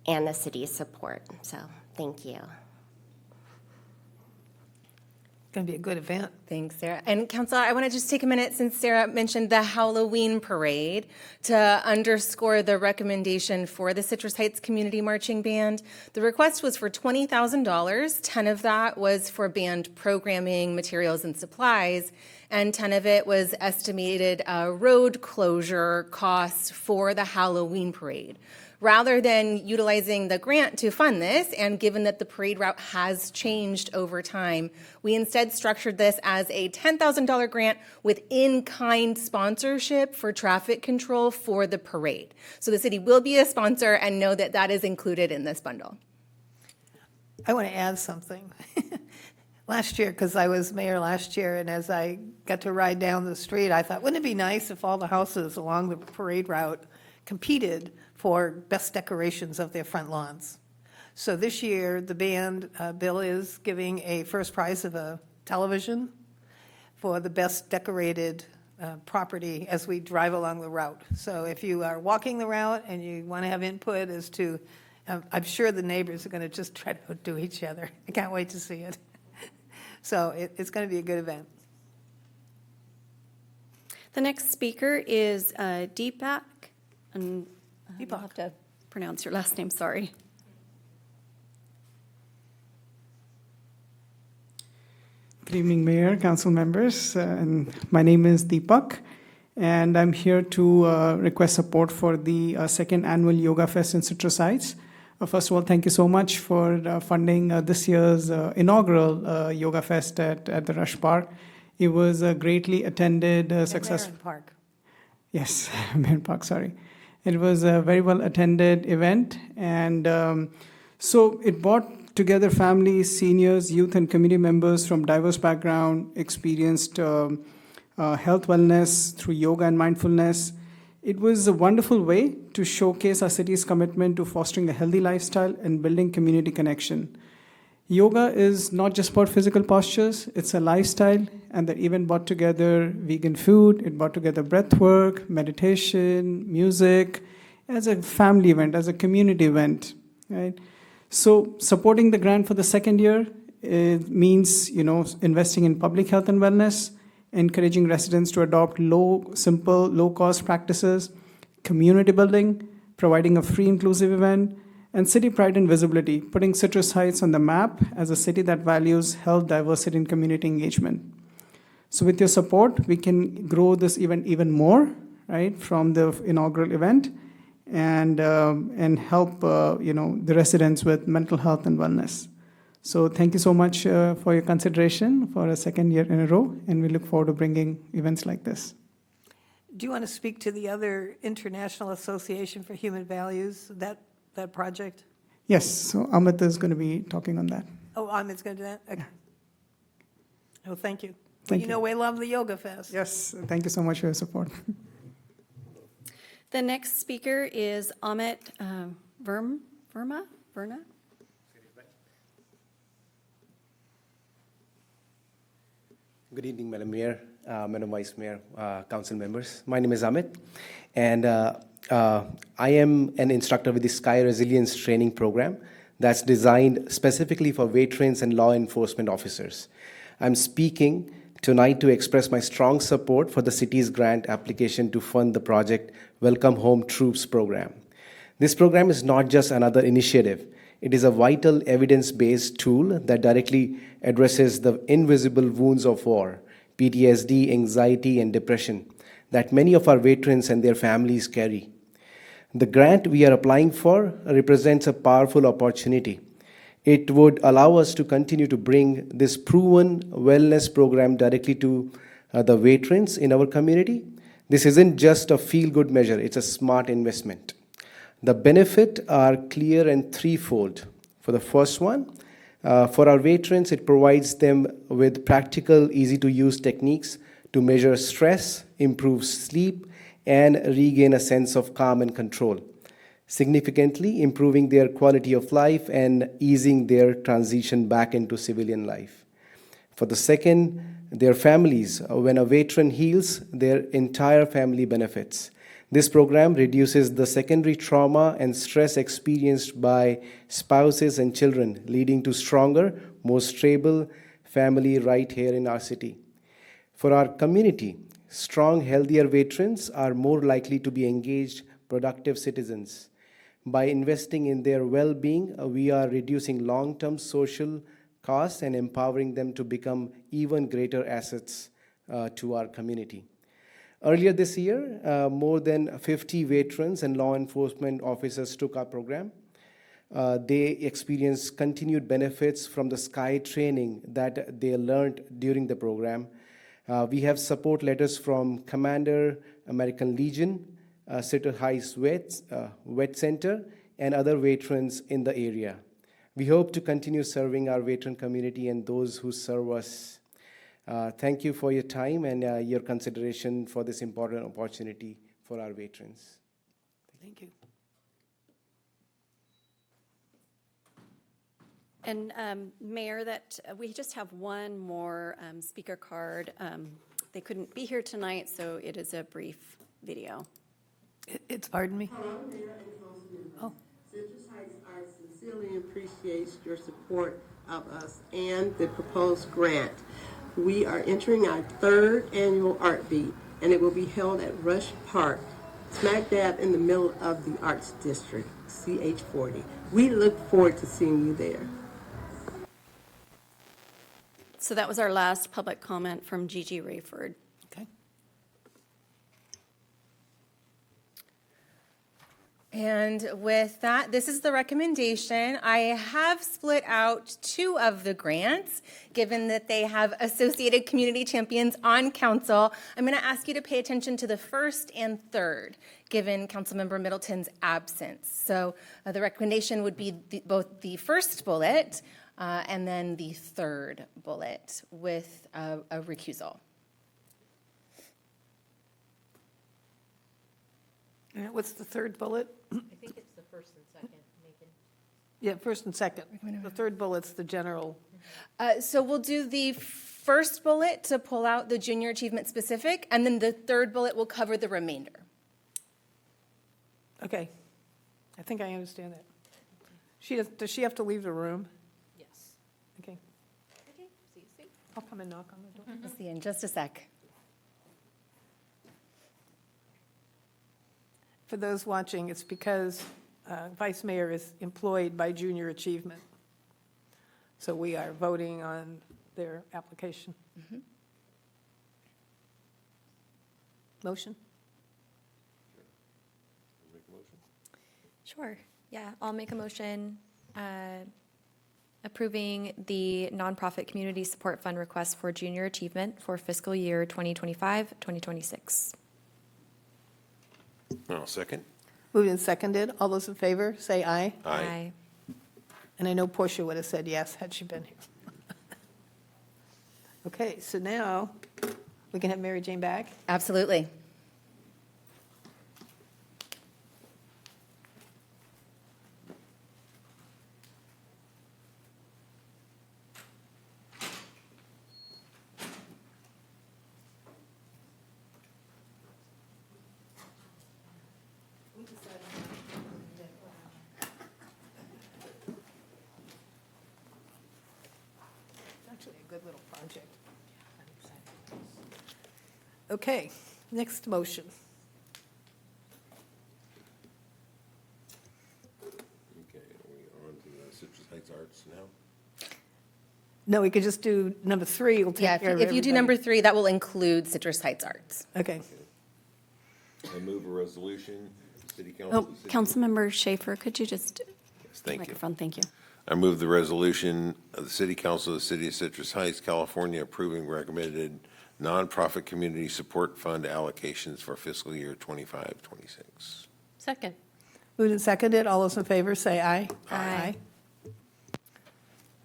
and the city's support. So, thank you. It's going to be a good event. Thanks, Sarah. And Council, I want to just take a minute, since Sarah mentioned the Halloween parade, to underscore the recommendation for the Citrus Heights Community Marching Band. The request was for $20,000. 10 of that was for band programming, materials, and supplies, and 10 of it was estimated road closure costs for the Halloween parade. Rather than utilizing the grant to fund this, and given that the parade route has changed over time, we instead structured this as a $10,000 grant with in-kind sponsorship for traffic control for the parade. So the city will be a sponsor, and know that that is included in this bundle. I want to add something. Last year, because I was mayor last year, and as I got to ride down the street, I thought, wouldn't it be nice if all the houses along the parade route competed for best decorations of their front lawns? So this year, the band, Bill is giving a first prize of a television for the best decorated property as we drive along the route. So if you are walking the route and you want to have input as to, I'm sure the neighbors are going to just try to outdo each other. I can't wait to see it. So it's going to be a good event. The next speaker is Deepak. And I'll have to pronounce your last name, sorry. Good evening, Mayor, council members, and my name is Deepak, and I'm here to request support for the second annual Yoga Fest in Citrus Heights. First of all, thank you so much for funding this year's inaugural Yoga Fest at the Rush Park. It was a greatly attended, successful. Marin Park. Yes, Marin Park, sorry. It was a very well attended event, and so it brought together families, seniors, youth, and community members from diverse background, experienced health wellness through yoga and mindfulness. It was a wonderful way to showcase our city's commitment to fostering a healthy lifestyle and building community connection. Yoga is not just about physical postures, it's a lifestyle, and that event brought together vegan food, it brought together breath work, meditation, music, as a family event, as a community event, right? So supporting the grant for the second year, it means, investing in public health and wellness, encouraging residents to adopt simple, low-cost practices, community building, providing a free, inclusive event, and city pride and visibility, putting Citrus Heights on the map as a city that values health, diversity, and community engagement. So with your support, we can grow this event even more, right, from the inaugural event, and help the residents with mental health and wellness. So thank you so much for your consideration for a second year in a row, and we look forward to bringing events like this. Do you want to speak to the other International Association for Human Values, that project? Yes, so Amit is going to be talking on that. Oh, Amit's going to do that? Okay. Oh, thank you. Thank you. We love the Yoga Fest. Yes, thank you so much for your support. The next speaker is Amit Verma? Good evening, Madam Mayor, Madam Vice Mayor, council members. My name is Amit, and I am an instructor with the Sky Resilience Training Program that's designed specifically for veterans and law enforcement officers. I'm speaking tonight to express my strong support for the city's grant application to fund the project Welcome Home Troops program. This program is not just another initiative. It is a vital evidence-based tool that directly addresses the invisible wounds of war, PTSD, anxiety, and depression that many of our veterans and their families carry. The grant we are applying for represents a powerful opportunity. It would allow us to continue to bring this proven wellness program directly to the veterans in our community. This isn't just a feel-good measure, it's a smart investment. The benefits are clear and threefold. For the first one, for our veterans, it provides them with practical, easy-to-use techniques to measure stress, improve sleep, and regain a sense of calm and control, significantly improving their quality of life and easing their transition back into civilian life. For the second, their families. When a veteran heals, their entire family benefits. This program reduces the secondary trauma and stress experienced by spouses and children, leading to stronger, more stable family right here in our city. For our community, strong, healthier veterans are more likely to be engaged, productive citizens. By investing in their well-being, we are reducing long-term social costs and empowering them to become even greater assets to our community. Earlier this year, more than 50 veterans and law enforcement officers took our program. They experienced continued benefits from the Sky training that they learned during the program. We have support letters from Commander, American Legion, Citrus Heights Vet Center, and other veterans in the area. We hope to continue serving our veteran community and those who serve us. Thank you for your time and your consideration for this important opportunity for our veterans. Thank you. And Mayor, that we just have one more speaker card. They couldn't be here tonight, so it is a brief video. It's, pardon me? Hello, Mayor and council members. Oh. Citrus Heights Art sincerely appreciates your support of us and the proposed grant. We are entering our third annual Art Beat, and it will be held at Rush Park, smack dab in the middle of the Arts District, CH40. We look forward to seeing you there. So that was our last public comment from Gigi Rayford. Okay. And with that, this is the recommendation. I have split out two of the grants, given that they have associated community champions on council. I'm going to ask you to pay attention to the first and third, given Councilmember Middleton's absence. So the recommendation would be both the first bullet and then the third bullet with a recusal. What's the third bullet? I think it's the first and second, Nathan. Yeah, first and second. The third bullet's the general. So we'll do the first bullet to pull out the junior achievement specific, and then the third bullet will cover the remainder. Okay. I think I understand that. Does she have to leave the room? Yes. Okay. Okay, see you soon. I'll come and knock on the door. We'll see you in just a sec. For those watching, it's because Vice Mayor is employed by Junior Achievement. So we are voting on their application. Motion? Sure. Yeah, I'll make a motion approving the nonprofit community support fund request for junior achievement for fiscal year 2025-2026. I'll second. Moved and seconded. All those in favor, say aye. Aye. And I know Portia would have said yes had she been here. Okay, so now we can have Mary Jane back. Absolutely. Actually, a good little project. Okay, next motion. Okay, are we on to the Citrus Heights Arts now? No, we could just do number 3. We'll take Yeah, care of if you do everybody. number 3, that will include Citrus Heights Arts. Okay. I move a resolution, City Oh, Council. Councilmember Schaefer, could you just? Yes, thank you. Microphone, thank you. I move the resolution of the City Council of the City of Citrus Heights, California, approving recommended nonprofit community support fund allocations for fiscal year 25-26. Second. Moved and seconded. All those in favor, say aye. Aye.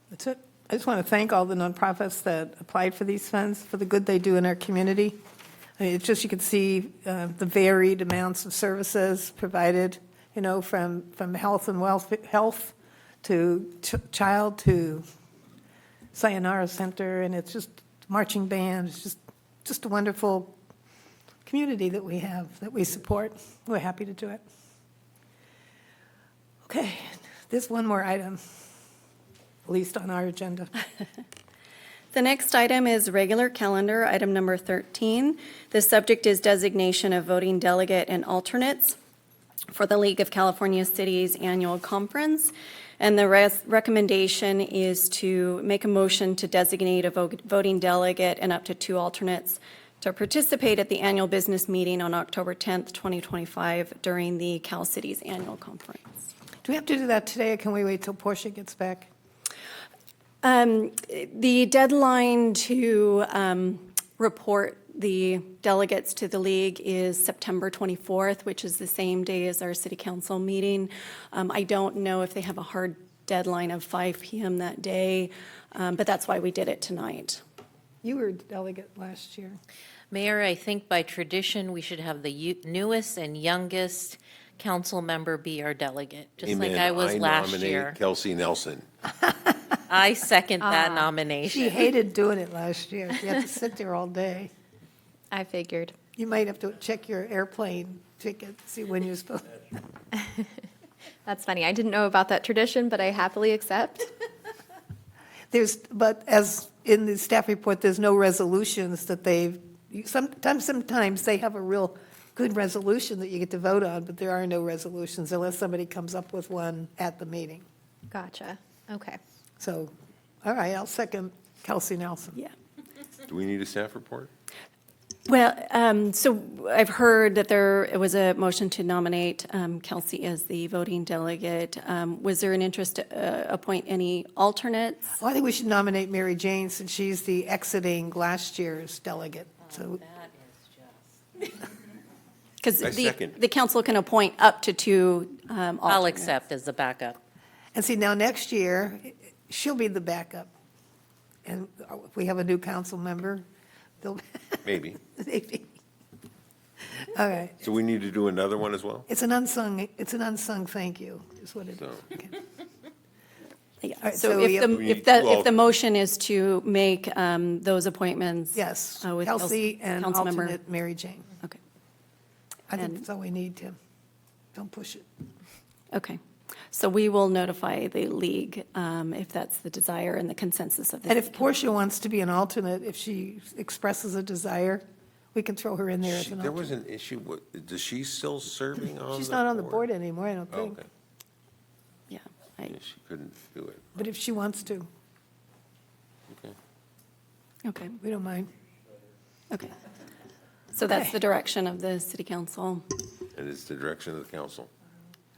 That's it. I just want to thank all the nonprofits that applied for these funds, for the good they do in our community. I mean, it's just, you can see the varied amounts of services provided, you know, from health and health to child to Sayonara Center, and it's just marching band. It's just a wonderful community that we have, that we support. We're happy to do it. Okay, there's one more item, at least on our agenda. The next item is regular calendar, item number 13. The subject is designation of voting delegate and alternates for the League of California Cities Annual Conference. And the recommendation is to make a motion to designate a voting delegate and up to 2 alternates to participate at the annual business meeting on October 10th, 2025 during the Cal Cities Annual Conference. Do we have to do that today, or can we wait till Portia gets back? The deadline to report the delegates to the league is September 24th, which is the same day as our city council meeting. I don't know if they have a hard deadline of 5 p.m. that day, but that's why we did it tonight. You were delegate last year. Mayor, I think by tradition, we should have the newest and youngest council member be our delegate, just like Amen. I was last nominate year. Kelsey Nelson. I second that nomination. She hated doing it last year. She had to sit there all day. I figured. You might have to check your airplane ticket, see when you're supposed. That's funny. I didn't know about that tradition, but I happily accept. But as in the staff report, there's no resolutions that sometimes they have a real good resolution that you get to vote on, but there are no resolutions unless somebody comes up with one at the meeting. Gotcha. Okay. So, all right, I'll second Kelsey Nelson. Yeah. Do we need a staff report? Well, so I've heard that there was a motion to nominate Kelsey as the voting delegate. Was there an interest to appoint any alternates? Well, I think we should nominate Mary Jane since she's the exiting last year's delegate. So Because I second. the council can appoint up to two alternates. I'll accept as the backup. And see, now next year, she'll be the backup. And if we have a new council member, they'll, Maybe. maybe. All right. So we need to do another one as well? It's an unsung thank you, is what it is. So, Yeah, right, So so if we the, have- if the, if the motion is to make those appointments. Yes, with Kelsey and Councilmember- alternate Mary Jane. Okay, I think And- that's all we need, Tim. Don't push it. okay. So we will notify the league if that's the desire and the consensus of the. And if city Portia wants to be an alternate, if she expresses a desire, we can throw her in there as an There was alternate. an issue, is she still serving on the She's not on the board anymore, I don't Oh, think, okay. Yeah. Yeah, she couldn't do it. but if she wants to, Okay. Okay, we don't mind. okay. So that's Okay. the direction of the city council. And it's the direction of the council.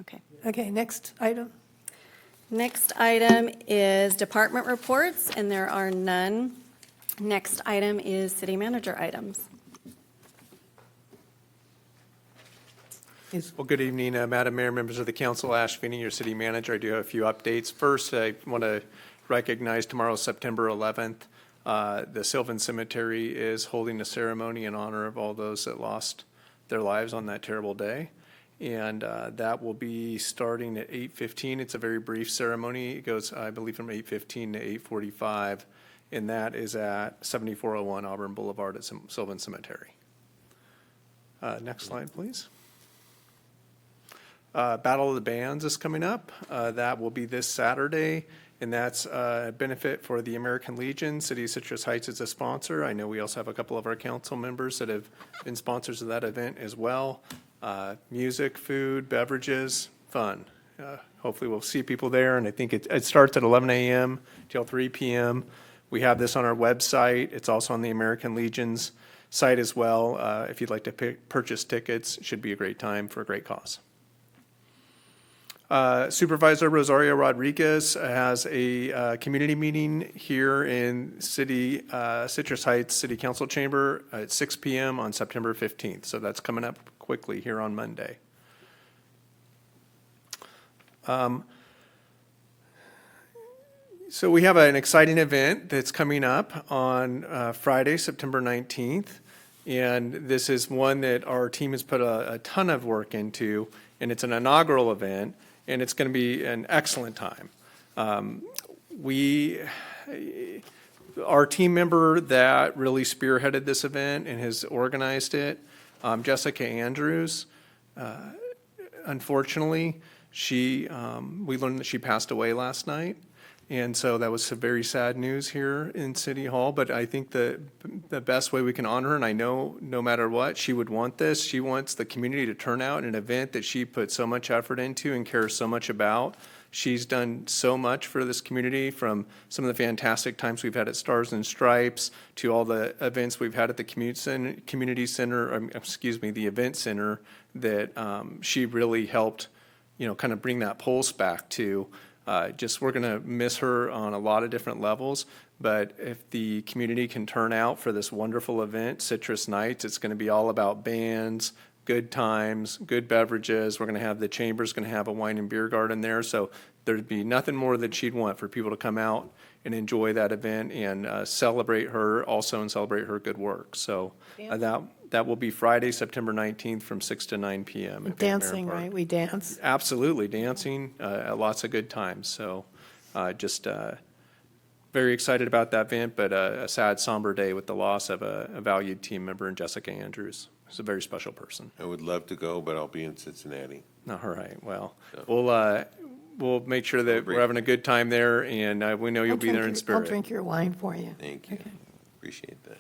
Okay. Okay, next item. Next item is department reports, and there are none. Next item is city manager items. Well, good evening, Madam Mayor, members of the council. Ash Feeney, your city manager. I do have a few updates. First, I want to recognize tomorrow, September 11th. The Sylvan Cemetery is holding a ceremony in honor of all those that lost their lives on that terrible day. And that will be starting at 8:15. It's a very brief ceremony. It goes, I believe, from 8:15 to 8:45. And that is at 7401 Auburn Boulevard at Sylvan Cemetery. Next slide, please. Battle of the Bands is coming up. That will be this Saturday, and that's a benefit for the American Legion. City of Citrus Heights is a sponsor. I know we also have a couple of our council members that have been sponsors of that event as well. Music, food, beverages, fun. Hopefully we'll see people there, and I think it starts at 11 a.m. till 3 p.m. We have this on our website. It's also on the American Legion's site as well. If you'd like to purchase tickets, it should be a great time for a great cause. Supervisor Rosario Rodriguez has a community meeting here in Citrus Heights City Council Chamber at 6 p.m. on September 15th. So that's coming up quickly here on Monday. So we have an exciting event that's coming up on Friday, September 19th. And this is one that our team has put a ton of work into, and it's an inaugural event, and it's going to be an excellent time. Our team member that really spearheaded this event and has organized it, Jessica Andrews, unfortunately, we learned that she passed away last night. And so that was some very sad news here in City Hall, but I think the best way we can honor her, and I know no matter what, she would want this. She wants the community to turn out in an event that she put so much effort into and cares so much about. She's done so much for this community, from some of the fantastic times we've had at Stars and Stripes to all the events we've had at the community center, the event center, that she really helped, kind of bring that pulse back to. We're going to miss her on a lot of different levels, but if the community can turn out for this wonderful event, Citrus Nights, it's going to be all about bands, good times, good beverages. We're going to have the Chamber's going to have a wine and beer garden there, so there'd be nothing more that she'd want for people to come out and enjoy that event and celebrate her also and celebrate her good work. So that will be Friday, September 19th from 6 to 9 p.m. at Van Maren Dancing, Park. right? We dance. Absolutely, dancing, lots of good times. So very excited about that event, but a sad, somber day with the loss of a valued team member in Jessica Andrews. She's a very special person. I would love to go, but I'll be in Cincinnati. All right, well, So- we'll make sure that we're having a good time there, and we know you'll be there in I'll spirit. drink your wine for you. Thank you. Appreciate that.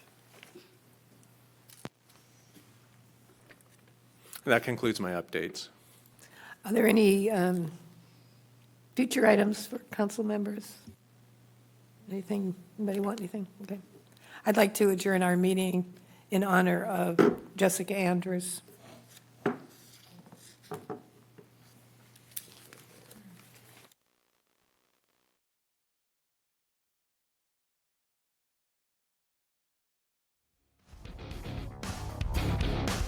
That concludes my updates. Are there any future items for council members? Anything, anybody want anything? Okay. I'd like to adjourn our meeting in honor of Jessica Andrews.